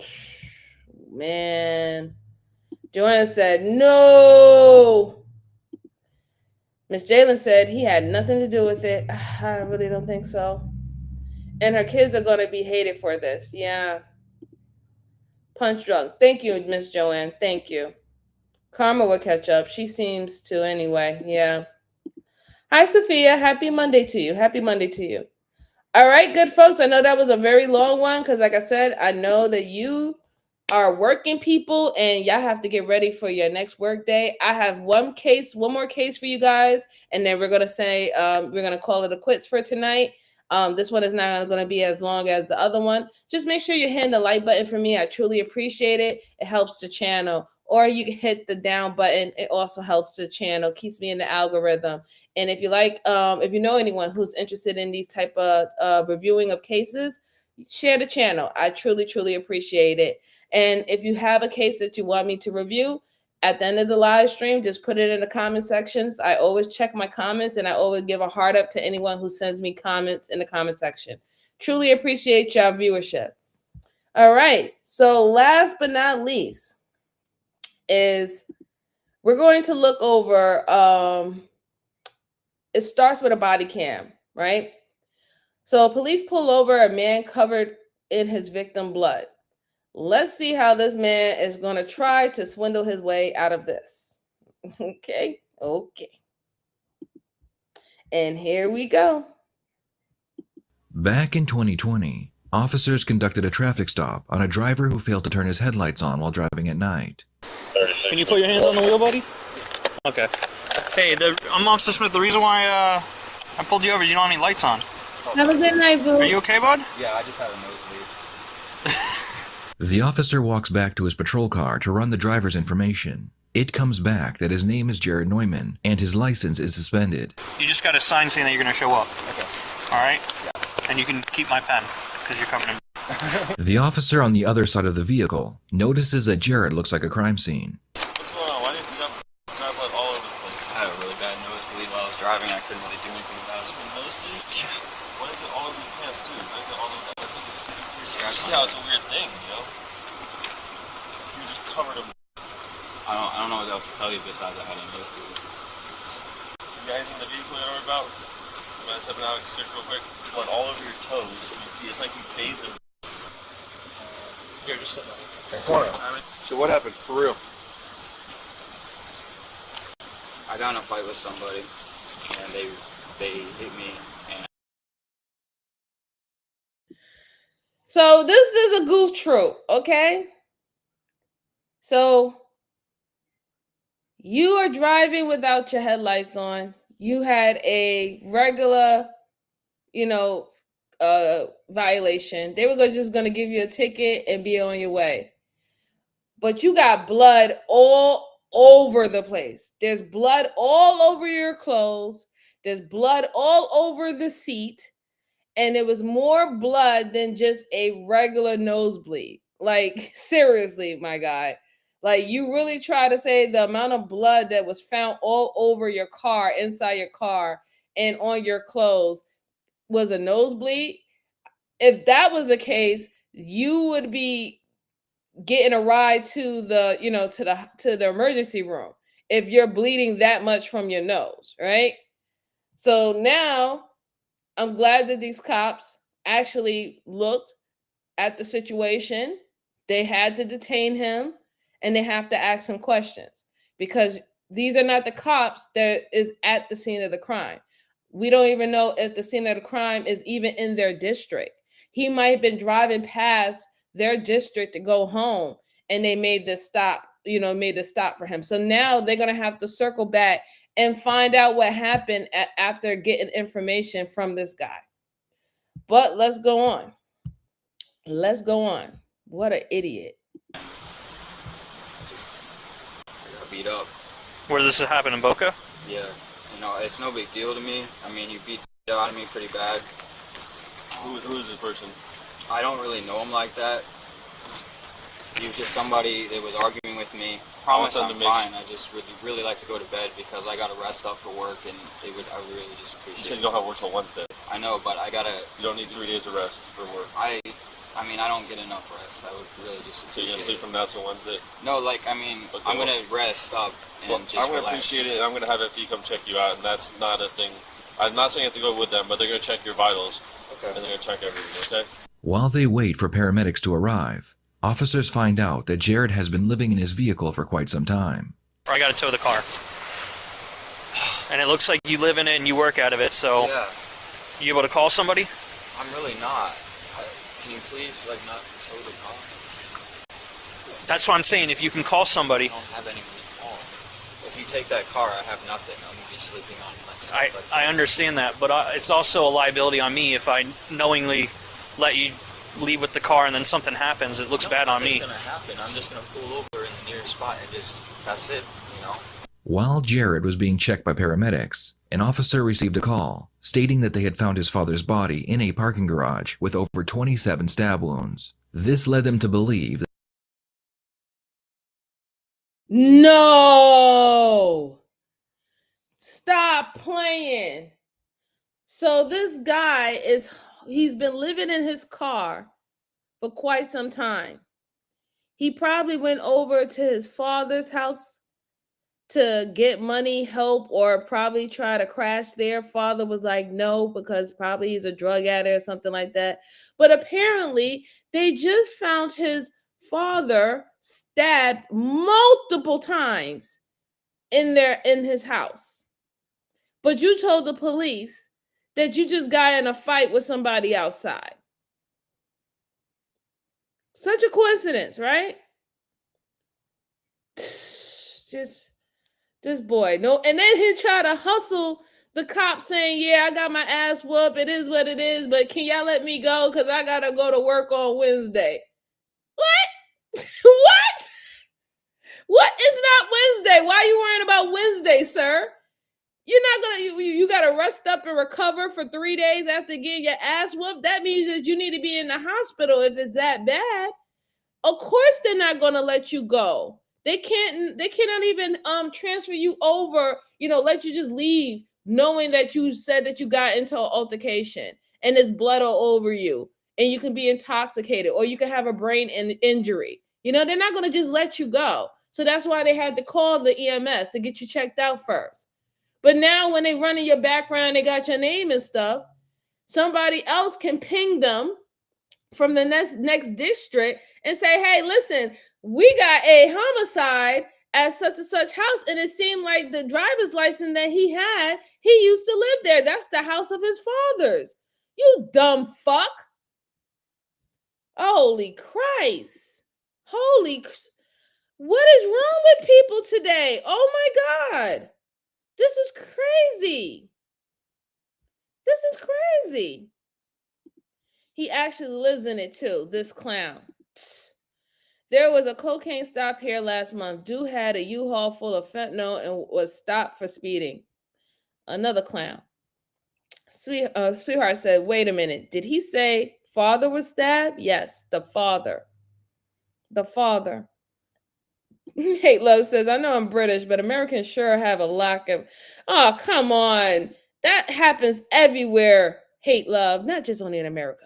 Man. Joanna said, no. Miss Jalen said he had nothing to do with it. I really don't think so. And her kids are going to be hated for this. Yeah. Punch drunk. Thank you, Miss Joanne. Thank you. Karma will catch up. She seems to anyway. Yeah. Hi, Sophia. Happy Monday to you. Happy Monday to you. All right, good folks. I know that was a very long one because, like I said, I know that you are working people and y'all have to get ready for your next work day. I have one more case for you guys, and then we're gonna say we're gonna call it a quits for tonight. This one is not going to be as long as the other one. Just make sure you hit the like button for me. I truly appreciate it. It helps the channel. Or you can hit the down button. It also helps the channel, keeps me in the algorithm. And if you like, if you know anyone who's interested in these type of reviewing of cases, share the channel. I truly, truly appreciate it. And if you have a case that you want me to review, at the end of the live stream, just put it in the comment sections. I always check my comments, and I always give a heart up to anyone who sends me comments in the comment section. Truly appreciate your viewership. All right. So last but not least is we're going to look over, it starts with a body cam, right? So police pull over a man covered in his victim blood. Let's see how this man is going to try to swindle his way out of this. Okay. And here we go. Back in 2020, officers conducted a traffic stop on a driver who failed to turn his headlights on while driving at night. Can you put your hands on the wheel, buddy? Okay. Hey, I'm Officer Smith. The reason why I pulled you over is you don't have any lights on. Have a good night, boo. Are you okay, bud? Yeah, I just had a nosebleed. The officer walks back to his patrol car to run the driver's information. It comes back that his name is Jared Neumann and his license is suspended. You just got a sign saying that you're going to show up. Okay. All right? Yeah. And you can keep my pen because you're coming in. The officer on the other side of the vehicle notices that Jared looks like a crime scene. What's going on? Why didn't you grab blood all over the place? I had a really bad nosebleed while I was driving. I couldn't really do anything about it. Nosebleed? Yeah. Why is it all over your pants too? Why is it all over? See how it's a weird thing, you know? You're just covered in. I don't know what else to tell you besides I had a nosebleed. You guys in the vehicle you know about? You mind stepping out and search real quick? Blood all over your toes. It's like you bathed them. Here, just sit down. Corner. So what happened for real? I got in a fight with somebody, and they hit me. And so this is a goof trope, okay? So you are driving without your headlights on. You had a regular, violation. They were just going to give you a ticket and be on your way. But you got blood all over the place. There's blood all over your clothes. There's blood all over the seat. And it was more blood than just a regular nosebleed. Like, seriously, my guy. Like, you really try to say the amount of blood that was found all over your car, inside your car, and on your clothes was a nosebleed? If that was the case, you would be getting a ride to the, to the emergency room if you're bleeding that much from your nose, right? So now I'm glad that these cops actually looked at the situation. They had to detain him and they have to ask him questions because these are not the cops that is at the scene of the crime. We don't even know if the scene of the crime is even in their district. He might have been driving past their district to go home and they made this stop, for him. So now they're going to have to circle back and find out what happened after getting information from this guy. But let's go on. What an idiot. I got beat up. Where does this happen, in Boca? Yeah. It's no big deal to me. I mean, you beat the out of me pretty bad. Who is this person? I don't really know him like that. He was just somebody that was arguing with me. Promise I'm fine. I just would really like to go to bed because I got to rest up for work, and I really just appreciate it. You said you don't have work till Wednesday. I know, but I gotta. You don't need 3 days of rest for work. I mean, I don't get enough rest. I would really just appreciate it. So you're gonna sleep from now till Wednesday? No, okay, I'm gonna rest up and just I'm gonna relax. appreciate it, and I'm gonna have FD come check you out, and that's not a thing. I'm not saying you have to go with them, but they're gonna check your vitals. Okay. And they're gonna check everything, okay? While they wait for paramedics to arrive, officers find out that Jared has been living in his vehicle for quite some time. I gotta tow the car. And it looks like you live in it and you work out of it, so... Yeah. You able to call somebody? I'm really not. Can you please, not tow the car? That's what I'm saying. If you can call somebody... I don't have anyone to call. If you take that car, I have nothing. I'm going to be sleeping on stuff I understand that, but it's also a liability on me if I knowingly let you leave with the car and then something happens. It looks bad on me. Nothing's going to happen. I'm just going to pull over in the nearest spot and that's it, While Jared was being checked by paramedics, an officer received a call stating that they had found his father's body in a parking garage with over 27 stab wounds. This led them to believe that No! Stop playing. So this guy he's been living in his car for quite some time. He probably went over to his father's house to get money, help, or probably try to crash there. Father was like, no, because probably he's a drug addict or something like that. But apparently, they just found his father stabbed multiple times in his house. But you told the police that you just got in a fight with somebody outside. Such a coincidence, right? Just this boy. No, and then he tried to hustle the cop saying, yeah, I got my ass whooped. It is what it is, but can y'all let me go? Because I got to go to work on Wednesday. What? What? What is not Wednesday? Why are you worrying about Wednesday, sir? You're not gonna, you gotta rest up and recover for 3 days after getting your ass whooped. That means that you need to be in the hospital if it's that bad. Of course they're not gonna let you go. They cannot even transfer you over, let you just leave knowing that you said that you got into an altercation and there's blood all over you and you can be intoxicated or you can have a brain injury. They're not gonna just let you go. So that's why they had to call the EMS to get you checked out first. But now when they run in your background, they got your name and stuff, somebody else can ping them from the next district and say, hey, listen, we got a homicide at such and such house. And it seemed like the driver's license that he had, he used to live there. That's the house of his father's. You dumb fuck. Holy Christ. What is wrong with people today? Oh my God. This is crazy. This is crazy. He actually lives in it too, this clown. There was a cocaine stop here last month. Dude had a U-Haul full of fentanyl and was stopped for speeding. Another clown. Sweetheart said, wait a minute. Did he say father was stabbed? Yes, the father. The father. Hate Love says, I know I'm British, but Americans sure have a lack of... Oh, come on. That happens everywhere, Hate Love, not just only in America.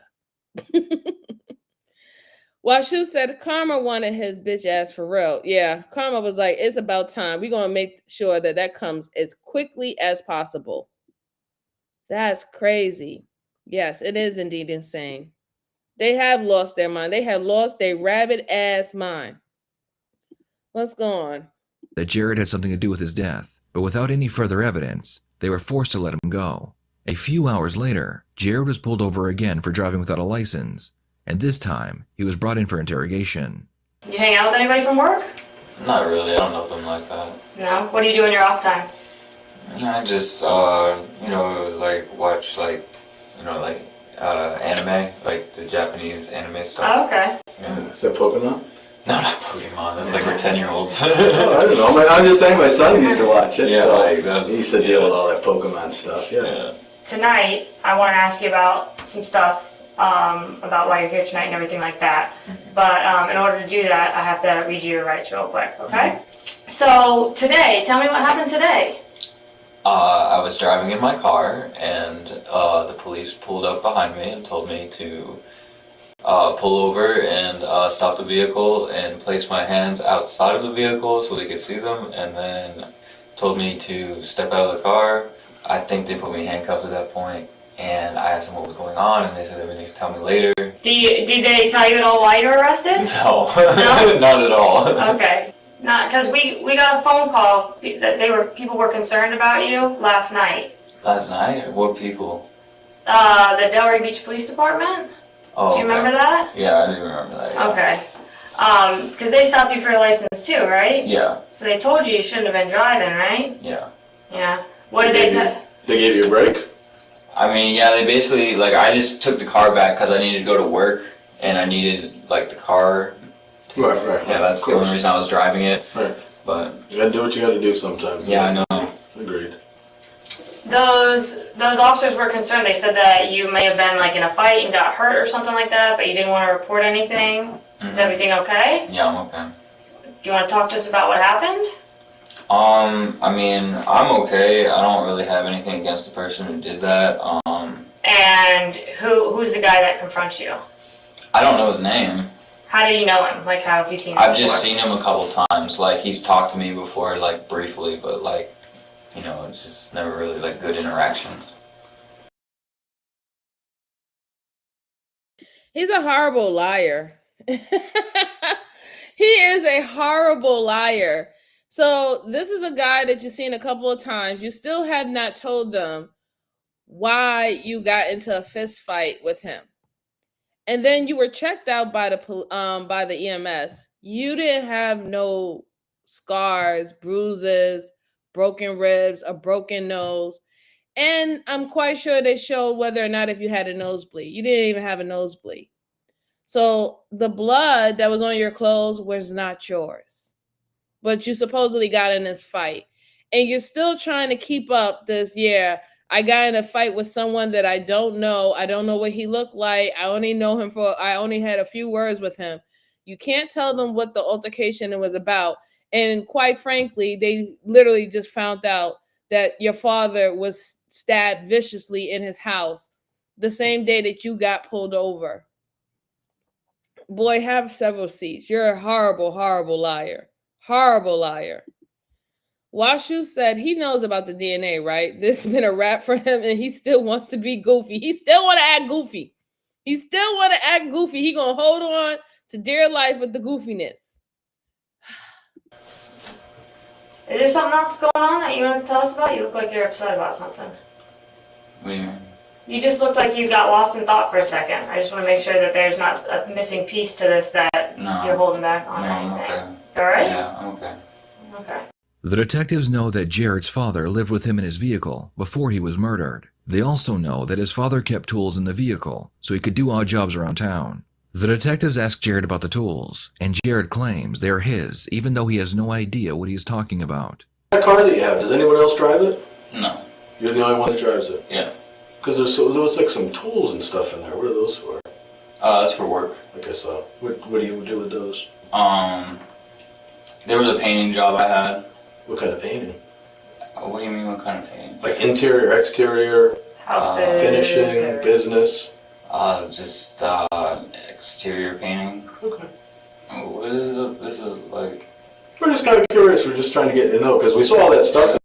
Washu said Karma wanted his bitch ass for real. Yeah, Karma was like, it's about time. We're going to make sure that comes as quickly as possible. That's crazy. Yes, it is indeed insane. They have lost their mind. They have lost their rabid ass mind. Let's go on. That Jared had something to do with his death, but without any further evidence, they were forced to let him go. A few hours later, Jared was pulled over again for driving without a license, and this time, he was brought in for interrogation. You hang out with anybody from work? Not really, I don't know them like that. No? What do you do in your off time? I just, watch, anime, like the Japanese anime stuff. Oh, okay. Yeah. Is that Pokemon? No, not Pokemon, that's like for 10-year-olds. Oh, I don't know, I'm just saying my son used to watch it, yeah, so he used to deal with all that Pokemon stuff, yeah. Tonight, I want to ask you about some stuff, about why you're here tonight and everything like that. But in order to do that, I have to read you your rights real quick, okay? So, today, tell me what happened today. I was driving in my car, and the police pulled up behind me and told me to pull over and stop the vehicle and place my hands outside of the vehicle so they could see them, and then told me to step out of the car. I think they put me in handcuffs at that point, and I asked them what was going on, and they said they would need to tell me later. Did they tell you at all why you were arrested? No, no? Not at all. Okay. Not because we got a phone call that people were concerned about you last night. Last night? What people? The Delray Beach Police Department. Oh, do you remember that? Yeah, I do remember that. Yeah. Okay. Because they stopped you for your license too, right? Yeah. So they told you shouldn't have been driving, right? Yeah. Yeah. What did they tell? They gave you a break? I mean, yeah, they basically, I just took the car back because I needed to go to work, and I needed, the car. Right. Yeah, that's the only reason I was driving it. Right. But you gotta do what you gotta do sometimes. Yeah, I know. Agreed. Those officers were concerned. They said that you may have been in a fight and got hurt or something like that, but you didn't want to report anything. Mm-hmm. Is everything okay? Yeah, I'm okay. Do you want to talk to us about what happened? I mean, I'm okay. I don't really have anything against the person who did that. And who's the guy that confronts you? I don't know his name. How do you know him? Like, how have you seen him I've before? just seen him a couple times. Like, he's talked to me before, like, briefly, but, like, you know, it's just never really, like, good interactions. He's a horrible liar. He is a horrible liar. So this is a guy that you've seen a couple of times. You still have not told them why you got into a fist fight with him. And then you were checked out by the EMS. You didn't have no scars, bruises, broken ribs, a broken nose. And I'm quite sure they showed whether or not if you had a nosebleed. You didn't even have a nosebleed. So the blood that was on your clothes was not yours. But you supposedly got in this fight. And you're still trying to keep up this, I got in a fight with someone that I don't know. I don't know what he looked like. I only had a few words with him. You can't tell them what the altercation was about. And quite frankly, they literally just found out that your father was stabbed viciously in his house the same day that you got pulled over. Boy, have several seats. You're a horrible, horrible liar. Horrible liar. Washu said he knows about the DNA, right? This has been a wrap for him, and he still wants to be goofy. He still want to act goofy. He still want to act goofy. He gonna hold on to dear life with the goofiness. Is there something else going on that you want to tell us about? You look like you're upset about something. What do you mean? You just looked like you got lost in thought for a second. I just want to make sure that there's not a missing piece to this that you're holding back on or anything. I'm okay. All right? Yeah, I'm okay. Okay. The detectives know that Jared's father lived with him in his vehicle before he was murdered. They also know that his father kept tools in the vehicle so he could do odd jobs around town. The detectives ask Jared about the tools, and Jared claims they are his, even though he has no idea what he is talking about. That car that you have, does anyone else drive it? No. You're the only one that drives it? Yeah. Because there was like some tools and stuff in there. What are those for? That's for work. Okay, so what do you do with those? There was a painting job I had. What kind of painting? What do you mean, what kind of painting? Like interior, exterior, houses, finishing, business? Just exterior painting. Okay. What is it? This is like... We're just kind of curious. We're just trying to get to know because we saw all that stuff.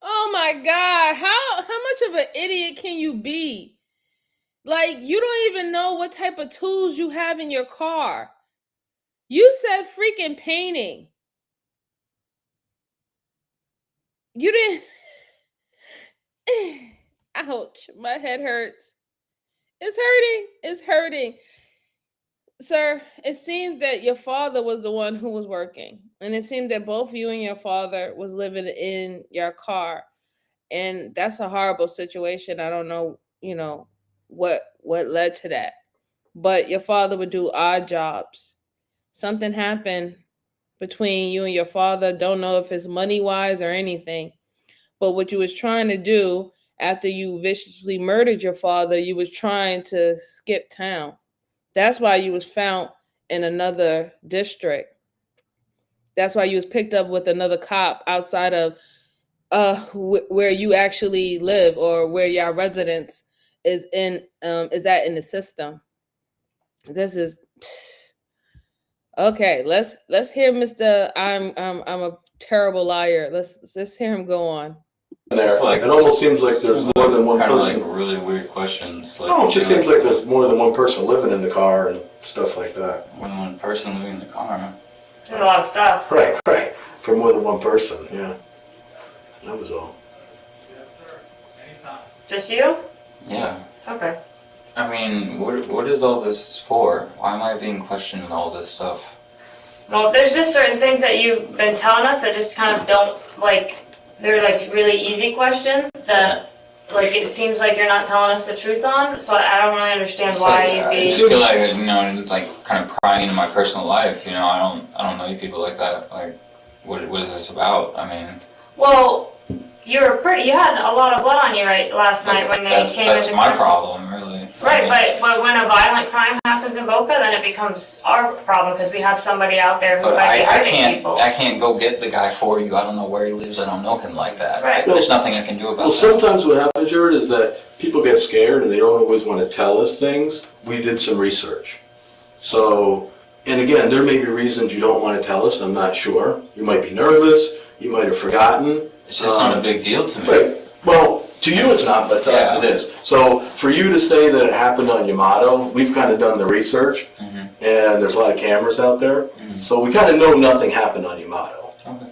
Oh my God, how much of an idiot can you be? Like, you don't even know what type of tools you have in your car. You said freaking painting. You didn't... Ouch, my head hurts. It's hurting. It's hurting. Sir, it seemed that your father was the one who was working. And it seemed that both you and your father was living in your car. And that's a horrible situation. I don't know, what led to that. But your father would do odd jobs. Something happened between you and your father. Don't know if it's money-wise or anything. But what you was trying to do after you viciously murdered your father, you was trying to skip town. That's why you was found in another district. That's why you was picked up with another cop outside of where you actually live or where your residence is in is in the system. This is okay. Let's hear Mr. I'm a terrible liar. Let's hear him go on. There. Like, it almost seems like there's more than one person. Like really weird questions. Like, no, it just seems like there's more than one person living in the car and stuff like that. More than one person living in the car. There's a lot of stuff. Right. For more than one person, yeah. That was all. Just you? Yeah. Okay. I mean, what is all this for? Why am I being questioned and all this stuff? Well, there's just certain things that you've been telling us that just kind of don't, like, they're like really easy questions that, like, it seems like you're not telling us the truth on, so I don't really understand why you'd be... I just feel like, it's like kind of prying into my personal life, I don't know you people like that. Like, what is this about? I mean... Well, you had a lot of blood on you last night when they came in. That's my problem, really. Right, Right, but when a violent crime happens in Boca, then it becomes our problem because we have somebody out there who But might be I hurting people. can't go get the guy for you. I don't know where he lives. I don't know him like that. Right. There's nothing I can do about Well, that. sometimes what happens, Jared, is that people get scared and they don't always want to tell us things. We did some research. So, and again, there may be reasons you don't want to tell us. I'm not sure. You might be nervous. You might have forgotten. It's just not a big deal to me. Right. Well, to you it's not, but to us it is. So for you to say that it happened on Yamato, we've kind of done the research, and there's a lot of cameras out there. So we kind of know nothing happened on Yamato. Okay.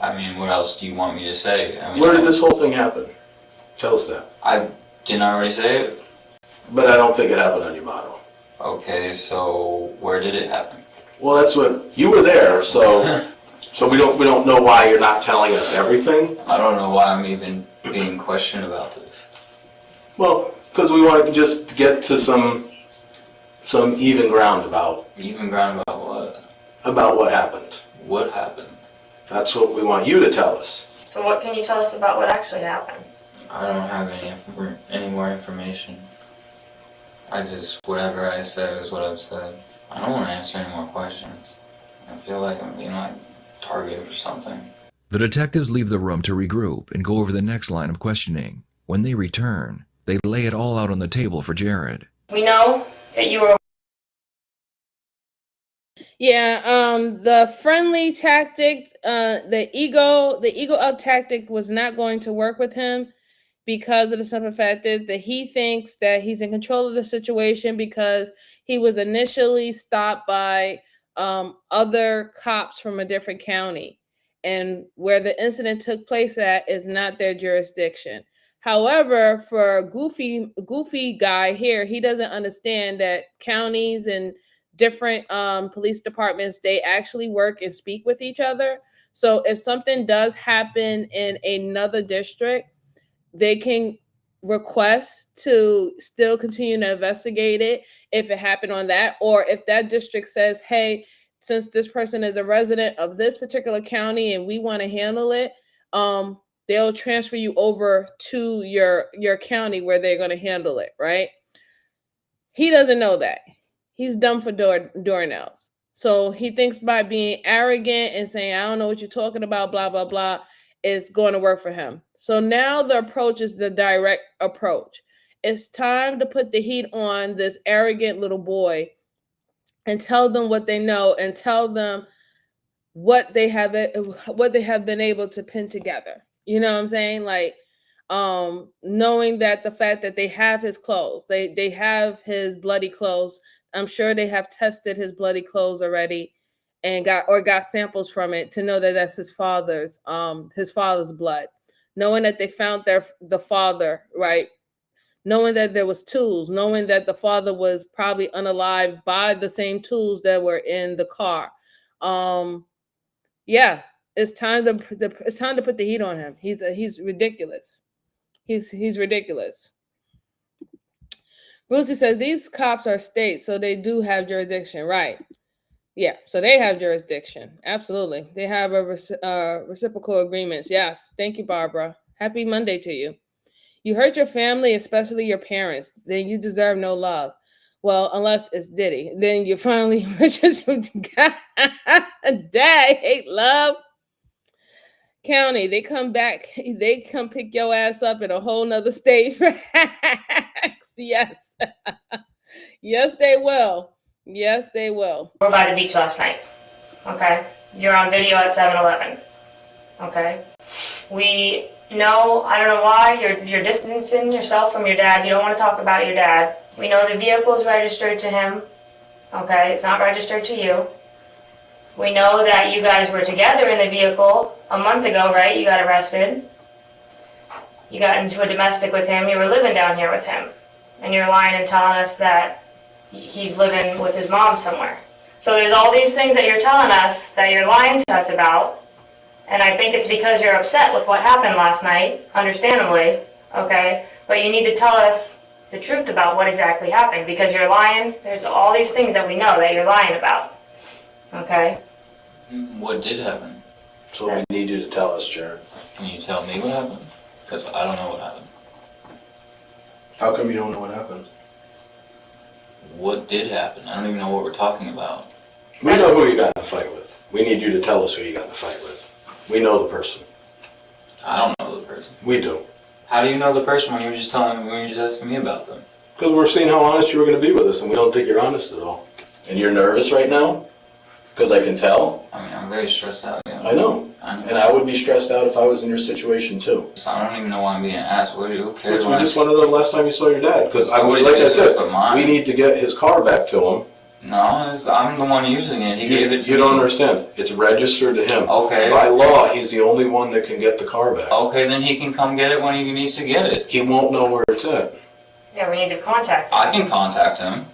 I mean, what else do you want me to say? I mean, Where did this whole thing happen? Tell us that. Didn't I already say it? But I don't think it happened on Yamato. Okay, so where did it happen? Well, that's what, you were there, so so we don't know why you're not telling us everything. I don't know why I'm even being questioned about this. Well, because we want to just get to some even ground about. Even ground about what? About what happened. What happened? That's what we want you to tell us. So what can you tell us about what actually happened? I don't have any more information. Whatever I said is what I've said. I don't want to answer any more questions. I feel like I'm being like targeted or something. The detectives leave the room to regroup and go over the next line of questioning. When they return, they lay it all out on the table for Jared. We know that you were... Yeah, the friendly tactic, the ego up tactic was not going to work with him because of the simple fact that he thinks that he's in control of the situation because he was initially stopped by other cops from a different county. And where the incident took place at is not their jurisdiction. However, for a goofy guy here, he doesn't understand that counties and different police departments, they actually work and speak with each other. So if something does happen in another district, they can request to still continue to investigate it if it happened on that, or if that district says, hey, since this person is a resident of this particular county and we want to handle it, they'll transfer you over to your county where they're going to handle it, right? He doesn't know that. He's dumb for doornails. So he thinks by being arrogant and saying, I don't know what you're talking about, blah, blah, blah, is going to work for him. So now the approach is the direct approach. It's time to put the heat on this arrogant little boy and tell them what they know and tell them what they have been able to pin together. You know what I'm saying? Like, knowing that the fact that they have his clothes, they have his bloody clothes. I'm sure they have tested his bloody clothes already and got samples from it to know that that's his father's blood. Knowing that they found the father, right? Knowing that there was tools, knowing that the father was probably unalived by the same tools that were in the car. Yeah, it's time to put the heat on him. He's ridiculous. He's ridiculous. Brucey says these cops are states, so they do have jurisdiction, right? Yeah, so they have jurisdiction. Absolutely, they have reciprocal agreements. Yes, thank you, Barbara. Happy Monday to you. You hurt your family, especially your parents, then you deserve no love. Well, unless it's Diddy, then you finally Dad, I hate love. County, they come back, they come pick your ass up in a whole nother state. Yes. Yes, they will. Yes, they will. We're by the beach last night. Okay? You're on video at 7-Eleven. Okay? We know, I don't know why, you're distancing yourself from your dad. You don't want to talk about your dad. We know the vehicle is registered to him. Okay? It's not registered to you. We know that you guys were together in the vehicle a month ago, right? You got arrested. You got into a domestic with him. You were living down here with him. And you're lying and telling us that he's living with his mom somewhere. So there's all these things that you're telling us that you're lying to us about. And I think it's because you're upset with what happened last night, understandably, okay? But you need to tell us the truth about what exactly happened because you're lying. There's all these things that we know that you're lying about, okay? What did happen? That's what we need you to tell us, Jared. Can you tell me what happened? Because I don't know what happened. How come you don't know what happened? what did happen. I don't even know what we're talking about. We know who you got in a fight with. We need you to tell us who you got in a fight with. We know the person. I don't know the person. We do. How do you know the person when you were just asking me about them? Because we're seeing how honest you were going to be with us, and we don't think you're honest at all. And you're nervous right now? Because I can tell. I mean, I'm very stressed out. Yeah. I know. And I would be stressed out if I was in your situation too. So I don't even know why I'm being asked. Who cares? We just want to know the last time you saw your dad. Because like I said, we need to get his car back to him. No, I'm the one using it. He gave it to me. You don't understand. It's registered to him. Okay. By law, he's the only one that can get the car back. Okay, then he can come get it when he needs to get it. He won't know where it's at. Yeah, we need to contact him. I can contact him.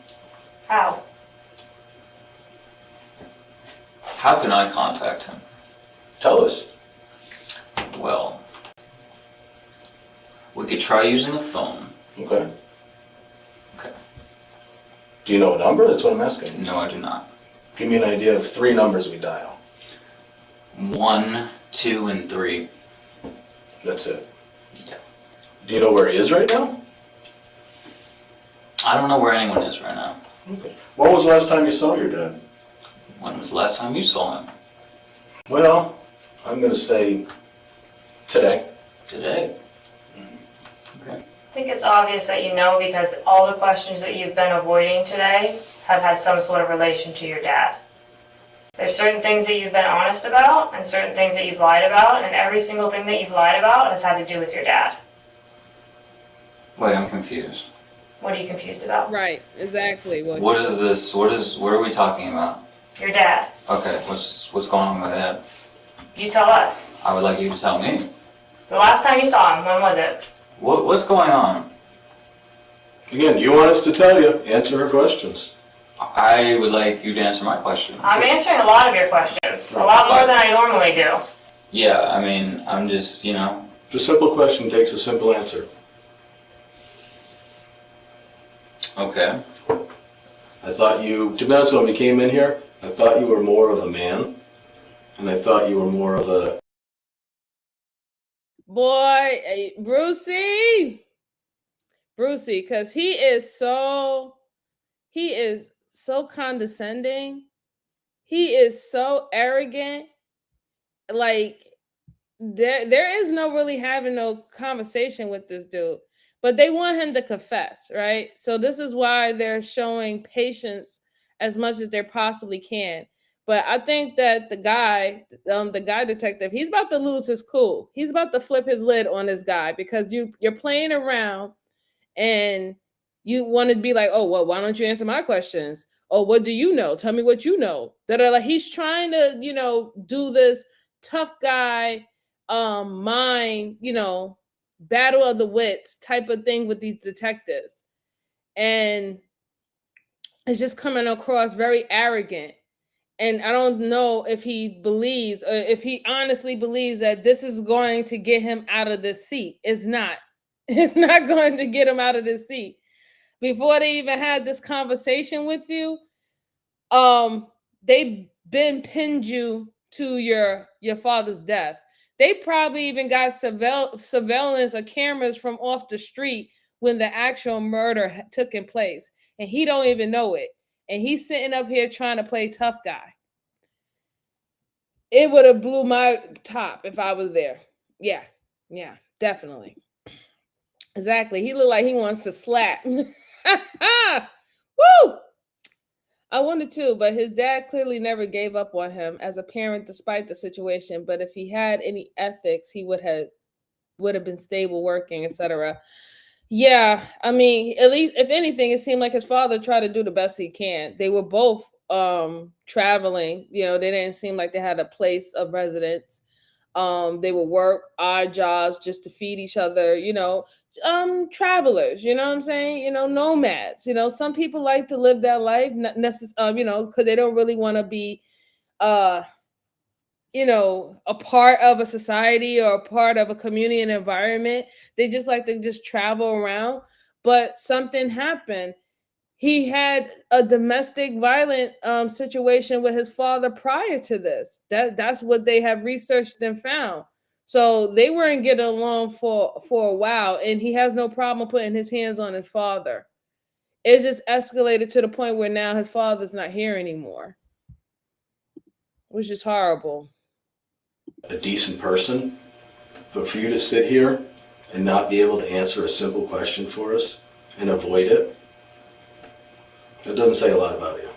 How? How can I contact him? Tell us. Well, we could try using a phone. Okay. Okay. Do you know a number? That's what I'm asking. No, I do not. Give me an idea of 3 numbers we dial. 1, 2, and 3. That's it. Yeah. Do you know where he is right now? I don't know where anyone is right now. Okay. When was the last time you saw your dad? When was the last time you saw him? Well, I'm going to say today. Today? Okay. I think it's obvious that you know because all the questions that you've been avoiding today have had some sort of relation to your dad. There's certain things that you've been honest about and certain things that you've lied about, and every single thing that you've lied about has had to do with your dad. Wait, I'm confused. What are you confused about? Right, exactly. What is this? What are we talking about? Your dad. Okay, what's going on with that? You tell us. I would like you to tell me. The last time you saw him, when was it? What's going on? Again, you want us to tell you. Answer her questions. I would like you to answer my question. I'm answering a lot of your questions. A lot more than I normally do. Yeah, I mean, I'm just, The simple question takes a simple answer. Okay. I thought you, to be honest, when we came in here, I thought you were more of a man. And I thought you were more of a... Boy, Brucey, because he is so condescending. He is so arrogant. Like, there is no really having no conversation with this dude. But they want him to confess, right? So this is why they're showing patience as much as they possibly can. But I think that the guy detective, he's about to lose his cool. He's about to flip his lid on this guy because you're playing around and you want to be like, oh, well, why don't you answer my questions? Oh, what do you know? Tell me what you know. That are like he's trying to, do this tough guy, mind, battle of the wits type of thing with these detectives. And it's just coming across very arrogant. And I don't know if he believes or if he honestly believes that this is going to get him out of this seat. It's not. It's not going to get him out of this seat. Before they even had this conversation with you, they've been pinned you to your father's death. They probably even got surveillance or cameras from off the street when the actual murder took place. And he don't even know it. And he's sitting up here trying to play tough guy. It would have blew my top if I was there. Yeah, definitely. Exactly. He looked like he wants to slap. Woo! I wanted to, but his dad clearly never gave up on him as a parent despite the situation. But if he had any ethics, he would have been stable, working, etc. Yeah, I mean, at least if anything, it seemed like his father tried to do the best he can. They were both traveling. They didn't seem like they had a place of residence. They would work odd jobs just to feed each other. Travelers. You know what I'm saying? Nomads. Some people like to live that life, not necessarily. Because they don't really want to be a part of a society or a part of a community and environment. They just like to just travel around. But something happened. He had a domestic violent situation with his father prior to this. That's what they have researched and found. So they weren't getting along for a while, and he has no problem putting his hands on his father. It just escalated to the point where now his father's not here anymore, which is horrible. A decent person, but for you to sit here and not be able to answer a simple question for us and avoid it, that doesn't say a lot about you.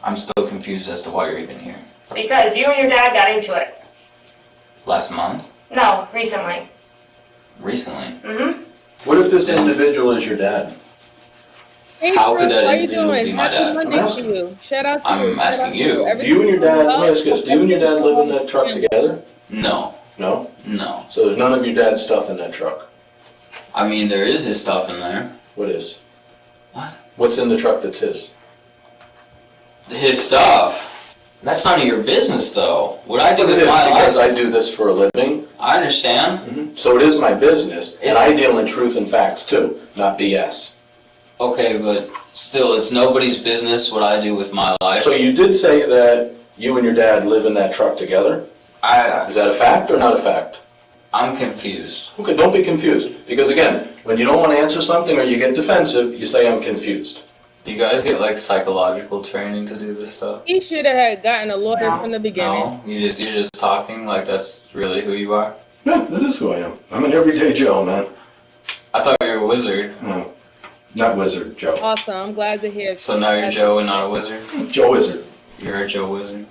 I'm still confused as to why you're even here. Because you and your dad got into it. Last month? No, recently. Recently? Mm-hmm. What if this individual is your dad? Hey, How could Brooks, that how you individual doing? be my Happy dad? Monday to you. Shout out to you. I'm asking you. Do you and your dad, let me ask you this, do you and your dad live in that truck together? No. No? No. So there's none of your dad's stuff in that truck? I mean, there is his stuff in there. What is? What? What's in the truck that's his? His stuff? That's none of your business, though. What I do But it with is, my because life... I do this for a living. I understand. So it is my business, and I deal in truth and facts too, not BS. Okay, but still, it's nobody's business what I do with my life. So you did say that you and your dad live in that truck together? Is that a fact or not a fact? I'm confused. Okay, don't be confused. Because again, when you don't want to answer something or you get defensive, you say I'm confused. You guys get like psychological training to do this stuff? He should have had gotten a lawyer from the beginning. No, you're just talking like that's really who you are? Yeah, that is who I am. I'm an everyday Joe, man. I thought you were a wizard. No, not wizard, Joe. Awesome. I'm glad to hear. So now you're Joe and not a wizard? Joe Wizard. You're a Joe Wizard.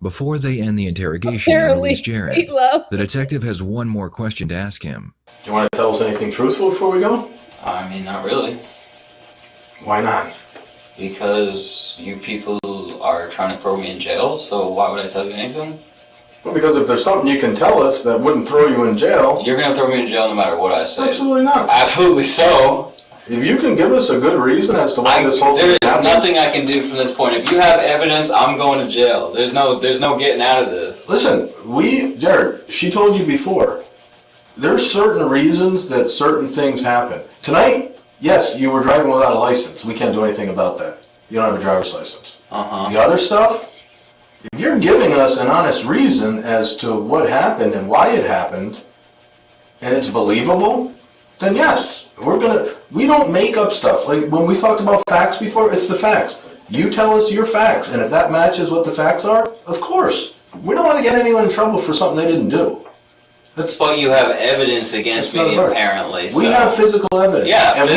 Before they end the interrogation and Apparently, release Jared, he loves- the detective has one more question to ask him. Do you want to tell us anything truthful before we go? I mean, not really. Why not? Because you people are trying to throw me in jail, so why would I tell you anything? Well, because if there's something you can tell us that wouldn't throw you in jail... You're going to throw me in jail no matter what I say. Absolutely not. Absolutely so. If you can give us a good reason as to why this whole thing happened... There is nothing I can do from this point. If you have evidence, I'm going to jail. There's no getting out of this. Listen, Jared, she told you before, there's certain reasons that certain things happen. Tonight, yes, you were driving without a license. We can't do anything about that. You don't have a driver's license. Uh-huh. The other stuff, if you're giving us an honest reason as to what happened and why it happened, and it's believable, then yes, we don't make up stuff. Like when we talked about facts before, it's the facts. You tell us your facts, and if that matches what the facts are, of course. We don't want to get anyone in trouble for something they didn't do. But you have evidence against me, apparently. We have physical evidence. Yeah, and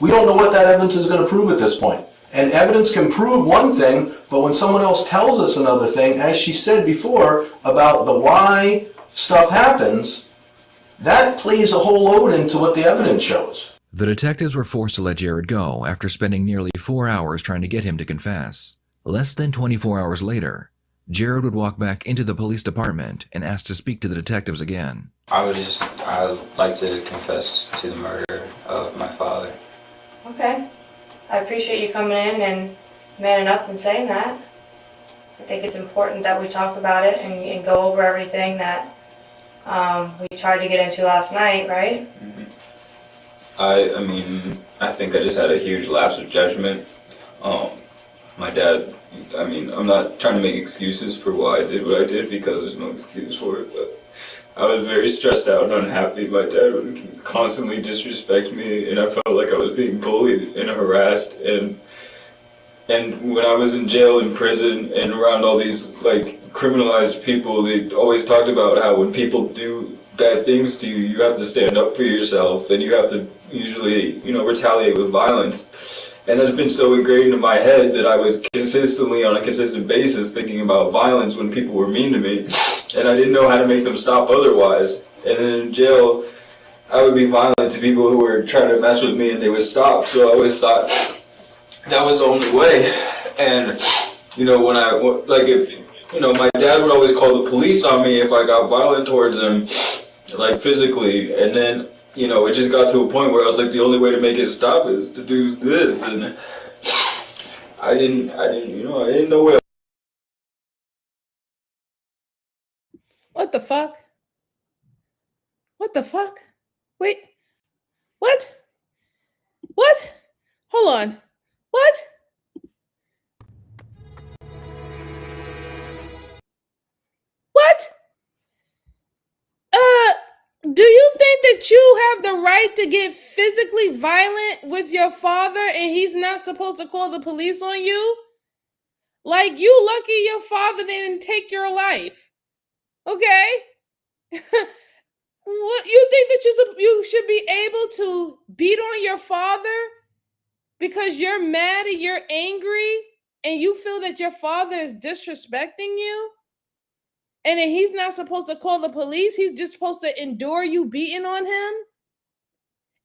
we don't know what that evidence is going to prove at this point. And evidence can prove one thing, but when someone else tells us another thing, as she said before, about the why stuff happens, that plays a whole load into what the evidence shows. The detectives were forced to let Jared go after spending nearly 4 hours trying to get him to confess. Less than 24 hours later, Jared would walk back into the police department and ask to speak to the detectives again. I would like to confess to the murder of my father. Okay. I appreciate you coming in and manning up and saying that. I think it's important that we talk about it and go over everything that we tried to get into last night, right? Mm-hmm. I mean, I think I just had a huge lapse of judgment. My dad, I mean, I'm not trying to make excuses for why I did what I did because there's no excuse for it, but I was very stressed out and unhappy. My dad would constantly disrespect me, and I felt like I was being bullied and harassed. And when I was in jail and prison and around all these like criminalized people, they always talked about how when people do bad things to you, you have to stand up for yourself, and you have to usually, retaliate with violence. And that's been so ingrained in my head that I was consistently, on a consistent basis, thinking about violence when people were mean to me. And I didn't know how to make them stop otherwise. And then in jail, I would be violent to people who were trying to mess with me and they would stop. So I always thought that was the only way. And, when my dad would always call the police on me if I got violent towards him, like physically. And then, it just got to a point where I was like, the only way to make it stop is to do this. And I didn't know what. What the fuck? What the fuck? Wait. What? What? Hold on. What? What? Do you think that that you have the right to get physically violent with your father and he's not supposed to call the police on you? Like, you lucky your father didn't take your life. Okay? What, you think that you should be able to beat on your father because you're mad and you're angry and you feel that your father is disrespecting you? And then he's not supposed to call the police. He's just supposed to endure you beating on him.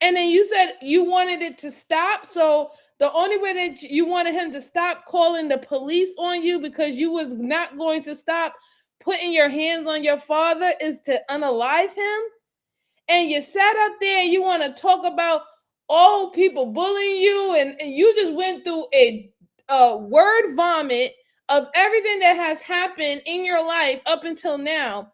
And then you said you wanted it to stop. So the only way that you wanted him to stop calling the police on you because you was not going to stop putting your hands on your father is to unalive him. And you sat up there and you want to talk about all people bullying you. And you just went through a word vomit of everything that has happened in your life up until now.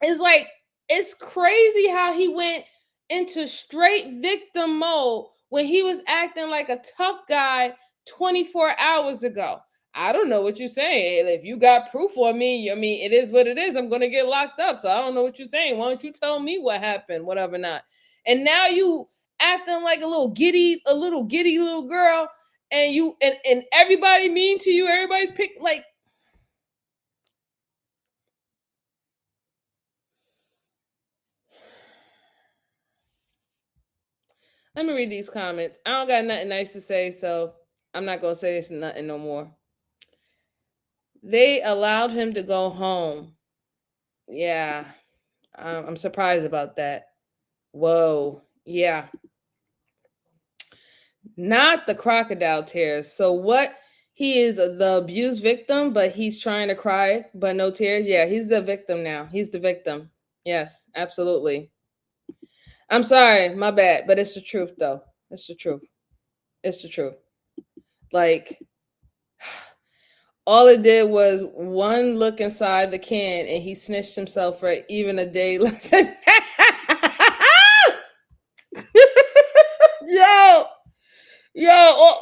It's like, it's crazy how he went into straight victim mode when he was acting like a tough guy 24 hours ago. I don't know what you're saying. If you got proof on me, I mean, it is what it is. I'm going to get locked up. So I don't know what you're saying. Why don't you tell me what happened, whatever not. And now you acting like a little giddy little girl. And you and everybody mean to you. Everybody's like. Let me read these comments. I don't got nothing nice to say, so I'm not gonna say this nothing no more. They allowed him to go home. Yeah, I'm surprised about that. Whoa, yeah. Not the crocodile tears. So what? He is the abused victim, but he's trying to cry, but no tears. Yeah, he's the victim now. He's the victim. Yes, absolutely. I'm sorry, my bad, but it's the truth, though. It's the truth. It's the truth. Like, all it did was one look inside the can, and he snitched himself for even a day less. Yo,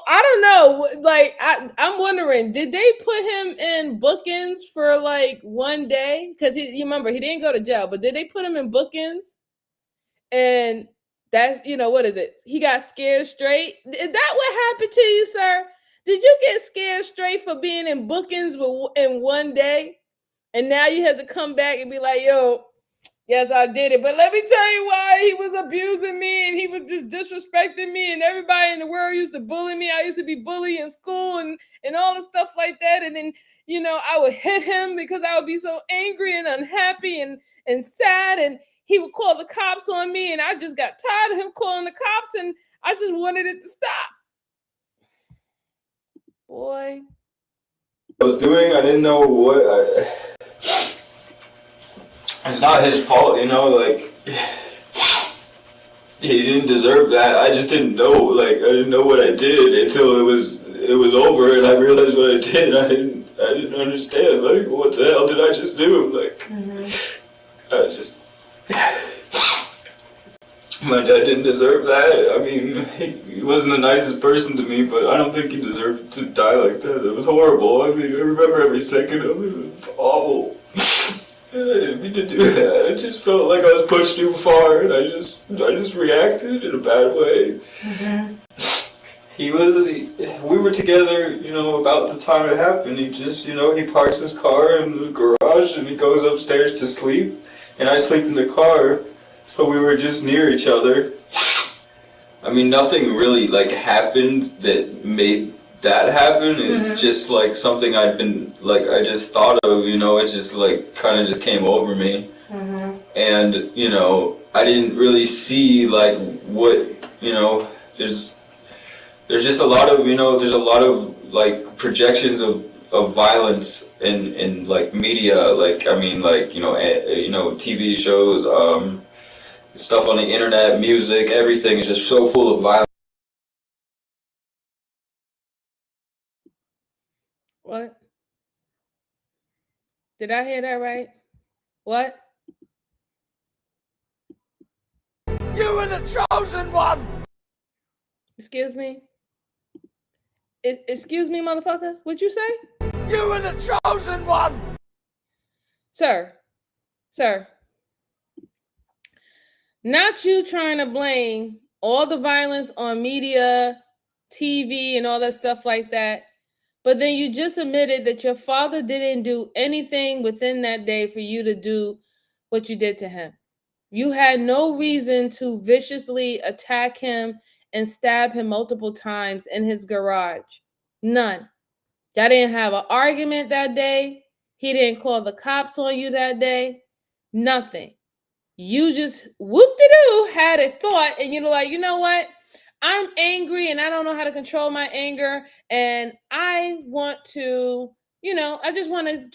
I don't know. Like, I'm wondering, did they put him in bookends for like one day? Because you remember, he didn't go to jail, but did they put him in bookends? And that's, what is it? He got scared straight. Is that what happened to you, sir? Did you get scared straight for being in bookends in one day? And now you have to come back and be like, yo, yes, I did it. But let me tell you why he was abusing me and he was just disrespecting me and everybody in the world used to bully me. I used to be bullied in school and all the stuff like that. And then, I would hit him because I would be so angry and unhappy and sad. And he would call the cops on me. And I just got tired of him calling the cops and I just wanted it to stop. Boy. I was doing, I didn't know what it's not his fault, like, he didn't deserve that. I just didn't know, like, I didn't know what I did until it was over and I realized what I did. I didn't understand, like, what the hell did I just do? Like, my dad didn't deserve that. I mean, he wasn't the nicest person to me, but I don't think he deserved to die like that. It was horrible. I mean, I remember every second of it. It was awful. I didn't mean to do that. I just felt like I was pushed too far, and I just reacted in a bad way. We were together, about the time it happened. He just, he parks his car in the garage, and he goes upstairs to sleep, and I sleep in the car. So we were just near each other. I mean, nothing really like happened that made that happen. It's just like something I'd been like, I just thought of, it just like kind of just came over me. And, I didn't really see like what, there's just a lot of, there's a lot of like projections of violence in like media, like, I mean, like, TV shows, stuff on the internet, music, everything is just so full of violence. What? Did I hear that right? What? You were the chosen one! Excuse me? Excuse me, motherfucker? What'd you say? You were the chosen one! Sir. Not you trying to blame all the violence on media, TV, and all that stuff like that. But then you just admitted that your father didn't do anything within that day for you to do what you did to him. You had no reason to viciously attack him and stab him multiple times in his garage. None. Y'all didn't have an argument that day. He didn't call the cops on you that day. Nothing. You just whoop-de-doo had a thought and you're like, you know what? I'm angry and I don't know how to control my anger. And I want to, I just want to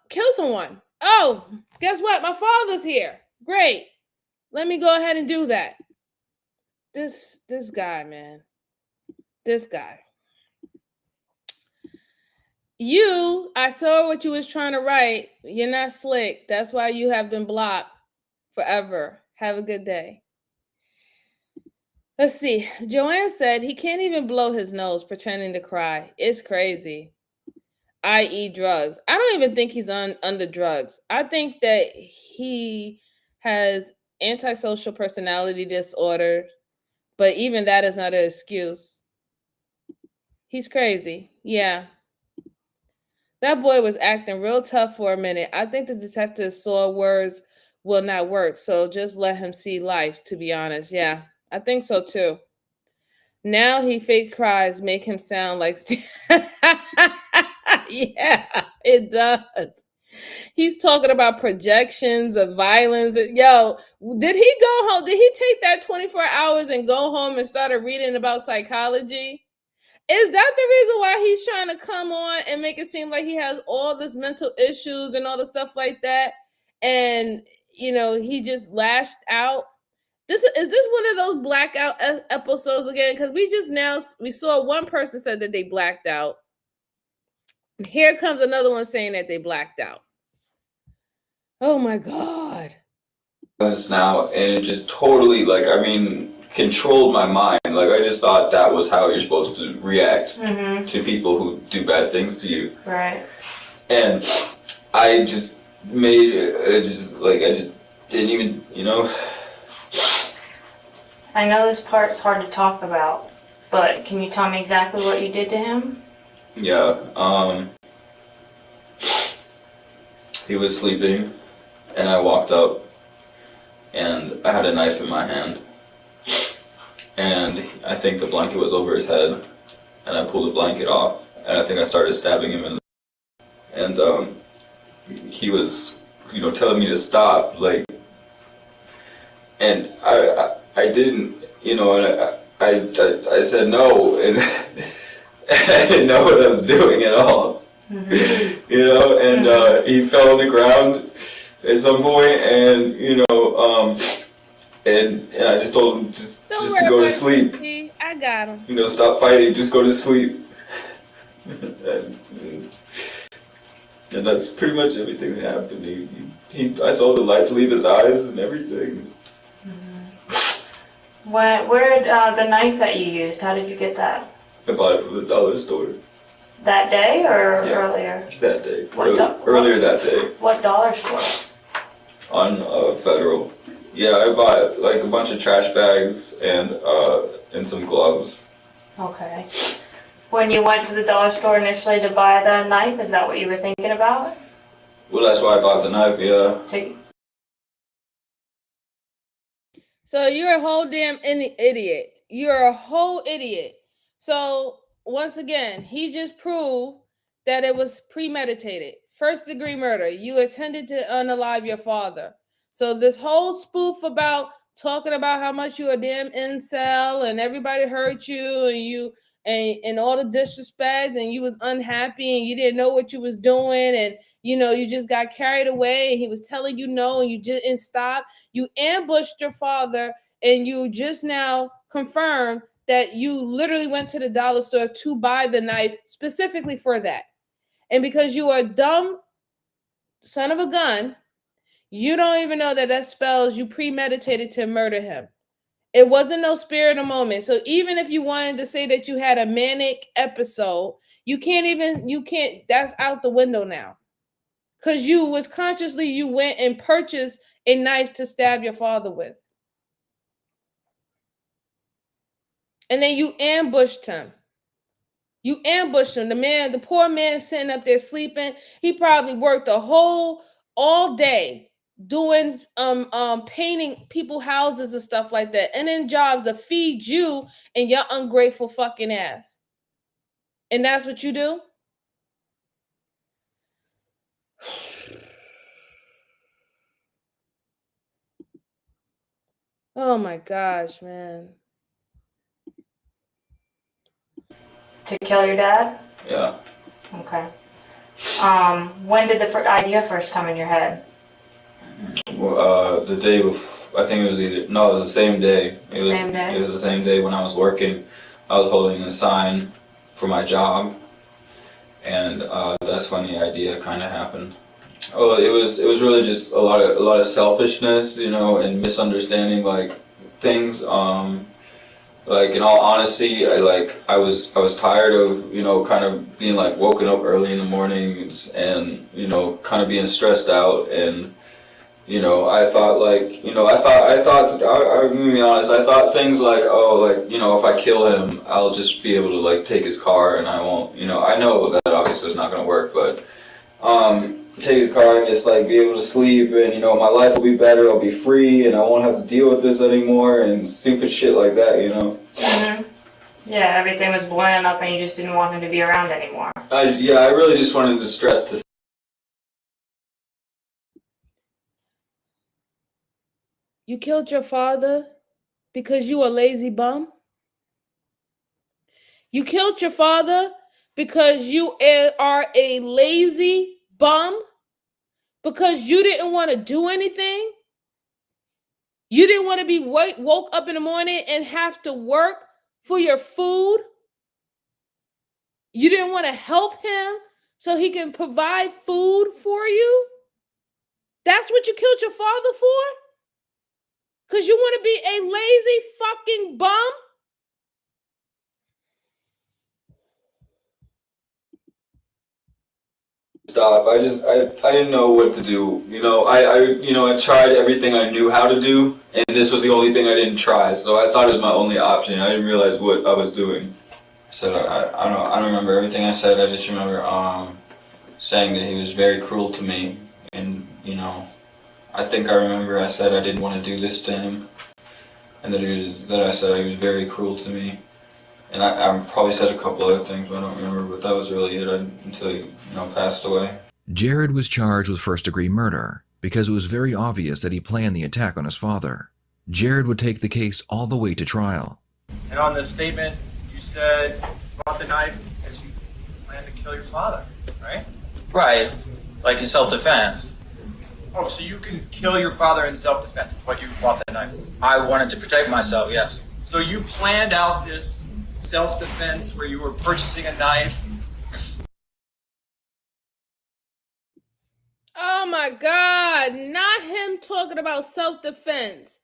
kill someone. Oh, guess what? My father's here. Great. Let me go ahead and do that. This guy, man. This guy. I saw what you was trying to write. You're not slick. That's why you have been blocked forever. Have a good day. Let's see. Joanne said he can't even blow his nose pretending to cry. It's crazy. I.e. drugs. I don't even think he's under drugs. I think that he has antisocial personality disorder, but even that is not an excuse. He's crazy. Yeah. That boy was acting real tough for a minute. I think the detective saw words will not work, so just let him see life, to be honest. Yeah, I think so too. Now he fake cries make him sound like yeah, it does. He's talking about projections of violence. Yo, did he go home? Did he take that 24 hours and go home and started reading about psychology? Is that the reason why he's trying to come on and make it seem like he has all this mental issues and all the stuff like that? And, he just lashed out. Is this one of those blackout episodes again? Because we saw one person said that they blacked out. And here comes another one saying that they blacked out. Oh my God. Now, and it just totally, controlled my mind. Like, I just thought that was how you're supposed to react to people who do bad things to you. Right. And I just made it, I just didn't even, I know this part's hard to talk about, but can you tell me exactly what you did to him? Yeah, he was sleeping, and I walked up, and I had a knife in my hand. And I think the blanket was over his head, and I pulled the blanket off, and I think I started stabbing him in the and he was, telling me to stop, and I didn't, and I said no, and I didn't know what I was doing at all, and he fell on the ground at some point, and and I just told him just to go to sleep. I got him. Stop fighting, just go to sleep. And that's pretty much everything that happened. I saw the light leave his eyes and everything. Where the knife that you used, how did you get that? I bought it from the dollar store. That day or earlier? That day. Earlier that day. What dollar store? On Federal. Yeah, I bought a bunch of trash bags and some gloves. Okay. When you went to the dollar store initially to buy the knife, is that what you were thinking about? Well, that's why I bought the knife, yeah. So you're a whole damn idiot. You're a whole idiot. So once again, he just proved that it was premeditated. First degree murder. You intended to unalive your father. So this whole spoof about talking about how much you're a damn incel and everybody hurt you and you and all the disrespect and you was unhappy and you didn't know what you was doing and you just got carried away and he was telling you no and you didn't stop. You ambushed your father and you just now confirmed that you literally went to the dollar store to buy the knife specifically for that. And because you are a dumb son of a gun, you don't even know that spells you premeditated to murder him. It wasn't no spare of the moment. So even if you wanted to say that you had a manic episode, you can't, that's out the window now. Because you went and purchased a knife to stab your father with. And then you ambushed him. You ambushed him. The poor man sitting up there sleeping. He probably worked all day doing painting people houses and stuff like that. And then jobs to feed you and your ungrateful fucking ass. And that's what you do? Oh my gosh, man. To kill your dad? Yeah. Okay. When did the idea first come in your head? Well, the day before, I think it was it was the same day. Same day? It was the same day when I was working. I was holding a sign for my job, and that's when the idea kind of happened. Oh, it was really just a lot of selfishness, and misunderstanding things. In all honesty, I was tired of kind of being woken up early in the mornings and kind of being stressed out, and I thought I'm gonna be honest, I thought things if I kill him, I'll just be able to take his car and I won't, I know that obviously it's not gonna work, but take his car and just be able to sleep, and my life will be better, I'll be free, and I won't have to deal with this anymore, and stupid shit like that, Mm-hmm. Yeah, everything was blowing up and you just didn't want him to be around anymore. I really just wanted the stress to. You killed your father because you a lazy bum? You killed your father because you are a lazy bum? Because you didn't want to do anything? You didn't want to be woke up in the morning and have to work for your food? You didn't want to help him so he can provide food for you? That's what you killed your father for? Because you want to be a lazy fucking bum? Stop. I didn't know what to do. I tried everything I knew how to do, and this was the only thing I didn't try. So I thought it was my only option. I didn't realize what I was doing. So I don't remember everything I said. I just remember saying that he was very cruel to me, and I think I remember I said I didn't want to do this to him, and that I said he was very cruel to me. And I probably said a couple other things, but I don't remember, but that was really it until he, passed away. Jared was charged with first-degree murder because it was very obvious that he planned the attack on his father. Jared would take the case all the way to trial. And on this statement, you said you brought the knife because you planned to kill your father, right? Right, like in self-defense. Oh, so you can kill your father in self-defense is what you bought the knife for? I wanted to protect myself, yes. So you planned out this self-defense where you were purchasing a knife. Oh my God, not him talking about self-defense.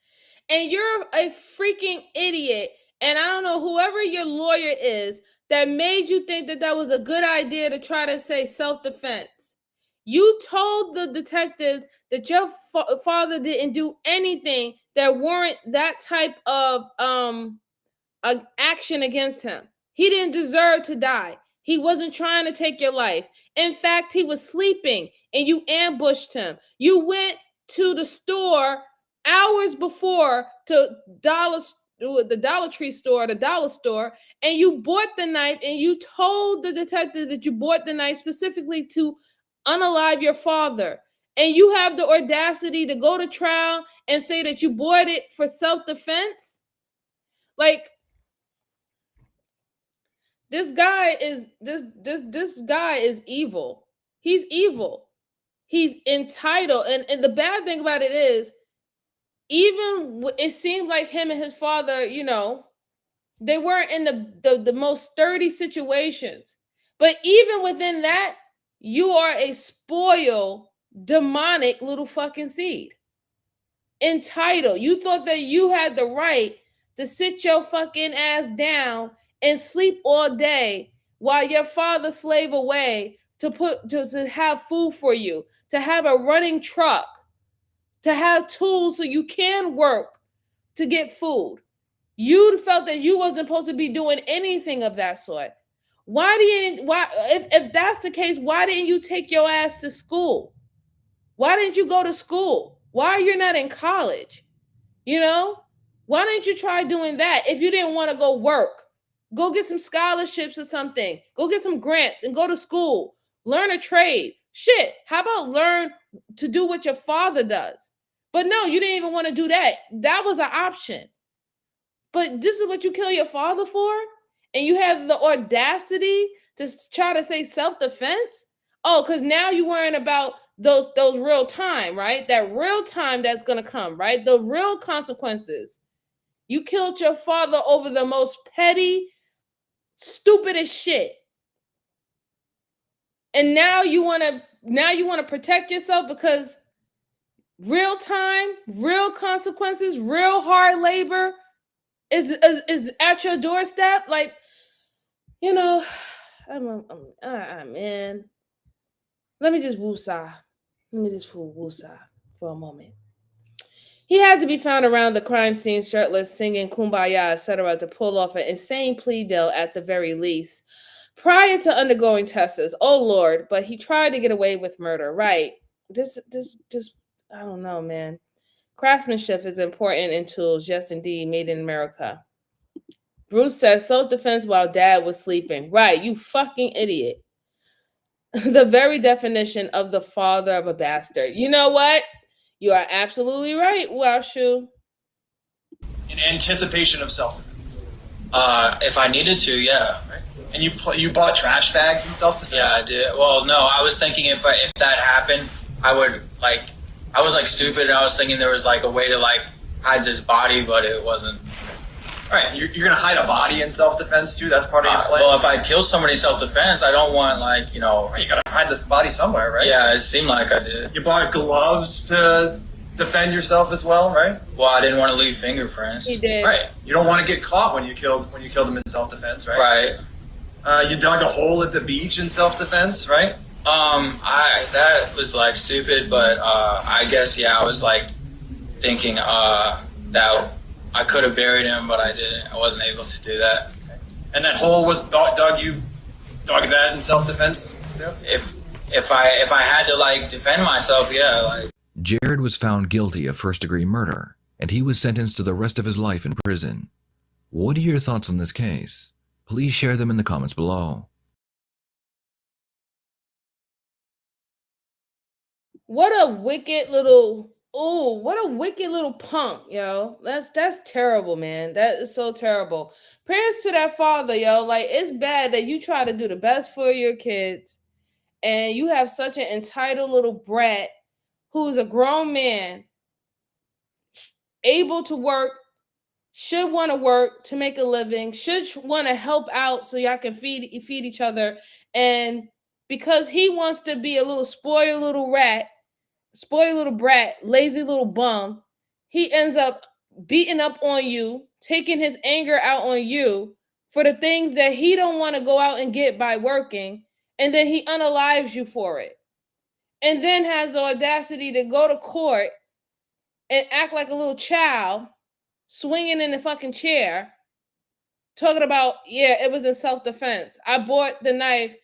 And you're a freaking idiot. And I don't know, whoever your lawyer is that made you think that that was a good idea to try to say self-defense. You told the detectives that your father didn't do anything that warrant that type of action against him. He didn't deserve to die. He wasn't trying to take your life. In fact, he was sleeping and you ambushed him. You went to the store hours before to the Dollar Tree store, the dollar store, and you bought the knife and you told the detective that you bought the knife specifically to unalive your father. And you have the audacity to go to trial and say that you bought it for self-defense? This guy is evil. He's evil. He's entitled. And the bad thing about it is, even it seemed like him and his father, they weren't in the most sturdy situations. But even within that, you are a spoiled, demonic little fucking seed. Entitled. You thought that you had the right to sit your fucking ass down and sleep all day while your father slave away to have food for you, to have a running truck, to have tools so you can work to get food. You felt that you wasn't supposed to be doing anything of that sort. If that's the case, why didn't you take your ass to school? Why didn't you go to school? Why are you not in college? You know? Why didn't you try doing that if you didn't want to go work? Go get some scholarships or something. Go get some grants and go to school. Learn a trade. Shit, how about learn to do what your father does? But no, you didn't even want to do that. That was an option. But this is what you kill your father for? And you have the audacity to try to say self-defense? Oh, because now you're worrying about those real time, right? That real time that's going to come, right? The real consequences. You killed your father over the most petty, stupidest shit. And now you want to protect yourself because real time, real consequences, real hard labor is at your doorstep. Like, you know, man. Let me just woosah. Let me just woosah for a moment. He had to be found around the crime scene shirtless, singing Kumbaya, etc., to pull off an insane plea deal at the very least, prior to undergoing tests. Oh Lord! But he tried to get away with murder. Right? This I don't know, man. Craftsmanship is important in tools. Yes, indeed, made in America. Bruce says self-defense while dad was sleeping. Right? You fucking idiot. The very definition of the father of a bastard. You know what? You are absolutely right, Washu. In anticipation of self-defense. If I needed to, yeah. Right? And you bought trash bags in self-defense? Yeah, I did. Well, no, I was thinking if that happened, I was stupid and I was thinking there was like a way to like hide this body, but it wasn't. All right, you're going to hide a body in self-defense too? That's part of your plan? Well, if I kill somebody in self-defense, I don't want Right, you got to hide this body somewhere, right? Yeah, it seemed like I did. You bought gloves to defend yourself as well, right? Well, I didn't want to leave fingerprints. He did. Right. You don't want to get caught when you killed them in self-defense, right? Right. You dug a hole at the beach in self-defense, right? That was like stupid, but I guess I was like thinking that I could have buried him, but I didn't. I wasn't able to do that. Okay. And that hole was dug. You dug that in self-defense too? If I had to like defend myself, yeah. Like Jared was found guilty of first-degree murder, and he was sentenced to the rest of his life in prison. What are your thoughts on this case? Please share them in the comments below. What a wicked little punk, yo. That's terrible, man. That is so terrible. Parents to that father, yo, like it's bad that you try to do the best for your kids and you have such an entitled little brat who's a grown man, able to work, should want to work to make a living, should want to help out so y'all can feed each other. And because he wants to be a little spoiled little brat, lazy little bum, he ends up beating up on you, taking his anger out on you for the things that he don't want to go out and get by working, and then he unalives you for it. And then has the audacity to go to court and act like a little child, swinging in the fucking chair, talking about, yeah, it was in self-defense. I bought the knife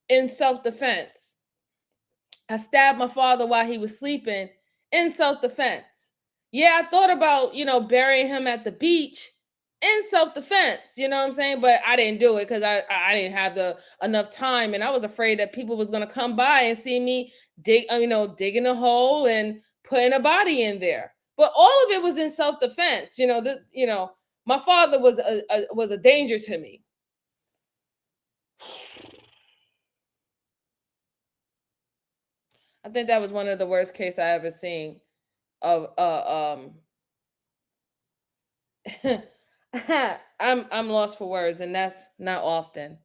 in self-defense. I stabbed my father while he was sleeping in self-defense. Yeah, I thought about, burying him at the beach in self-defense, you know what I'm saying? But I didn't do it because I didn't have enough time, and I was afraid that people was going to come by and see me digging a hole and putting a body in there. But all of it was in self-defense. My father was a danger to me. I think that was one of the worst cases I ever seen of I'm lost for words, and that's not often.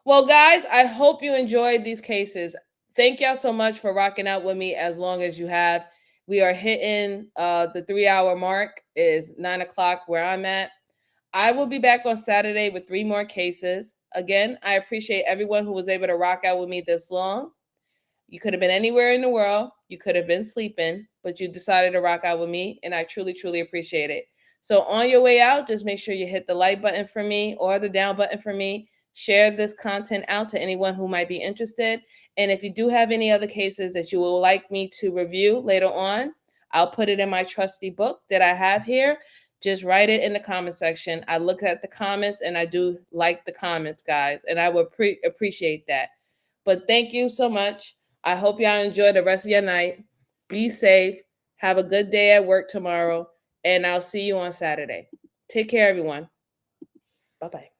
Well, guys, I hope you enjoyed these cases. Thank y'all so much for rocking out with me as long as you have. We are hitting the 3-hour mark. Is 9 o'clock where I'm at. I will be back on Saturday with 3 more cases. Again, I appreciate everyone who was able to rock out with me this long. You could have been anywhere in the world. You could have been sleeping, but you decided to rock out with me, and I truly, truly appreciate it. So on your way out, just make sure you hit the like button for me or the down button for me. Share this content out to anyone who might be interested. And if you do have any other cases that you would like me to review later on, I'll put it in my trusty book that I have here. Just write it in the comment section. I look at the comments and I do like the comments, guys, and I would appreciate that. But thank you so much. I hope y'all enjoy the rest of your night. Be safe. Have a good day at work tomorrow, and I'll see you on Saturday. Take care, everyone. Bye-bye.